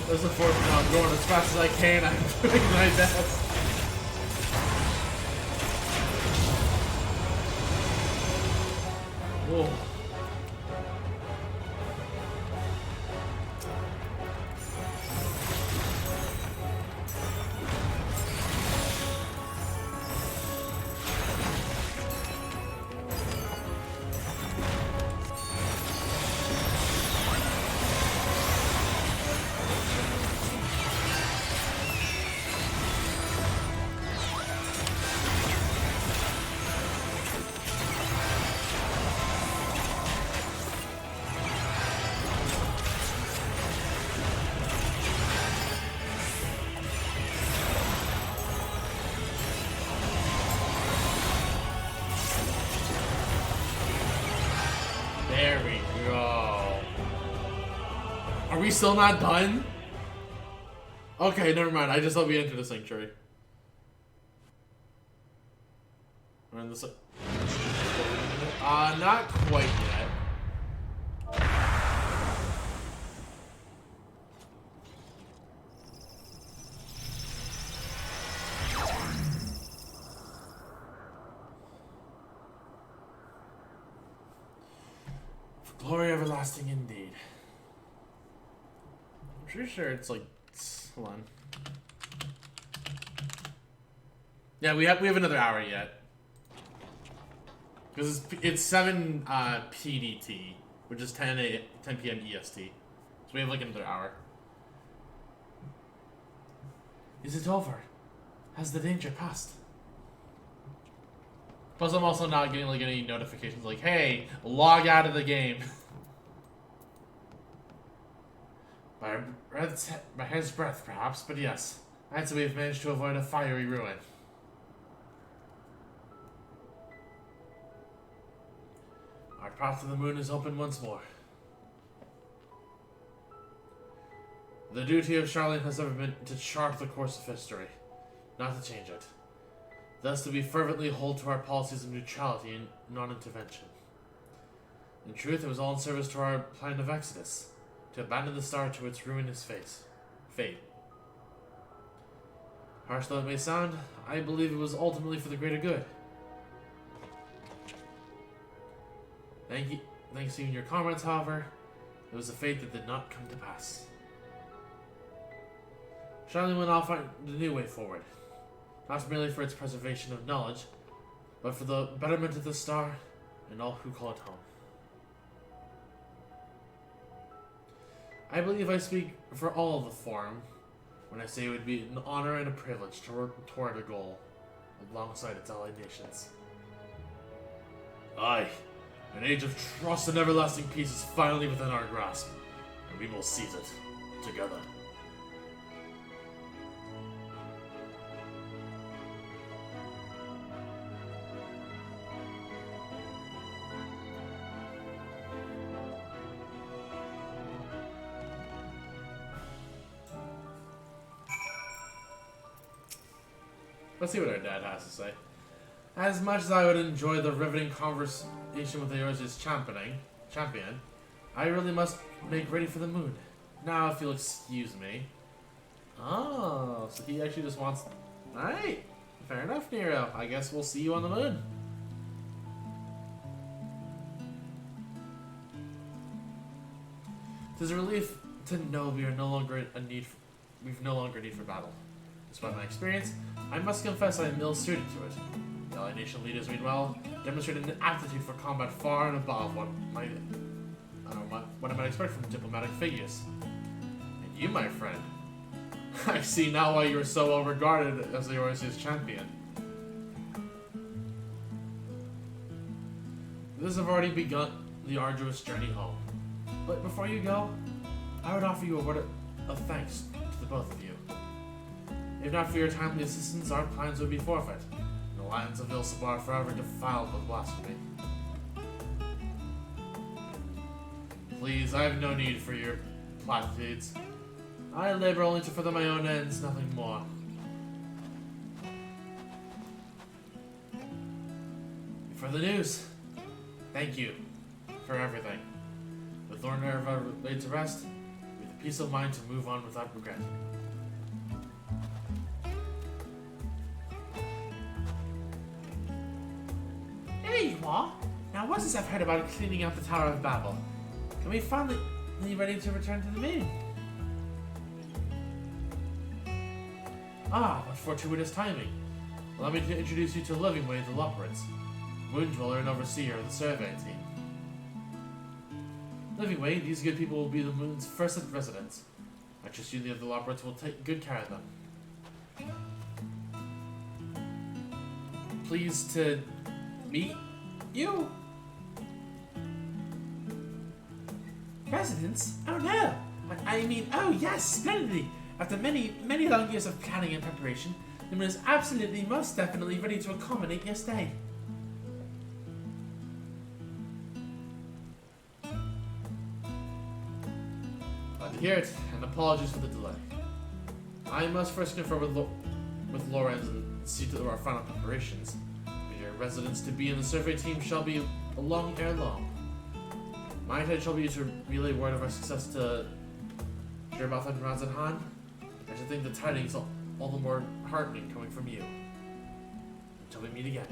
This is unfortunate. I'm going as fast as I can. I'm doing my best. Whoa. There we go. Are we still not done? Okay, never mind. I just thought we entered the sanctuary. We're in the not quite yet. Glory everlasting indeed. I'm pretty sure it's like, hold on. Yeah, we have another hour yet. Because it's 7 PDT, which is 10 p.m. EST. So we have like another hour. Is it over? Has the danger passed? Plus, I'm also not getting like any notifications like, "Hey, log out of the game." By hair's breadth, perhaps, but yes, I'd say we've managed to avoid a fiery ruin. Our path to the moon is open once more. The duty of Charlene has ever been to chart the course of history, not to change it. Thus, do we fervently hold to our policies of neutrality and non-intervention. In truth, it was all in service to our plan of exodus, to abandon the star to its ruinous fate. Harsh though it may sound, I believe it was ultimately for the greater good. Thanks to you and your comrades, however, it was a fate that did not come to pass. Charlene went off on the new way forward. Not merely for its preservation of knowledge, but for the betterment of the star and all who call it home. I believe I speak for all of the Forum when I say it would be an honor and a privilege to work toward a goal alongside its allied nations. Aye, an age of trust and everlasting peace is finally within our grasp, and we will seize it together. Let's see what our dad has to say. As much as I would enjoy the riveting conversation with Eorze's champion, I really must make ready for the moon. Now, if you'll excuse me. Oh, so he actually just wants... Alright. Fair enough, Nero. I guess we'll see you on the moon. It is a relief to know we are no longer we've no longer need for battle. Despite my experience, I must confess I am ill-suited to it. The Allied nation leaders, meanwhile, demonstrated an aptitude for combat far and above what I might expect from diplomatic figures. And you, my friend, I see now why you are so well regarded as the Orosius champion. This has already begun the arduous journey home. But before you go, I would offer you a word of thanks to the both of you. If not for your timely assistance, our plans would be forfeit, and the lands of Ilsabar forever defiled with blasphemy. Please, I have no need for your platitudes. I labor only to further my own ends, nothing more. For the news, thank you for everything. With Lord Nerva laid to rest, with the peace of mind to move on without regret. There you are! Now what is I've heard about cleaning out the Tower of Babel? Can we finally be ready to return to the moon? Ah, what fortuitous timing. Allow me to introduce you to Livingway the Loporits, Moon Dweller and Overseer of the survey team. Livingway, these good people will be the moon's first residents. I trust you and the Loporits will take good care of them. Pleased to meet you? Residents? Oh no! I mean, oh yes, splendidly! After many long years of planning and preparation, the moon is absolutely, most definitely ready to accommodate your stay. Glad to hear it, and apologies for the delay. I must first confer with Lorenz and see to our final preparations. Your residence to be in the survey team shall be along ere long. My intent shall be to relay word of our success to Jerboth and Razanhan. I should think the tidings all the more heartening coming from you. Until we meet again.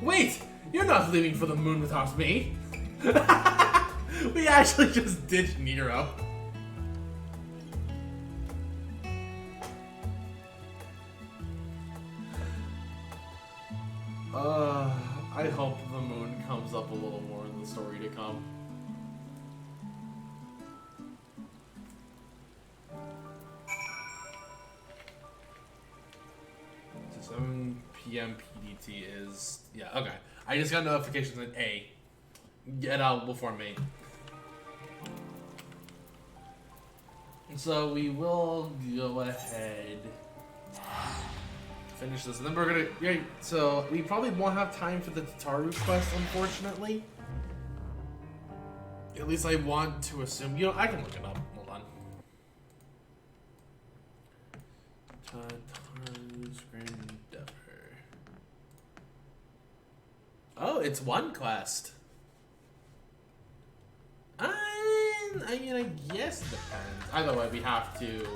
Wait! You're not leaving for the moon without me! We actually just ditched Nero. I hope the moon comes up a little more in the story to come. So 7 p.m. PDT is... Yeah, okay. I just got notifications that A. Get out before me. And so we will go ahead... finish this, and then we're gonna... Yeah, so we probably won't have time for the Tataru quest, unfortunately. At least I want to assume... You know, I can look it up. Hold on. Tataru's Grand Endeavor. Oh, it's one quest. I mean, I guess it depends. Either way, we have to...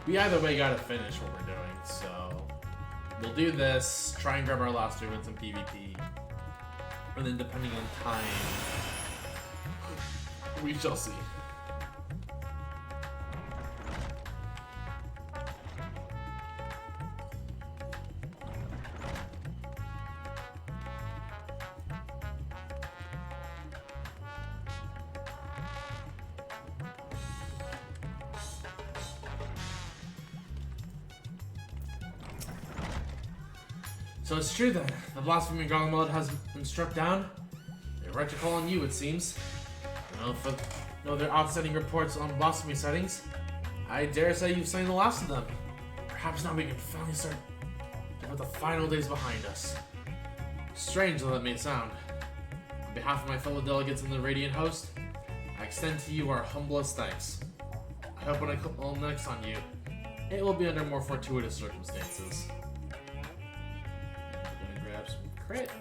We either way gotta finish what we're doing, so... We'll do this, try and grab our last 2 wins in PvP. And then depending on time... We shall see. So it's true then, the Blasphemy Gauntlet has been struck down. They're right to call on you, it seems. No, their outstanding reports on blasphemy sightings. I dare say you've seen the last of them. Perhaps now we can finally start to put the final days behind us. Strange though that may sound. On behalf of my fellow delegates in the Radiant Host, I extend to you our humblest thanks. I hope when I call next on you, it will be under more fortuitous circumstances. We're gonna grab some crit.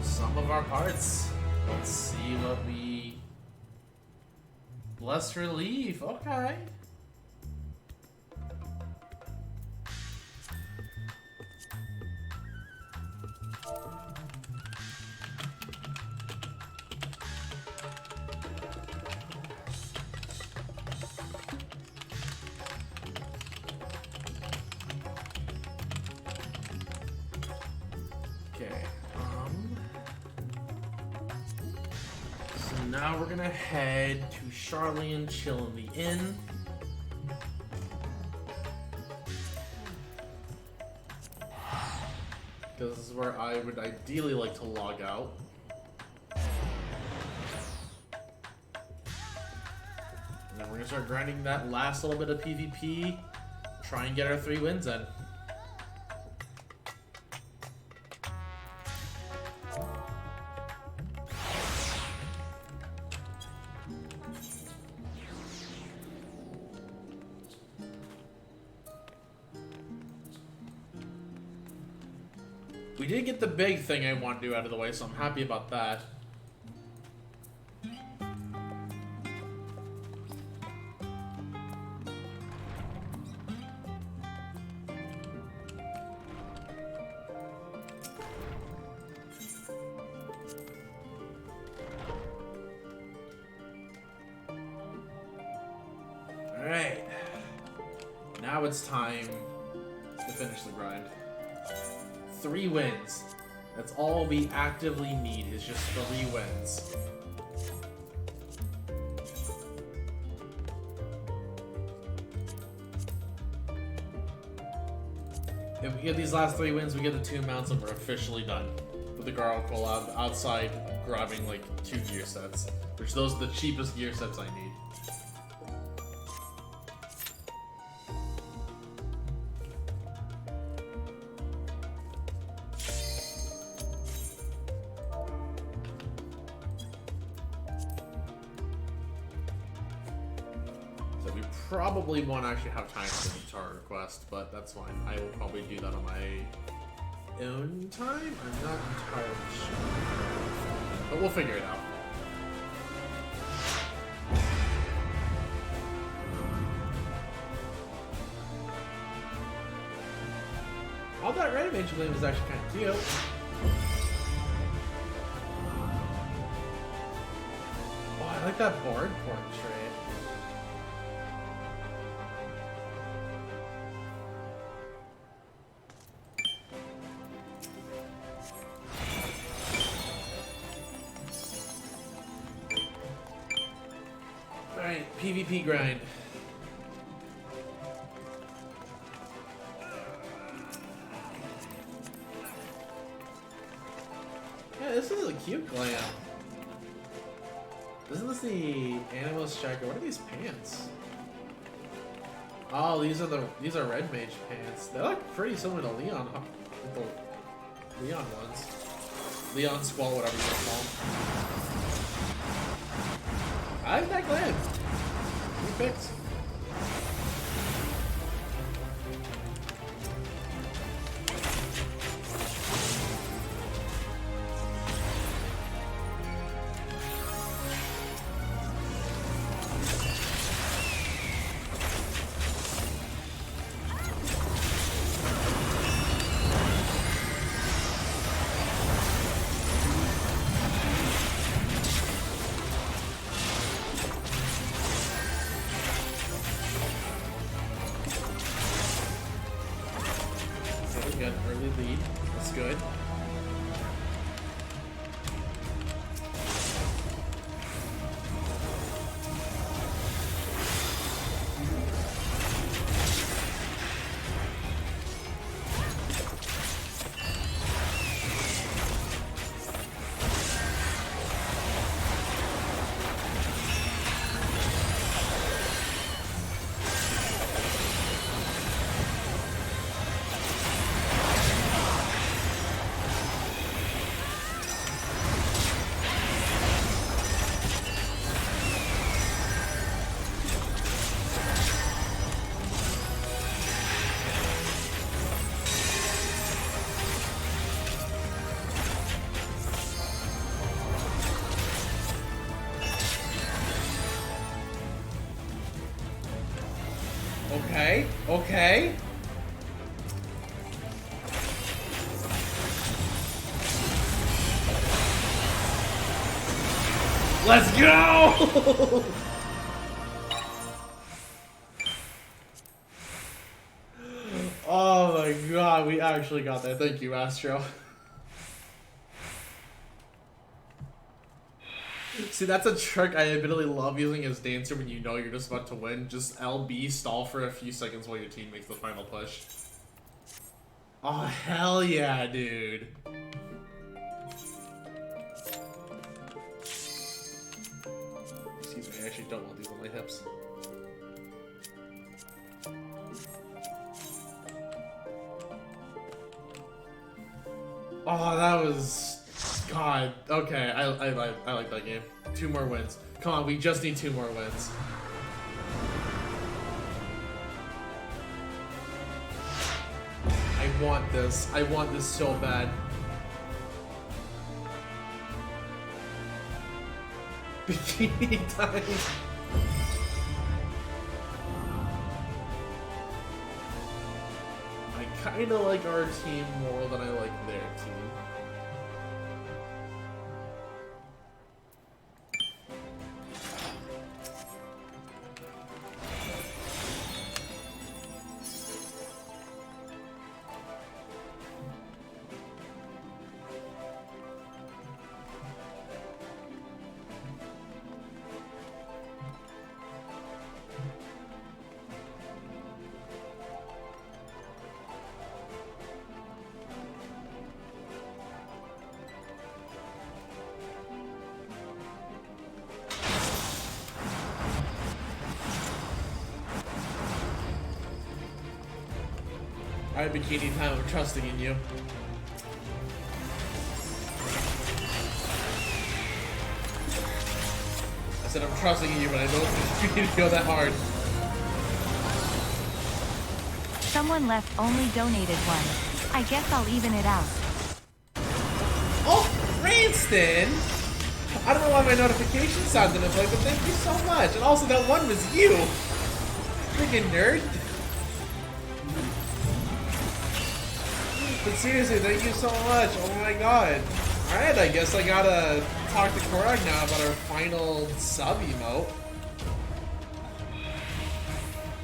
Some of our parts. Let's see what we... Bless Relief, okay. Now we're gonna head to Charlie and chill in the inn. Because this is where I would ideally like to log out. And then we're gonna start grinding that last little bit of PvP. Try and get our 3 wins in. We did get the big thing I want to do out of the way, so I'm happy about that. Alright. Now it's time to finish the grind. 3 wins. That's all we actively need, is just 3 wins. If we get these last 3 wins, we get the 2 mounts and we're officially done with the Garl collab outside grabbing like 2 gear sets, which those are the cheapest gear sets I need. Probably won't actually have time for the guitar request, but that's fine. I will probably do that on my own time? I'm not entirely sure. But we'll figure it out. All that red mage blade was actually kind of cute. Oh, I like that board portrait. Alright, PvP grind. Yeah, this is a cute glam. Isn't this the Animal Striker? What are these pants? Oh, these are Red Mage pants. They look pretty similar to Leon, huh? The Leon ones. Leon Squall, whatever you want to call them. I like that glam. Good picks. Got an early lead. That's good. Okay, okay. Let's go! Oh my god, we actually got that. Thank you, Astro. See, that's a trick I admittedly love using as Dancer when you know you're just about to win. Just LB, stall for a few seconds while your team makes the final push. Oh, hell yeah, dude. Excuse me, I actually don't want these on my hips. Oh, that was... God. Okay, I like that game. 2 more wins. Come on, we just need 2 more wins. I want this. I want this so bad. Bikini time. I kinda like our team more than I like their team. Alright, Bikini time, I'm trusting in you. I said I'm trusting in you, but I don't think you need to go that hard. Someone left only donated one. I guess I'll even it out. Oh, Ranston! I don't know why my notification sounded like, but thank you so much. And also, that one was you! Freaking nerd. But seriously, thank you so much. Oh my god. Alright, I guess I gotta talk to Korag now about our final sub emote.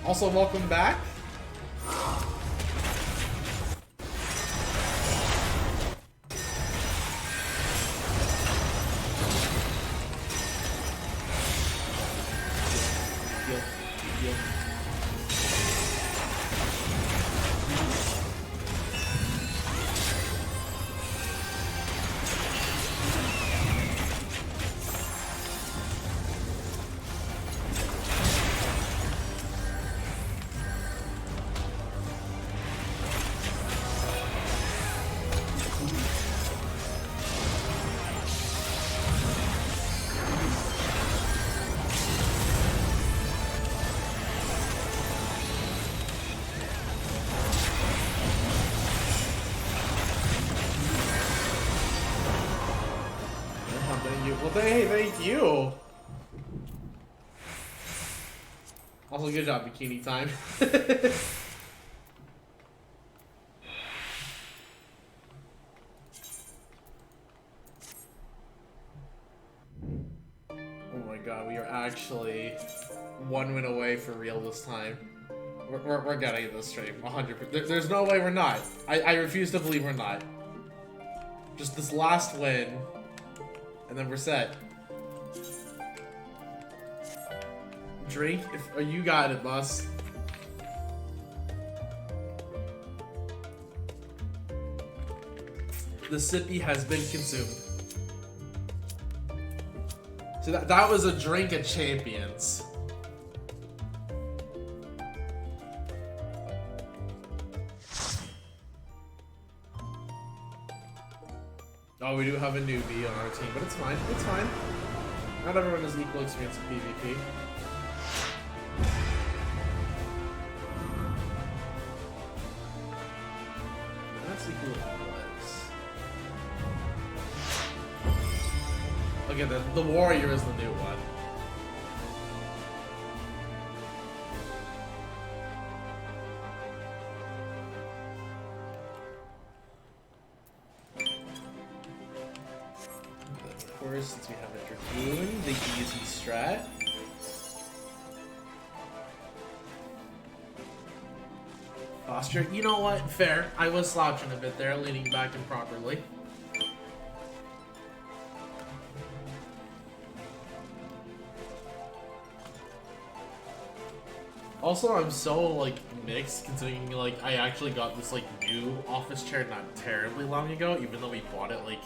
Also, welcome back. Well, hey, thank you. Also, good job, Bikini time. Oh my god, we are actually 1 win away for real this time. We're getting this stream, 100%. There's no way we're not. I refuse to believe we're not. Just this last win. And then we're set. Drink, you got it, boss. The sippy has been consumed. So that was a drink of champions. Oh, we do have a newbie on our team, but it's fine. It's fine. Not everyone has equal experience in PvP. That's equal what? Okay, the warrior is the new one. course, since we have a Dragoon, the easy strat. Posture. You know what? Fair. I was slouching a bit there, leaning back improperly. Also, I'm so, like, mixed, considering, like, I actually got this, like, new office chair not terribly long ago, even though we bought it, like,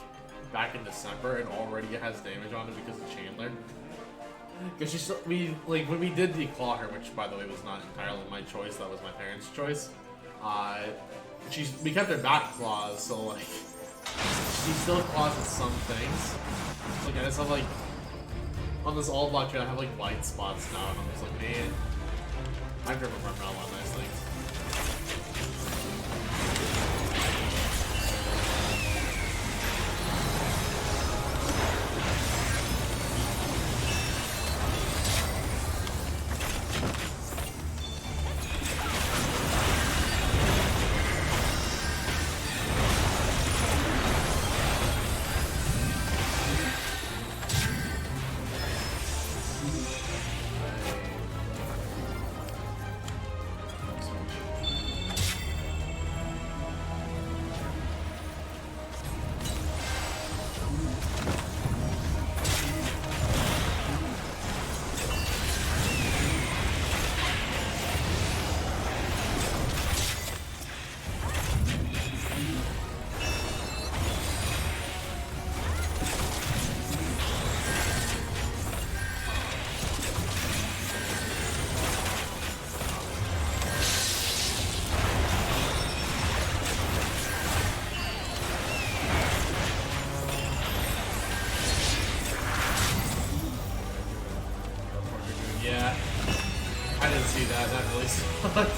back in December, and already it has damage on it because of Chandler. Because when we did declaw her, which, by the way, was not entirely my choice, that was my parents' choice, we kept her back claws, so, like, she still claws at some things. Like, I just have, like, on this all-black chair, I have, like, white spots now, and I'm just like, man. I've never run around on nice things. That really sucked.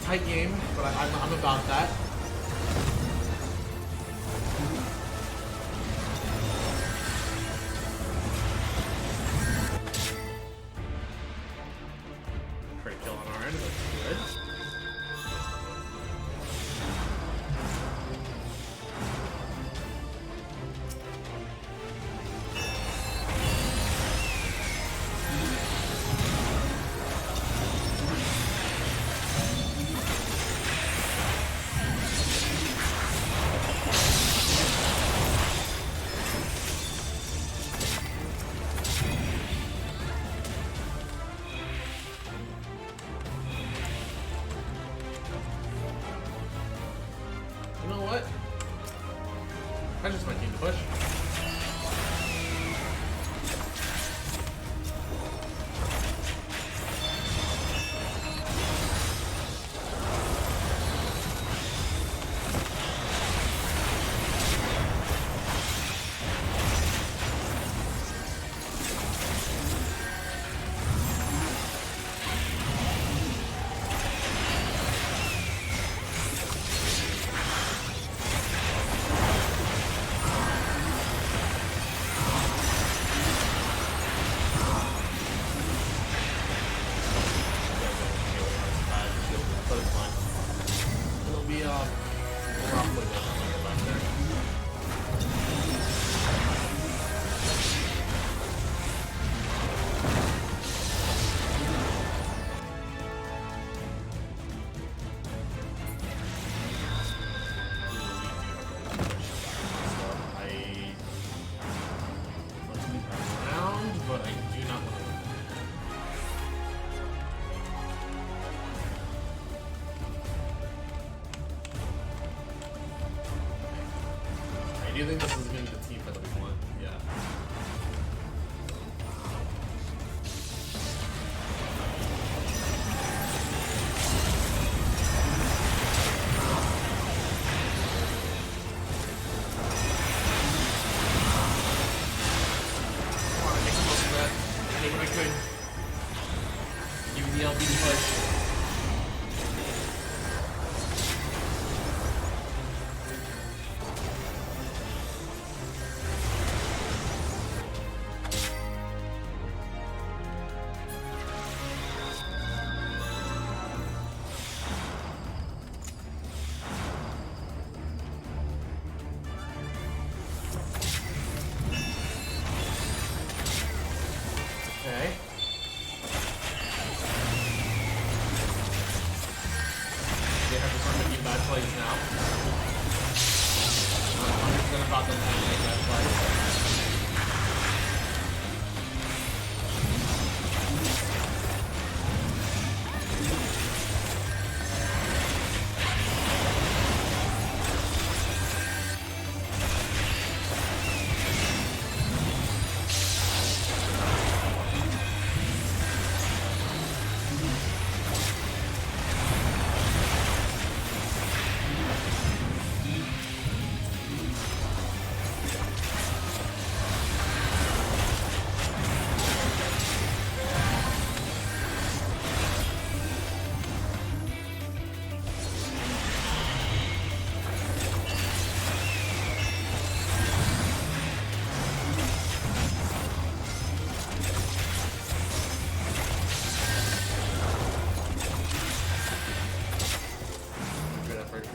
Tight game, but I'm about that. Crit kill on our end, that's good. I just might need to push. Do you think this is going to be the team that we want? Yeah. about them having to make that fight. Good effort.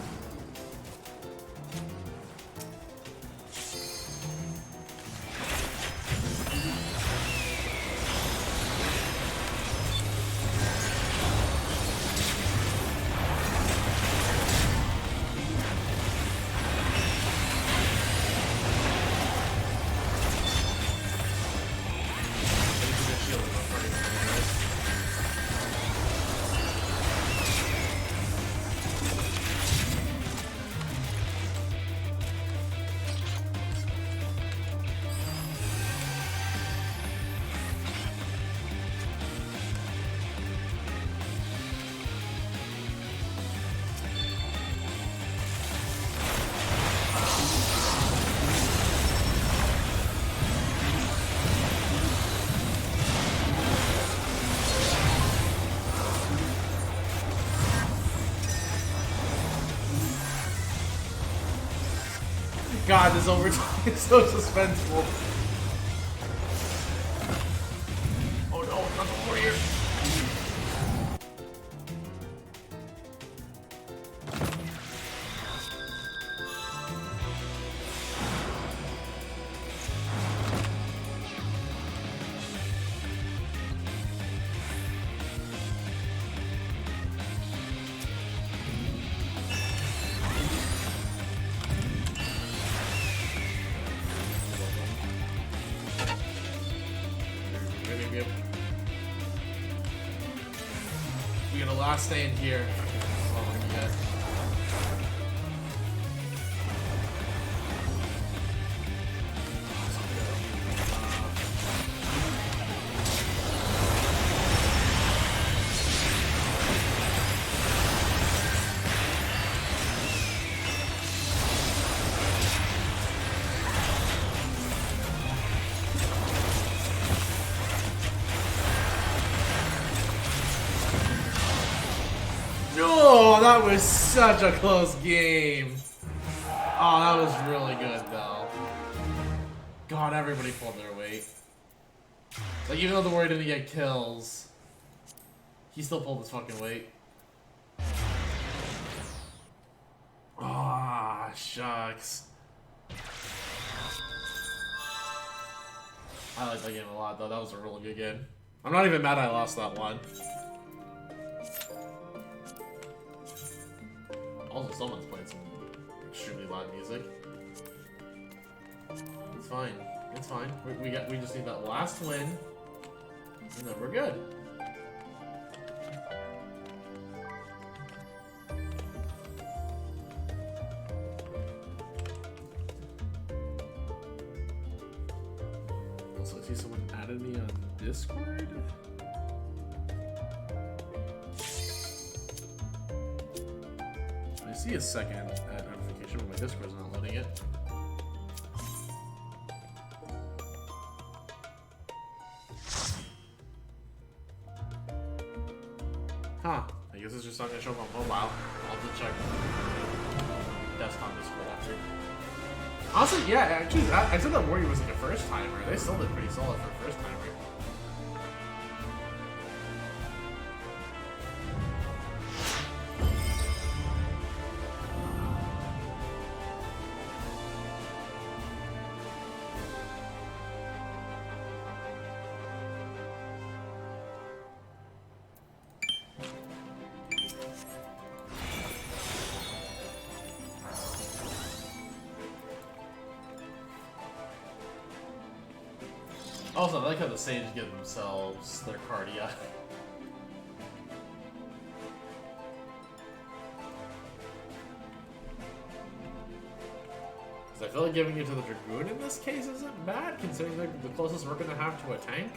God, this overtime is so suspenseful. Oh no, not the warrior. We got a last stand here. That's all we're gonna get. No, that was such a close game. Oh, that was really good, though. God, everybody pulled their weight. Like, even though the warrior didn't get kills, he still pulled his fucking weight. Ah, shucks. I like that game a lot, though. That was a really good game. I'm not even mad I lost that one. Also, someone's playing some extremely loud music. It's fine. It's fine. We just need that last win, and then we're good. Also, I see someone added me on Discord. I see a second notification, but my Discord's not loading it. Huh. I guess it's just not gonna show up on mobile. I'll have to check desktop Discord after. Honestly, yeah, actually, I said that Warrior was like a first timer. They still did pretty solid for a first timer. Also, I like how the Sage give themselves their cardia. I feel like giving it to the Dragoon in this case isn't bad, considering they're the closest we're gonna have to a tank.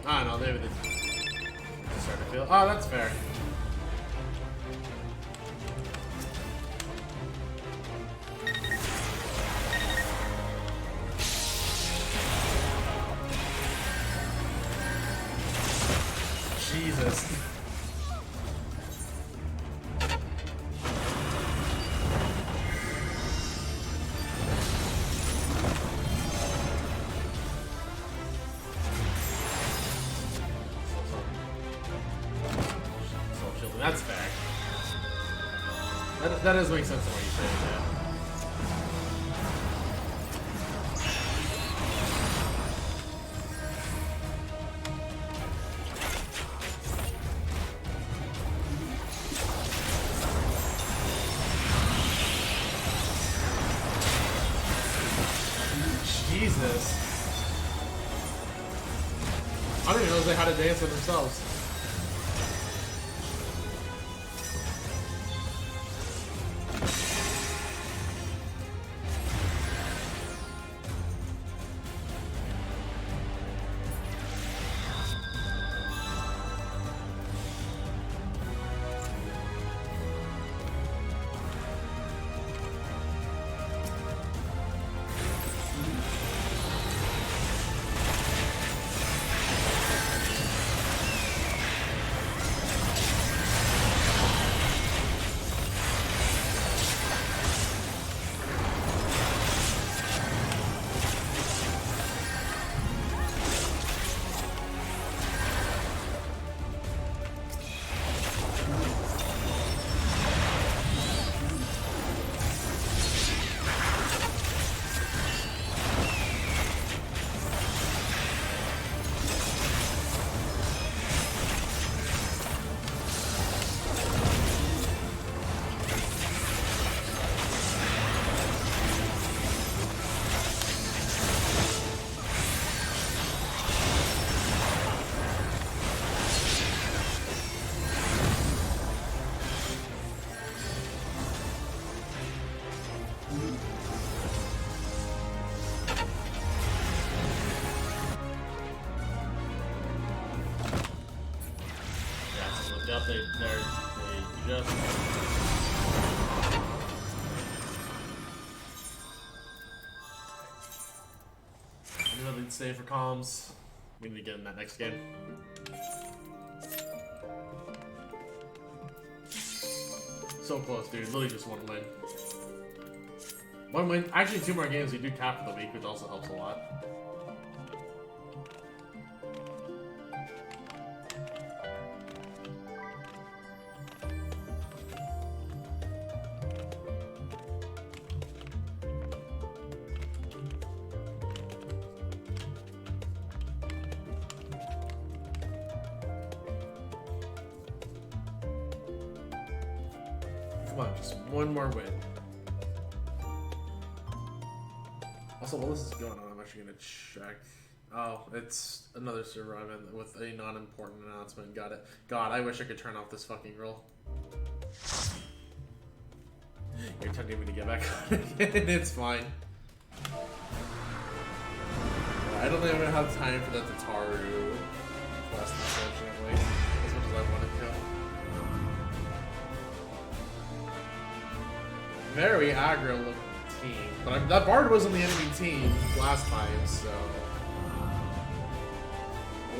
I don't know, maybe they start to feel. Oh, that's fair. Jesus. That's fair. That does make sense in what you're saying, yeah. Jesus. I don't even know if they had to dance with themselves. They just... Nothing to say for comms. We need to get in that next game. So close, dude. Literally just one win. One win. Actually, 2 more games. We do cap for the week, which also helps a lot. Come on, just one more win. Also, while this is going on, I'm actually gonna check. Oh, it's another server I'm in with a non-important announcement. Got it. God, I wish I could turn off this fucking roll. You're tempting me to get back on again. It's fine. I don't think I'm gonna have time for that Tataru quest, unfortunately. As much as I wanted to. Very aggro looking team, but that Bard was on the enemy team last time, so.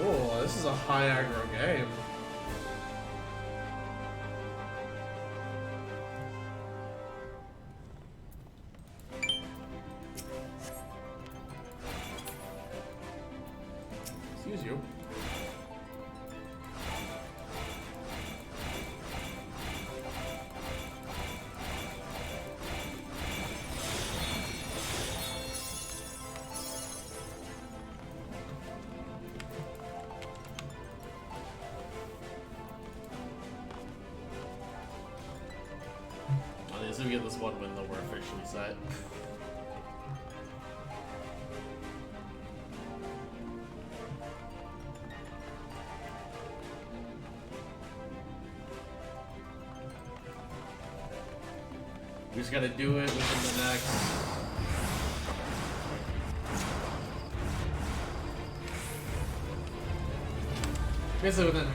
Oh, this is a high aggro game. Excuse you. As soon as we get this one win, though, we're officially set. We just gotta do it within the next. Basically, within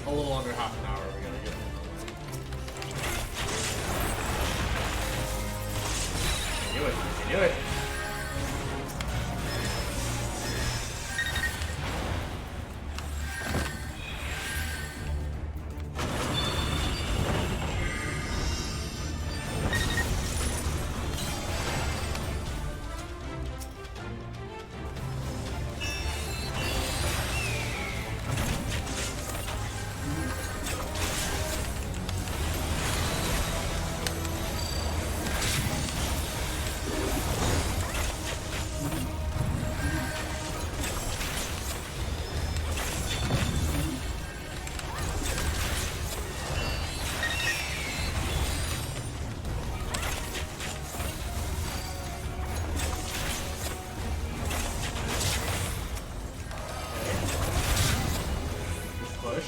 a little under half an hour, we gotta get it. Do it. Do it.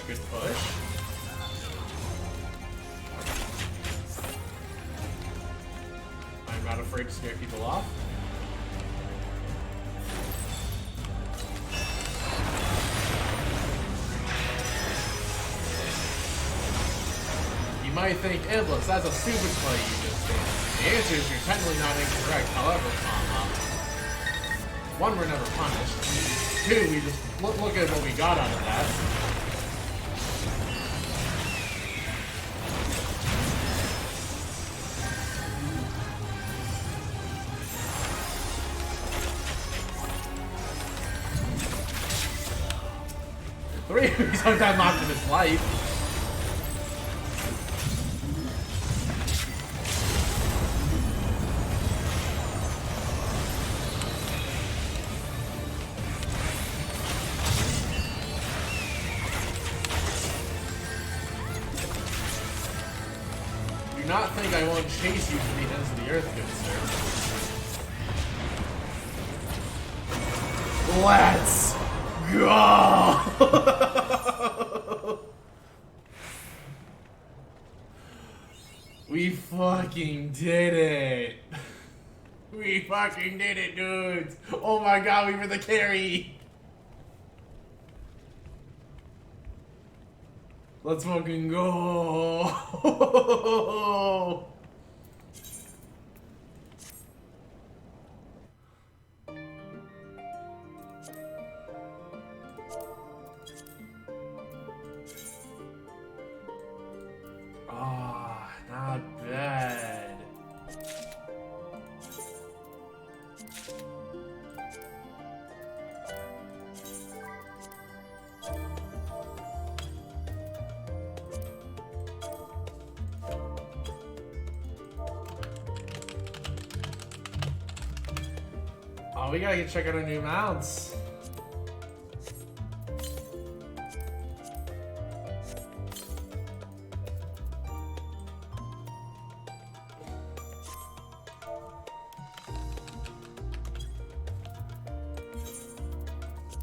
Good push. I'm not afraid to scare people off. You might think, Iblis, that's a stupid play you just did. The answer is you're technically not incorrect. However, one, we're never punished. Two, we just look at what we got out of that. Three, he sometimes knocked him his life. Do not think I won't chase you to the ends of the earth, good sir. Let's go! We fucking did it! We fucking did it, dudes! Oh my god, we were the carry! Let's fucking go! Ah, not bad. Oh, we gotta check out our new mounts.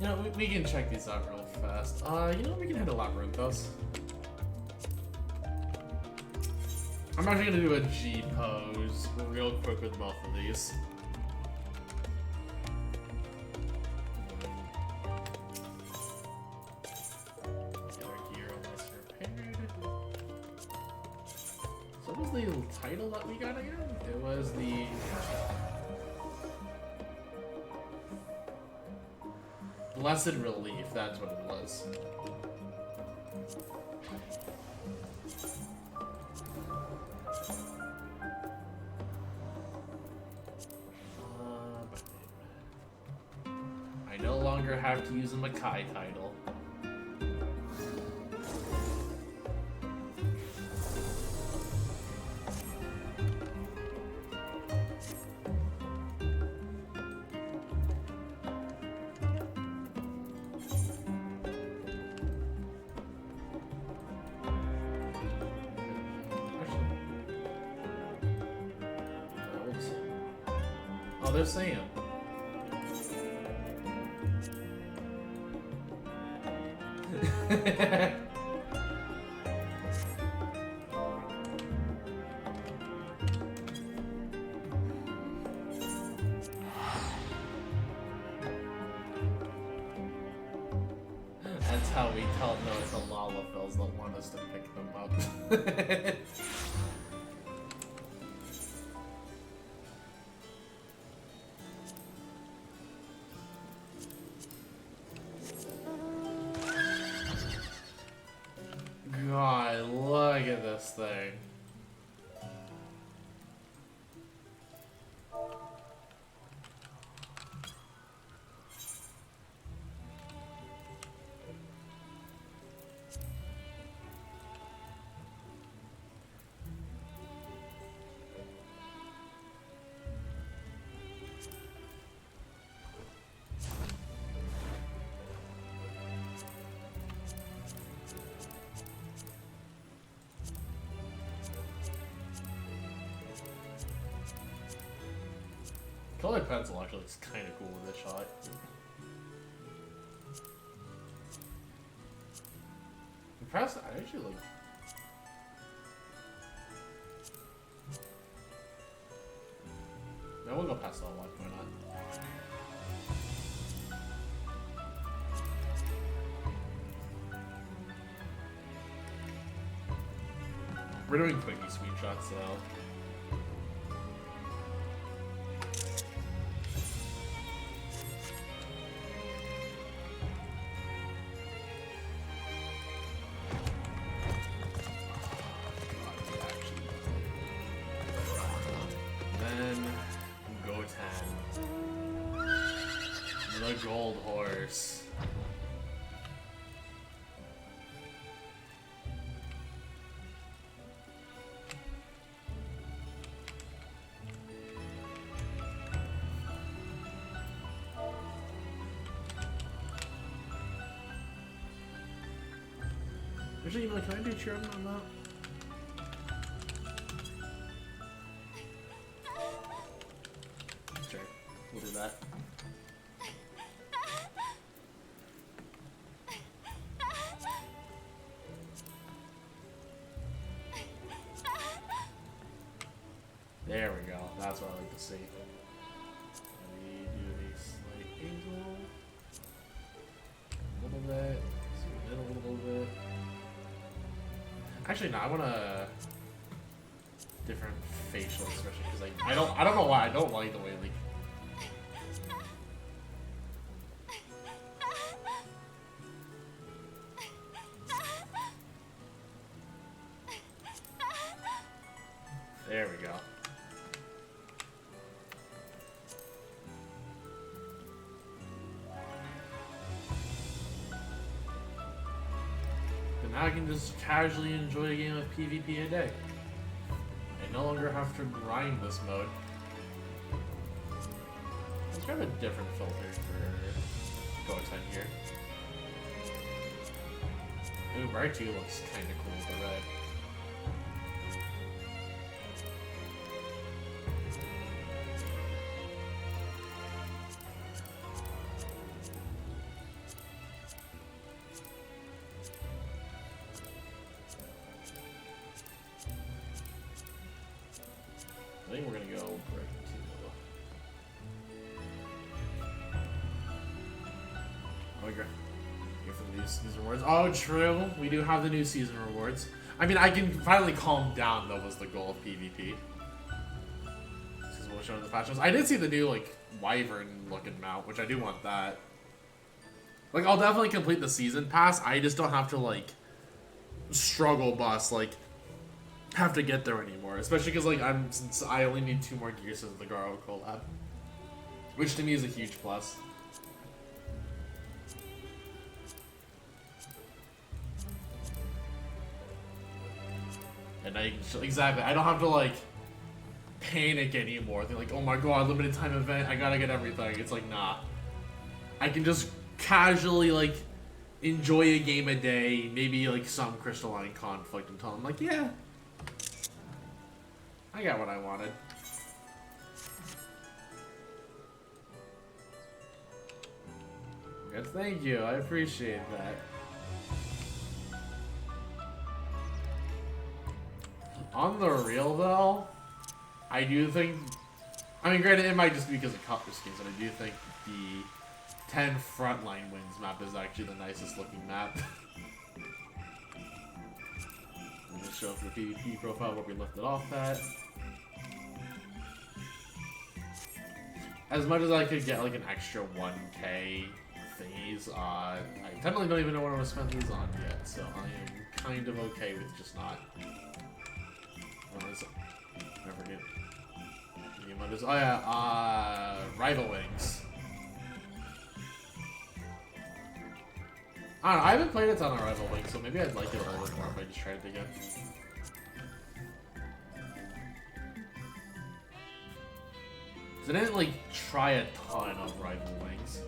You know, we can check these out real fast. You know, we can hit a labyrinthos. I'm actually gonna do a G pose real quick with both of these. Get our gear almost repaired. So what was the title that we got again? It was the... Blessed Relief, that's what it was. I no longer have to use a Makai title. they're saying. That's how we tell no, it's the Lalafels that want us to pick them up. God, look at this thing. Colored pencil actually looks kind of cool with this shot. Impressed? I actually like. No, we'll go past that one. Why not? We're doing quickie screenshots, so. The gold horse. Actually, can I do cheer on that? Sure, we'll do that. There we go. That's what I like to see. Let me do a slight angle. A little bit. Zoom in a little bit. Actually, no. I want a different facial expression because I don't know why I don't like the way like. There we go. Now I can just casually enjoy a game of PvP a day. I no longer have to grind this mode. Let's grab a different filter for Goten here. Ooh, Raichu looks kinda cool with the red. I think we're gonna go right to. Oh, we go for the new season rewards. Oh, true. We do have the new season rewards. I mean, I can finally calm down. That was the goal of PvP. This is what was shown in the patch notes. I did see the new like wyvern looking mount, which I do want that. Like, I'll definitely complete the season pass. I just don't have to like struggle bus like. Have to get there anymore, especially because like since I only need 2 more gears since the Garo collab, which to me is a huge plus. And exactly, I don't have to like panic anymore. They're like, oh my god, limited time event, I gotta get everything. It's like, nah, I can just casually like enjoy a game a day, maybe like some crystalline conflict until I'm like, yeah. I got what I wanted. Yes, thank you. I appreciate that. On the real, though, I do think... I mean, granted, it might just be because of color schemes, but I do think the 10 Frontline Wings map is actually the nicest looking map. Let me just show up the PvP profile where we left it off at. As much as I could get like an extra 1k phase, I technically don't even know what I'm going to spend these on yet, so I am kind of okay with just not. What is it? Never get. Oh yeah, Rival Wings. I don't know, I haven't played a ton of Rival Wings, so maybe I'd like it a little bit more if I just tried it again. Cause I didn't like try a ton of Rival Wings.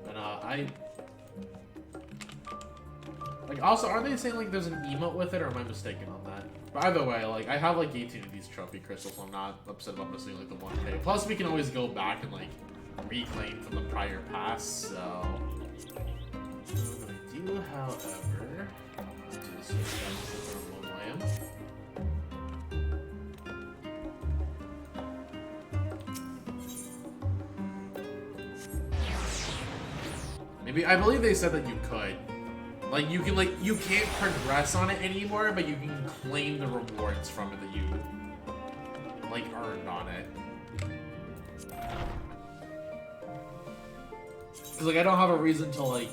But like, also, are they saying like there's an emote with it, or am I mistaken on that? But either way, like I have like 18 of these trophy crystals, so I'm not upset about missing like the 1k. Plus, we can always go back and like reclaim from the prior pass. So what I do, however, to switch back to the thermal lamp. Maybe I believe they said that you could. Like you can you can't progress on it anymore, but you can claim the rewards from it that you like earned on it. Cause like I don't have a reason to like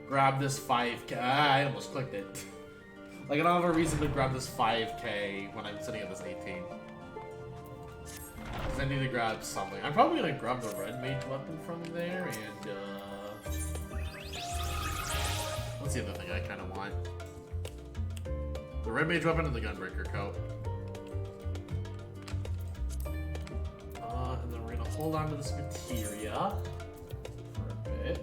grab this 5k. I almost clicked it. Like I don't have a reason to grab this 5k when I'm sitting at this 18. Cause I need to grab something. I'm probably gonna grab the red mage weapon from there and what's the other thing I kind of want? The red mage weapon and the gunbreaker coat. And then we're gonna hold on to this materia for a bit.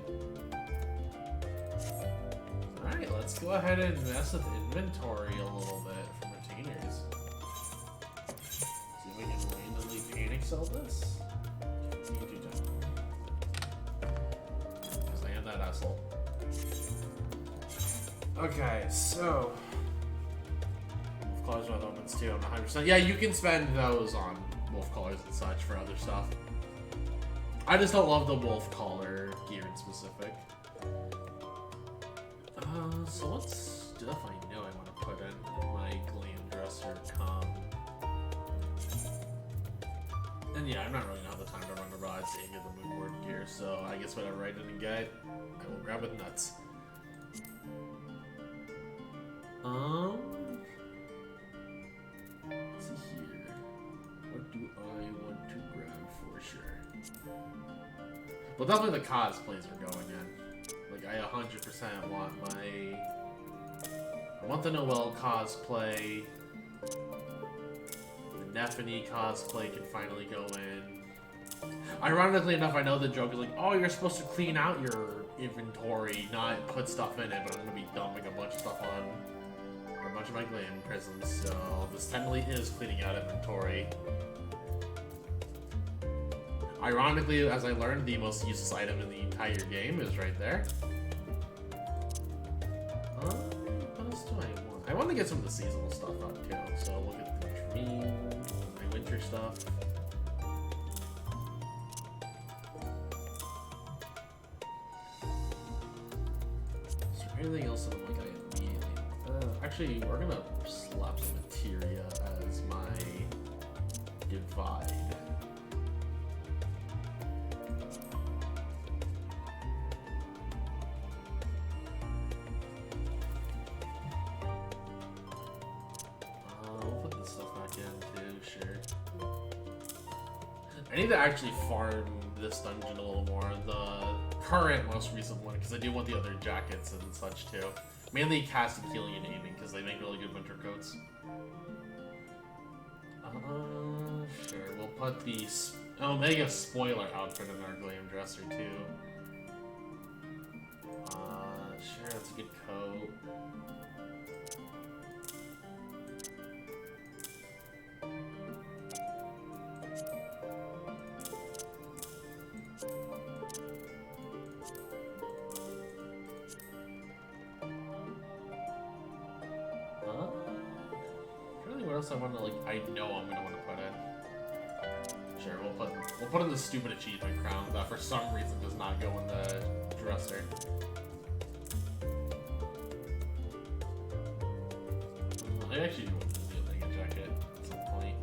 Alright, let's go ahead and mess with inventory a little bit for retainers. See if we can randomly panic sell this. Because I am that asshole. Okay, so wolf collars with omens too. I'm not 100%. Yeah, you can spend those on wolf collars and such for other stuff. I just don't love the wolf collar gear in specific. So what stuff I know I want to put in my glam dresser come. And yeah, I'm not really gonna have the time to run the rods and get the mood board gear, so I guess whatever I didn't get, I will grab with nuts. Let's see here. What do I want to grab for sure? Well, definitely the cosplays are going in. Like, I 100% want my... I want the Noelle cosplay. The Nephany cosplay can finally go in. Ironically enough, I know the joke is like, oh, you're supposed to clean out your inventory, not put stuff in it, but I'm gonna be dumping a bunch of stuff on a bunch of my glam prisms, so this technically is cleaning out inventory. Ironically, as I learned, the most useless item in the entire game is right there. What else do I want? I want to get some of the seasonal stuff out too, so look at the dream, my winter stuff. Is there anything else that I'm like I immediately... actually, we're gonna slap the materia as my divide. We'll put this stuff back in too, sure. I need to actually farm this dungeon a little more, the current most recent one, because I do want the other jackets and such too. Mainly Castilian aiming, because they make really good winter coats. Sure, we'll put the Omega spoiler outfit in our glam dresser too. Sure, that's a good coat. what else I want to like? I know I'm gonna want to put in. Sure, we'll put in the stupid achievement crown that for some reason does not go in the dresser. I actually do want to do a mega jacket at some point.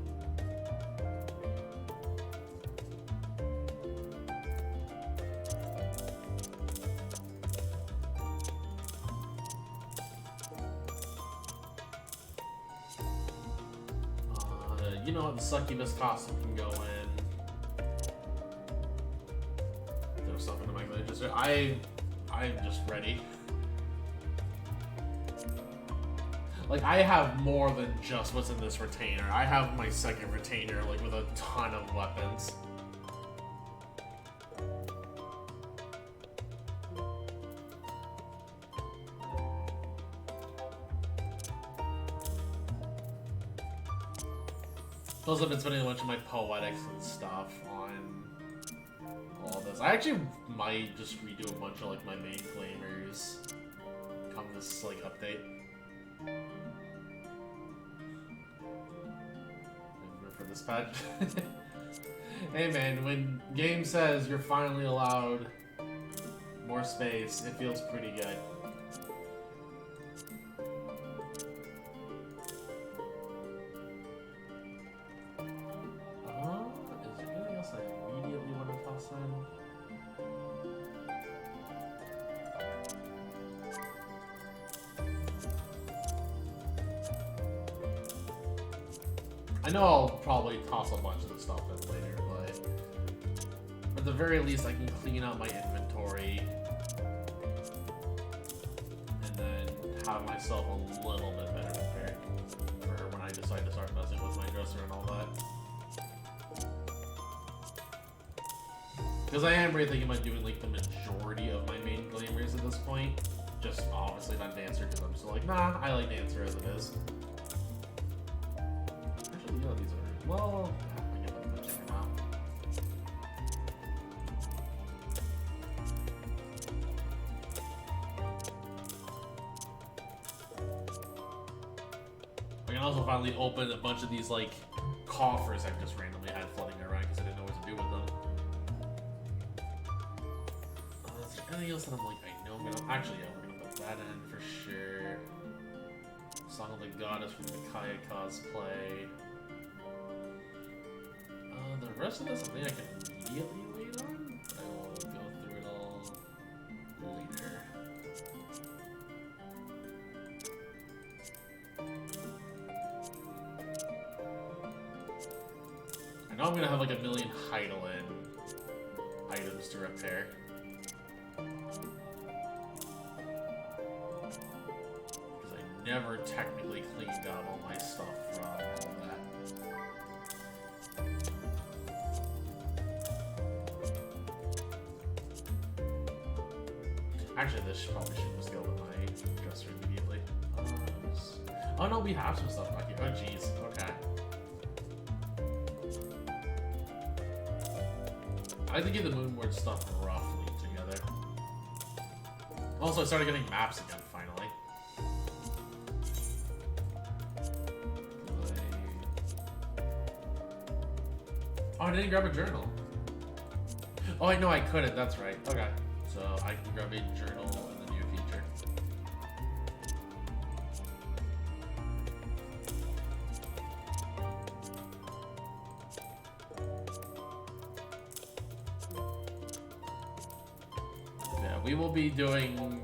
You know what? The succubus costume can go in. There's something in my glitches. I'm just ready. Like, I have more than just what's in this retainer. I have my second retainer, like, with a ton of weapons. Plus, I've been spending a bunch of my poetics and stuff on all this. I actually might just redo a bunch of, like, my main claimers come this, like, update. For this patch. Hey man, when game says you're finally allowed more space, it feels pretty good. Is there anything else I immediately want to toss in? I know I'll probably toss a bunch of the stuff in later, but at the very least I can clean out my inventory and then have myself a little bit better prepared for when I decide to start messing with my dresser and all that. Because I am really thinking about doing like the majority of my main glamours at this point. Just obviously not Dancer because I'm still like, nah, I like Dancer as it is. Yeah, these are, well, I get them check them out. I can also finally open a bunch of these, like, coffers I just randomly had floating around because I didn't know what to do with them. Is there anything else that I'm like, I know I'm gonna, actually, yeah, we're gonna put that in for sure. Song of the Goddess from the Kaya cosplay. The rest of this is something I can immediately wait on. I will go through it all later. I know I'm gonna have like a million Heidelin items to repair. Because I never technically cleaned out all my stuff from all that. Actually, this probably should just go with my dresser immediately. Oh no, we have some stuff back here. Oh jeez, okay. I like to get the Moonward stuff roughly together. Also, I started getting maps again, finally. Oh, I didn't grab a journal. Oh, wait, no, I couldn't. That's right. Okay. So I can grab a journal in the near future. Yeah, we will be doing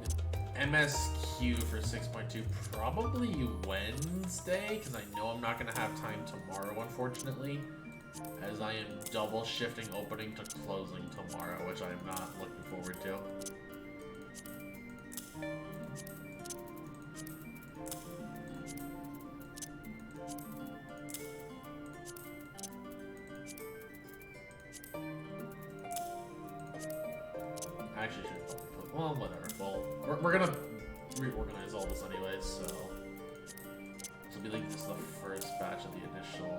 MSQ for 6.2 probably Wednesday, because I know I'm not going to have time tomorrow, unfortunately, as I am double shifting opening to closing tomorrow, which I am not looking forward to. I actually should probably put, well, whatever. Well, we're gonna reorganize all this anyways, so this will be like this is the first batch of the initial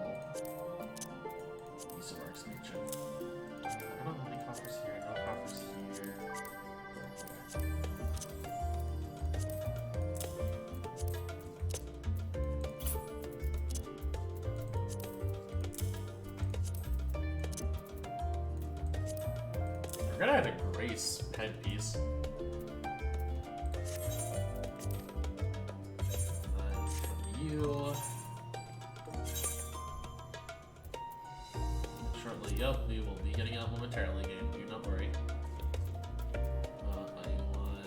use of our expansion. I don't know how many coffers here. No coffers here. forgot I had a Grace headpiece. And then from you. Shortly, yep, we will be getting out momentarily, game. Do not worry. I want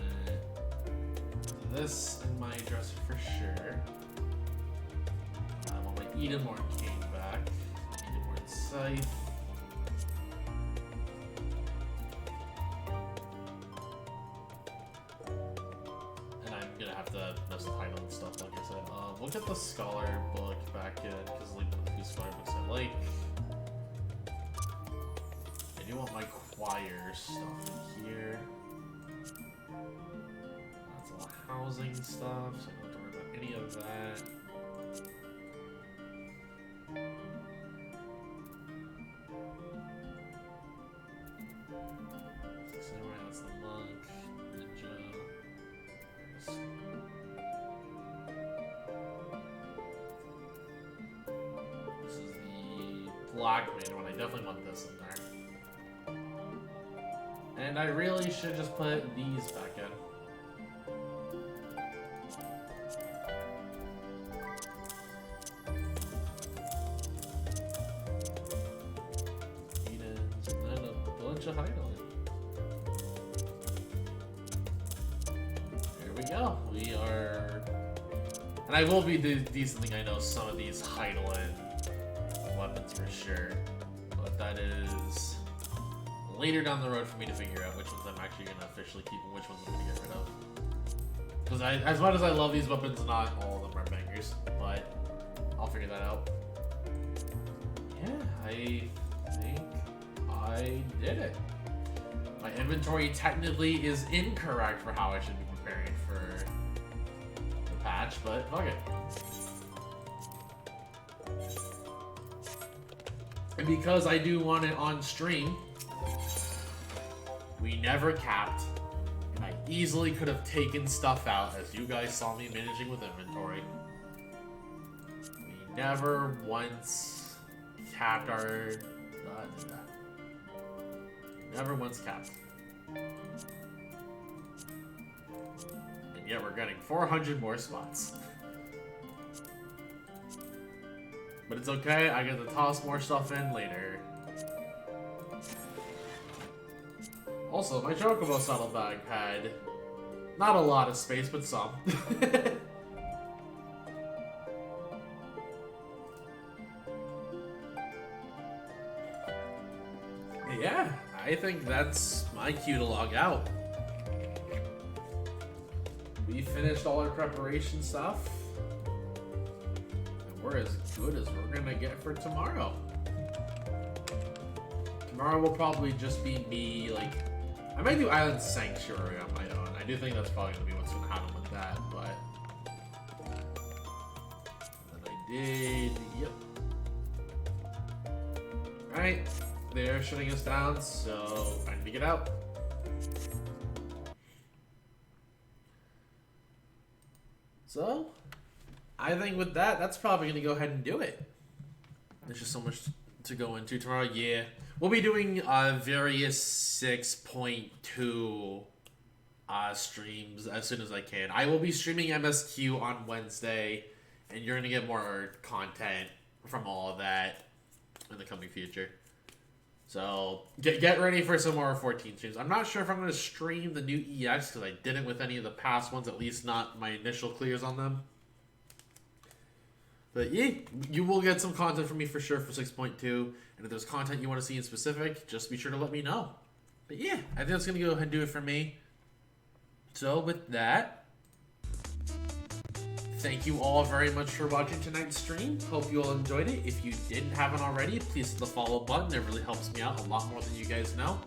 this in my dresser for sure. I want my Edenborn cane back. Edenborn scythe. And I'm gonna have to mess with title and stuff, like I said. We'll get the Scholar book back in, because like one of the few Scholar books I like. I do want my choir stuff in here. That's all housing stuff, so I don't have to worry about any of that. Samurai, that's the monk, ninja. This is the black mage one. I definitely want this in there. And I really should just put these back in. Edens, and then a bunch of highlights. There we go. We are... And I will be decently, I know, some of these Heidelin weapons for sure. But that is later down the road for me to figure out which ones I'm actually going to officially keep and which ones I'm going to get rid of. Because as much as I love these weapons, not all of them are bangers. But I'll figure that out. Yeah, I think I did it. My inventory technically is incorrect for how I should be preparing for the patch, but fuck it. And because I do want it on stream, we never capped, and I easily could have taken stuff out, as you guys saw me managing with inventory. We never once capped our... Never once capped. And yet we're getting 400 more spots. But it's okay, I get to toss more stuff in later. Also, my Chocobo saddlebag had not a lot of space, but some. Yeah, I think that's my cue to log out. We finished all our preparation stuff. And we're as good as we're gonna get for tomorrow. Tomorrow will probably just be me, like... I might do Island Sanctuary on my own. I do think that's probably gonna be what's gonna happen with that, but... And I did... Yep. Alright. They're shutting us down, so time to get out. So, I think with that, that's probably going to go ahead and do it. There's just so much to go into tomorrow. Yeah, we'll be doing various 6.2 streams as soon as I can. I will be streaming MSQ on Wednesday, and you're going to get more content from all of that in the coming future. So, get ready for some more 14 streams. I'm not sure if I'm going to stream the new EX, because I didn't with any of the past ones, at least not my initial clears on them. But yeah, you will get some content from me for sure for 6.2. And if there's content you want to see in specific, just be sure to let me know. But yeah, I think that's going to go ahead and do it for me. So with that, thank you all very much for watching tonight's stream. Hope you all enjoyed it. If you didn't haven't already, please hit the follow button. It really helps me out a lot more than you guys know.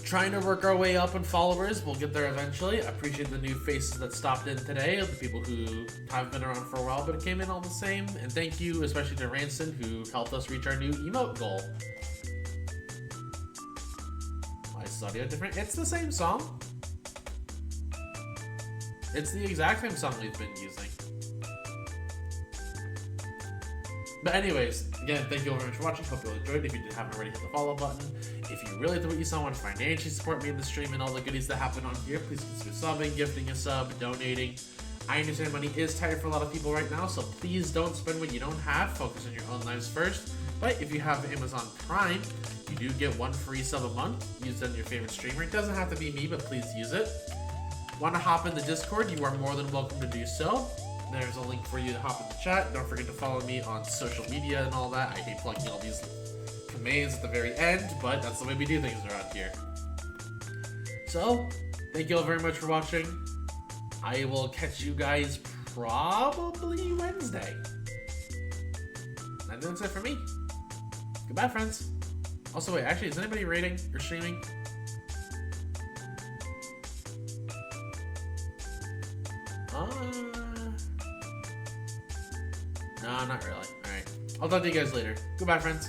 Trying to work our way up in followers. We'll get there eventually. I appreciate the new faces that stopped in today, the people who haven't been around for a while but came in all the same. And thank you especially to Ranston, who helped us reach our new emote goal. Why is audio different? It's the same song. It's the exact same song we've been using. But anyways, again, thank you all very much for watching. Hope you all enjoyed. If you haven't already, hit the follow button. If you really liked what you saw, want to financially support me in the stream and all the goodies that happen on here, please consider subbing, gifting a sub, donating. I understand money is tight for a lot of people right now, so please don't spend what you don't have. Focus on your own lives first. But if you have Amazon Prime, you do get 1 free sub a month. Use it on your favorite streamer. It doesn't have to be me, but please use it. Want to hop in the Discord? You are more than welcome to do so. There's a link for you to hop in the chat. Don't forget to follow me on social media and all that. I hate plugging all these commands at the very end, but that's the way we do things around here. So, thank you all very much for watching. I will catch you guys probably Wednesday. And that's it for me. Goodbye, friends. Also, wait, actually, is anybody rating or streaming? No, not really. Alright. I'll talk to you guys later. Goodbye, friends.